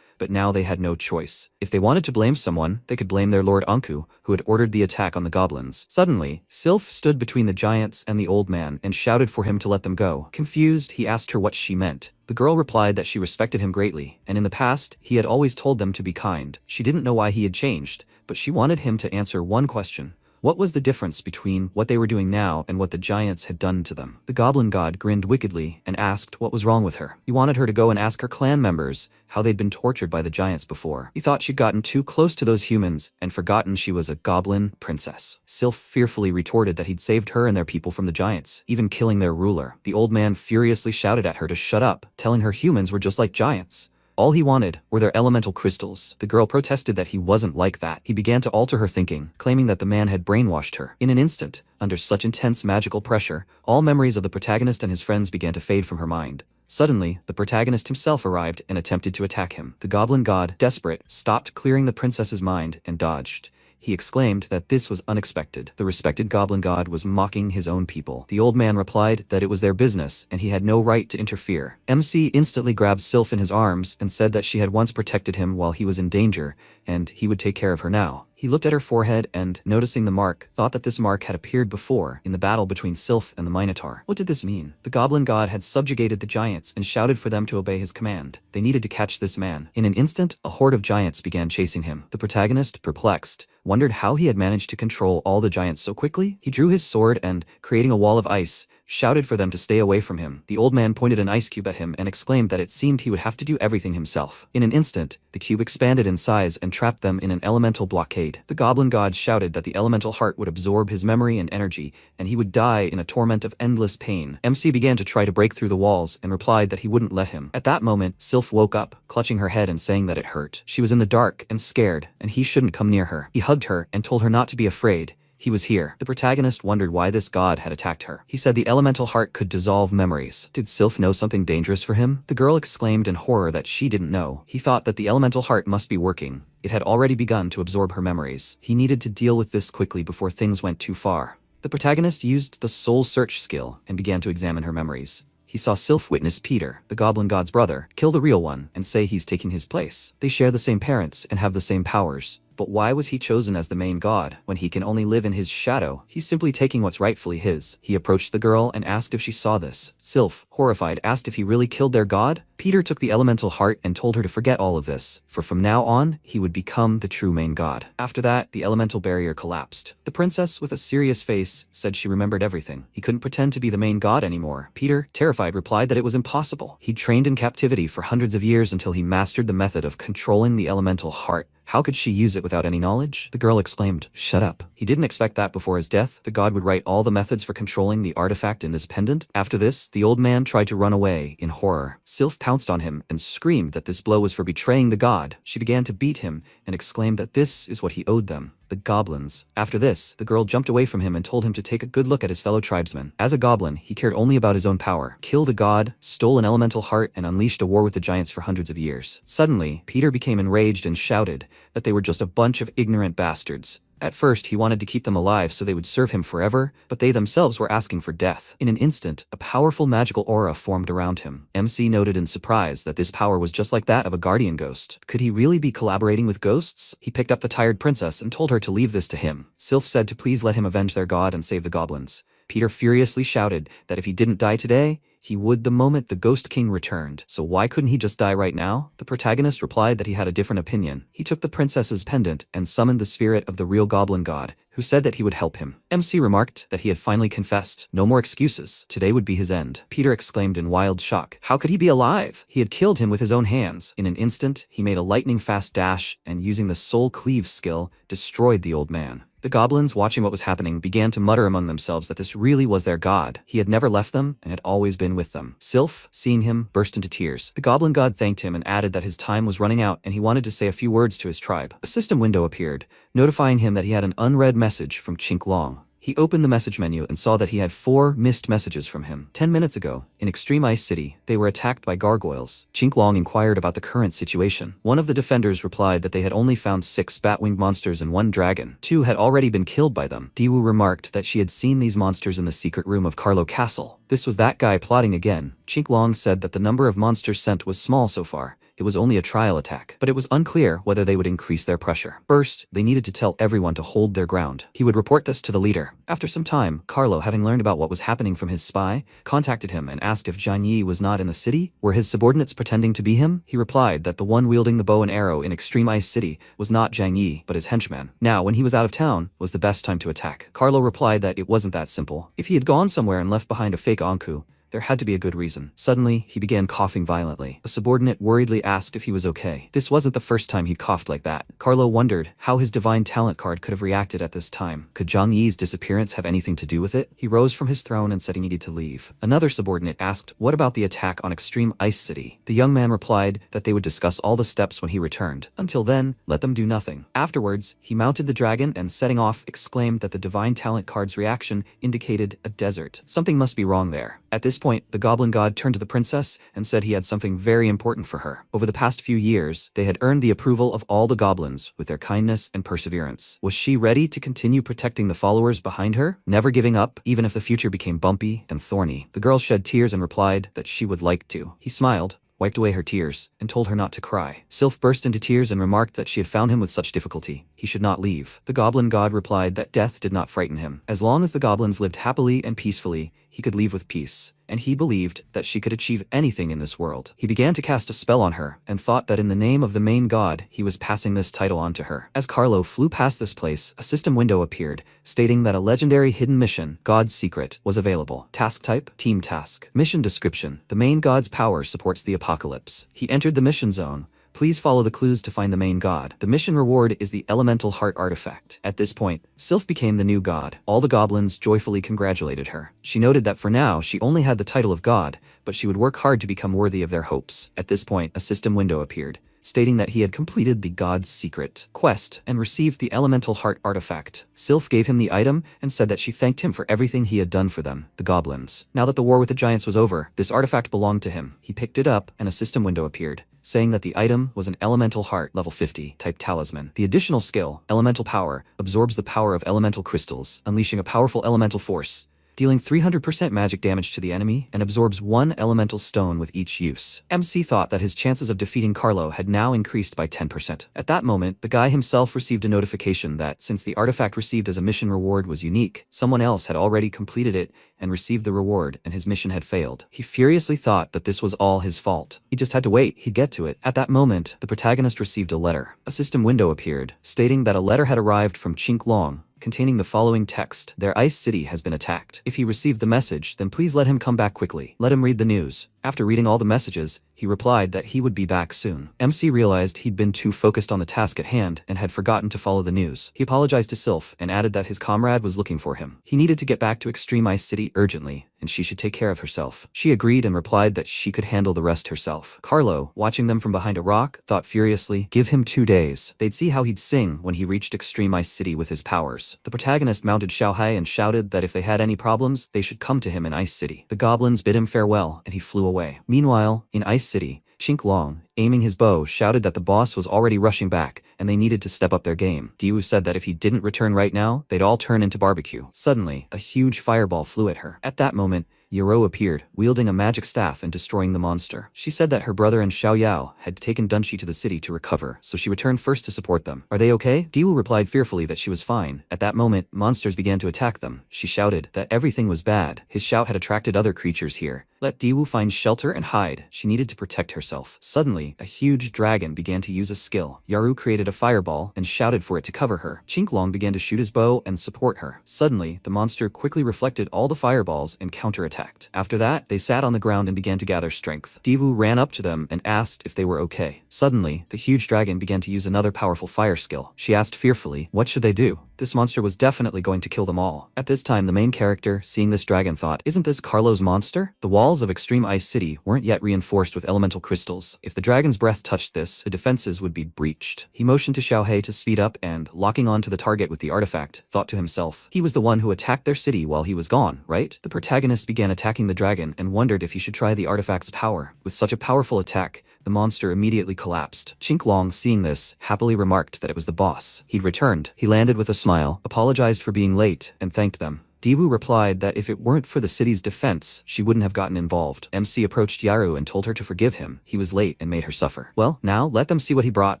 but now they had no choice. If they wanted to blame someone, they could blame their lord Anku, who had ordered the attack on the goblins. Suddenly, Sylph stood between the giants and the old man and shouted for him to let them go. Confused, he asked her what she meant. The girl replied that she respected him greatly, and in the past, he had always told them to be kind. She didn't know why he had changed, but she wanted him to answer one question. What was the difference between what they were doing now and what the giants had done to them? The goblin god grinned wickedly and asked what was wrong with her. He wanted her to go and ask her clan members how they'd been tortured by the giants before. He thought she'd gotten too close to those humans and forgotten she was a goblin princess. Sylph fearfully retorted that he'd saved her and their people from the giants, even killing their ruler. The old man furiously shouted at her to shut up, telling her humans were just like giants. All he wanted were their elemental crystals. The girl protested that he wasn't like that. He began to alter her thinking, claiming that the man had brainwashed her. In an instant, under such intense magical pressure, all memories of the protagonist and his friends began to fade from her mind. Suddenly, the protagonist himself arrived and attempted to attack him. The goblin god, desperate, stopped clearing the princess's mind and dodged. He exclaimed that this was unexpected. The respected goblin god was mocking his own people. The old man replied that it was their business and he had no right to interfere. MC instantly grabbed Sylph in his arms and said that she had once protected him while he was in danger, and he would take care of her now. He looked at her forehead and, noticing the mark, thought that this mark had appeared before in the battle between Sylph and the Minotaur. What did this mean? The goblin god had subjugated the giants and shouted for them to obey his command. They needed to catch this man. In an instant, a horde of giants began chasing him. The protagonist, perplexed, wondered how he had managed to control all the giants so quickly. He drew his sword and, creating a wall of ice, shouted for them to stay away from him. The old man pointed an ice cube at him and exclaimed that it seemed he would have to do everything himself. In an instant, the cube expanded in size and trapped them in an elemental blockade. The goblin god shouted that the elemental heart would absorb his memory and energy, and he would die in a torment of endless pain. MC began to try to break through the walls and replied that he wouldn't let him. At that moment, Sylph woke up, clutching her head and saying that it hurt. She was in the dark and scared, and he shouldn't come near her. He hugged her and told her not to be afraid. He was here. The protagonist wondered why this god had attacked her. He said the elemental heart could dissolve memories. Did Sylph know something dangerous for him? The girl exclaimed in horror that she didn't know. He thought that the elemental heart must be working. It had already begun to absorb her memories. He needed to deal with this quickly before things went too far. The protagonist used the soul search skill and began to examine her memories. He saw Sylph witness Peter, the goblin god's brother, kill the real one and say he's taking his place. They share the same parents and have the same powers. But why was he chosen as the main god when he can only live in his shadow? He's simply taking what's rightfully his. He approached the girl and asked if she saw this. Sylph, horrified, asked if he really killed their god. Peter took the elemental heart and told her to forget all of this, for from now on, he would become the true main god. After that, the elemental barrier collapsed. The princess, with a serious face, said she remembered everything. He couldn't pretend to be the main god anymore. Peter, terrified, replied that it was impossible. He'd trained in captivity for hundreds of years until he mastered the method of controlling the elemental heart. How could she use it without any knowledge? The girl exclaimed, "Shut up." He didn't expect that before his death, the god would write all the methods for controlling the artifact in this pendant. After this, the old man tried to run away in horror. Sylph pounced on him and screamed that this blow was for betraying the god. She began to beat him and exclaimed that this is what he owed them. The goblins. After this, the girl jumped away from him and told him to take a good look at his fellow tribesmen. As a goblin, he cared only about his own power, killed a god, stole an elemental heart, and unleashed a war with the giants for hundreds of years. Suddenly, Peter became enraged and shouted that they were just a bunch of ignorant bastards. At first, he wanted to keep them alive so they would serve him forever, but they themselves were asking for death. In an instant, a powerful magical aura formed around him. MC noted in surprise that this power was just like that of a guardian ghost. Could he really be collaborating with ghosts? He picked up the tired princess and told her to leave this to him. Sylph said to please let him avenge their god and save the goblins. Peter furiously shouted that if he didn't die today, he would the moment the Ghost King returned. So why couldn't he just die right now? The protagonist replied that he had a different opinion. He took the princess's pendant and summoned the spirit of the real goblin god, who said that he would help him. MC remarked that he had finally confessed. No more excuses. Today would be his end. Peter exclaimed in wild shock. How could he be alive? He had killed him with his own hands. In an instant, he made a lightning-fast dash and, using the soul cleave skill, destroyed the old man. The goblins, watching what was happening, began to mutter among themselves that this really was their god. He had never left them and had always been with them. Sylph, seeing him, burst into tears. The goblin god thanked him and added that his time was running out and he wanted to say a few words to his tribe. A system window appeared, notifying him that he had an unread message from Chink Long. He opened the message menu and saw that he had 4 missed messages from him. 10 minutes ago, in Extreme Ice City, they were attacked by gargoyles. Chink Long inquired about the current situation. One of the defenders replied that they had only found 6 bat-winged monsters and 1 dragon. 2 had already been killed by them. Diwu remarked that she had seen these monsters in the secret room of Carlo Castle. This was that guy plotting again. Chink Long said that the number of monsters sent was small so far. It was only a trial attack, but it was unclear whether they would increase their pressure. First, they needed to tell everyone to hold their ground. He would report this to the leader. After some time, Carlo, having learned about what was happening from his spy, contacted him and asked if Jiang Yi was not in the city. Were his subordinates pretending to be him? He replied that the one wielding the bow and arrow in Extreme Ice City was not Jiang Yi, but his henchman. Now, when he was out of town, was the best time to attack. Carlo replied that it wasn't that simple. If he had gone somewhere and left behind a fake Anku, there had to be a good reason. Suddenly, he began coughing violently. A subordinate worriedly asked if he was okay. This wasn't the first time he'd coughed like that. Carlo wondered how his divine talent card could have reacted at this time. Could Zhang Yi's disappearance have anything to do with it? He rose from his throne and said he needed to leave. Another subordinate asked, what about the attack on Extreme Ice City? The young man replied that they would discuss all the steps when he returned. Until then, let them do nothing. Afterwards, he mounted the dragon and, setting off, exclaimed that the divine talent card's reaction indicated a desert. Something must be wrong there. At this point, the goblin god turned to the princess and said he had something very important for her. Over the past few years, they had earned the approval of all the goblins with their kindness and perseverance. Was she ready to continue protecting the followers behind her, never giving up, even if the future became bumpy and thorny? The girl shed tears and replied that she would like to. He smiled, wiped away her tears, and told her not to cry. Sylph burst into tears and remarked that she had found him with such difficulty. He should not leave. The goblin god replied that death did not frighten him. As long as the goblins lived happily and peacefully, he could leave with peace, and he believed that she could achieve anything in this world. He began to cast a spell on her, and thought that in the name of the main god, he was passing this title on to her. As Carlo flew past this place, a system window appeared, stating that a legendary hidden mission, God's Secret, was available. Task type, Team Task. Mission description, the main god's power supports the apocalypse. He entered the mission zone. Please follow the clues to find the main god. The mission reward is the elemental heart artifact. At this point, Sylph became the new god. All the goblins joyfully congratulated her. She noted that for now, she only had the title of god, but she would work hard to become worthy of their hopes. At this point, a system window appeared, stating that he had completed the God's Secret quest and received the elemental heart artifact. Sylph gave him the item and said that she thanked him for everything he had done for them, the goblins. Now that the war with the giants was over, this artifact belonged to him. He picked it up and a system window appeared, saying that the item was an elemental heart level 50 type talisman. The additional skill, elemental power, absorbs the power of elemental crystals, unleashing a powerful elemental force, dealing 300% magic damage to the enemy, and absorbs 1 elemental stone with each use. MC thought that his chances of defeating Carlo had now increased by 10%. At that moment, the guy himself received a notification that, since the artifact received as a mission reward was unique, someone else had already completed it and received the reward, and his mission had failed. He furiously thought that this was all his fault. He just had to wait, he'd get to it. At that moment, the protagonist received a letter. A system window appeared, stating that a letter had arrived from Chink Long, containing the following text: their ice city has been attacked. If he received the message, then please let him come back quickly. Let him read the news. After reading all the messages, he replied that he would be back soon. MC realized he'd been too focused on the task at hand and had forgotten to follow the news. He apologized to Sylph and added that his comrade was looking for him. He needed to get back to Extreme Ice City urgently, and she should take care of herself. She agreed and replied that she could handle the rest herself. Carlo, watching them from behind a rock, thought furiously, give him 2 days. They'd see how he'd sing when he reached Extreme Ice City with his powers. The protagonist mounted Xiaohai and shouted that if they had any problems, they should come to him in Ice City. The goblins bid him farewell, and he flew away. Meanwhile, in Ice City, Chink Long, aiming his bow, shouted that the boss was already rushing back, and they needed to step up their game. Diwu said that if he didn't return right now, they'd all turn into barbecue. Suddenly, a huge fireball flew at her. At that moment, Yahello appeared, wielding a magic staff and destroying the monster. She said that her brother and Xiao Yao had taken Dunshi to the city to recover, so she returned first to support them. Are they okay? Diwu replied fearfully that she was fine. At that moment, monsters began to attack them. She shouted that everything was bad. His shout had attracted other creatures here. Let Diwu find shelter and hide. She needed to protect herself. Suddenly, a huge dragon began to use a skill. Yaru created a fireball and shouted for it to cover her. Chinklong began to shoot his bow and support her. Suddenly, the monster quickly reflected all the fireballs and counterattacked. After that, they sat on the ground and began to gather strength. Diwu ran up to them and asked if they were okay. Suddenly, the huge dragon began to use another powerful fire skill. She asked fearfully, what should they do? This monster was definitely going to kill them all. At this time, the main character, seeing this dragon, thought, isn't this Carlo's monster? The walls of Extreme Ice City weren't yet reinforced with elemental crystals. If the dragon's breath touched this, the defenses would be breached. He motioned to Xiaohei to speed up and, locking on to the target with the artifact, thought to himself, he was the one who attacked their city while he was gone, right? The protagonist began attacking the dragon and wondered if he should try the artifact's power. With such a powerful attack, the monster immediately collapsed. Chinklong, seeing this, happily remarked that it was the boss. He'd returned. He landed with a smile, apologized for being late, and thanked them. Diwu replied that if it weren't for the city's defense, she wouldn't have gotten involved. MC approached Yaru and told her to forgive him. He was late and made her suffer. Well, now let them see what he brought.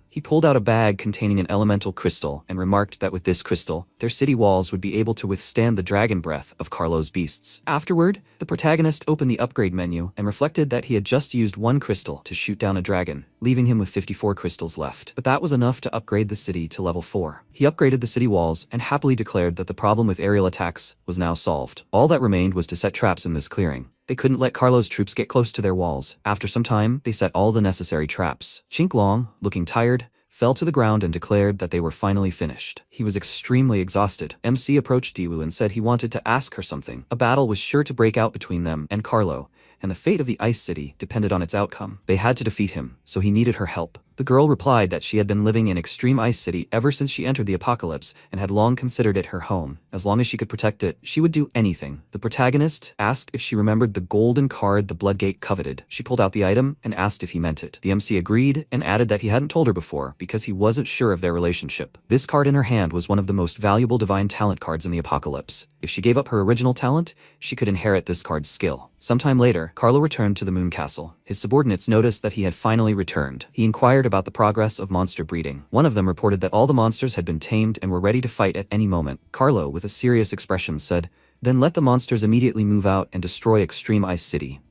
He pulled out a bag containing an elemental crystal and remarked that with this crystal, their city walls would be able to withstand the dragon breath of Carlo's beasts. Afterward, the protagonist opened the upgrade menu and reflected that he had just used 1 crystal to shoot down a dragon, leaving him with 54 crystals left. But that was enough to upgrade the city to level 4. He upgraded the city walls and happily declared that the problem with aerial attacks was now solved. All that remained was to set traps in this clearing. They couldn't let Carlo's troops get close to their walls. After some time, they set all the necessary traps. Chinklong, looking tired, fell to the ground and declared that they were finally finished. He was extremely exhausted. MC approached Diwu and said he wanted to ask her something. A battle was sure to break out between them and Carlo, and the fate of the Ice City depended on its outcome. They had to defeat him, so he needed her help. The girl replied that she had been living in Extreme Ice City ever since she entered the apocalypse and had long considered it her home. As long as she could protect it, she would do anything. The protagonist asked if she remembered the golden card the Bloodgate coveted. She pulled out the item and asked if he meant it. The MC agreed and added that he hadn't told her before because he wasn't sure of their relationship. This card in her hand was one of the most valuable divine talent cards in the apocalypse. If she gave up her original talent, she could inherit this card's skill. Sometime later, Carlo returned to the Moon Castle. His subordinates noticed that he had finally returned. He inquired about the progress of monster breeding. One of them reported that all the monsters had been tamed and were ready to fight at any moment. Carlo, with a serious expression, said, "Then let the monsters immediately move out and destroy Extreme Ice City."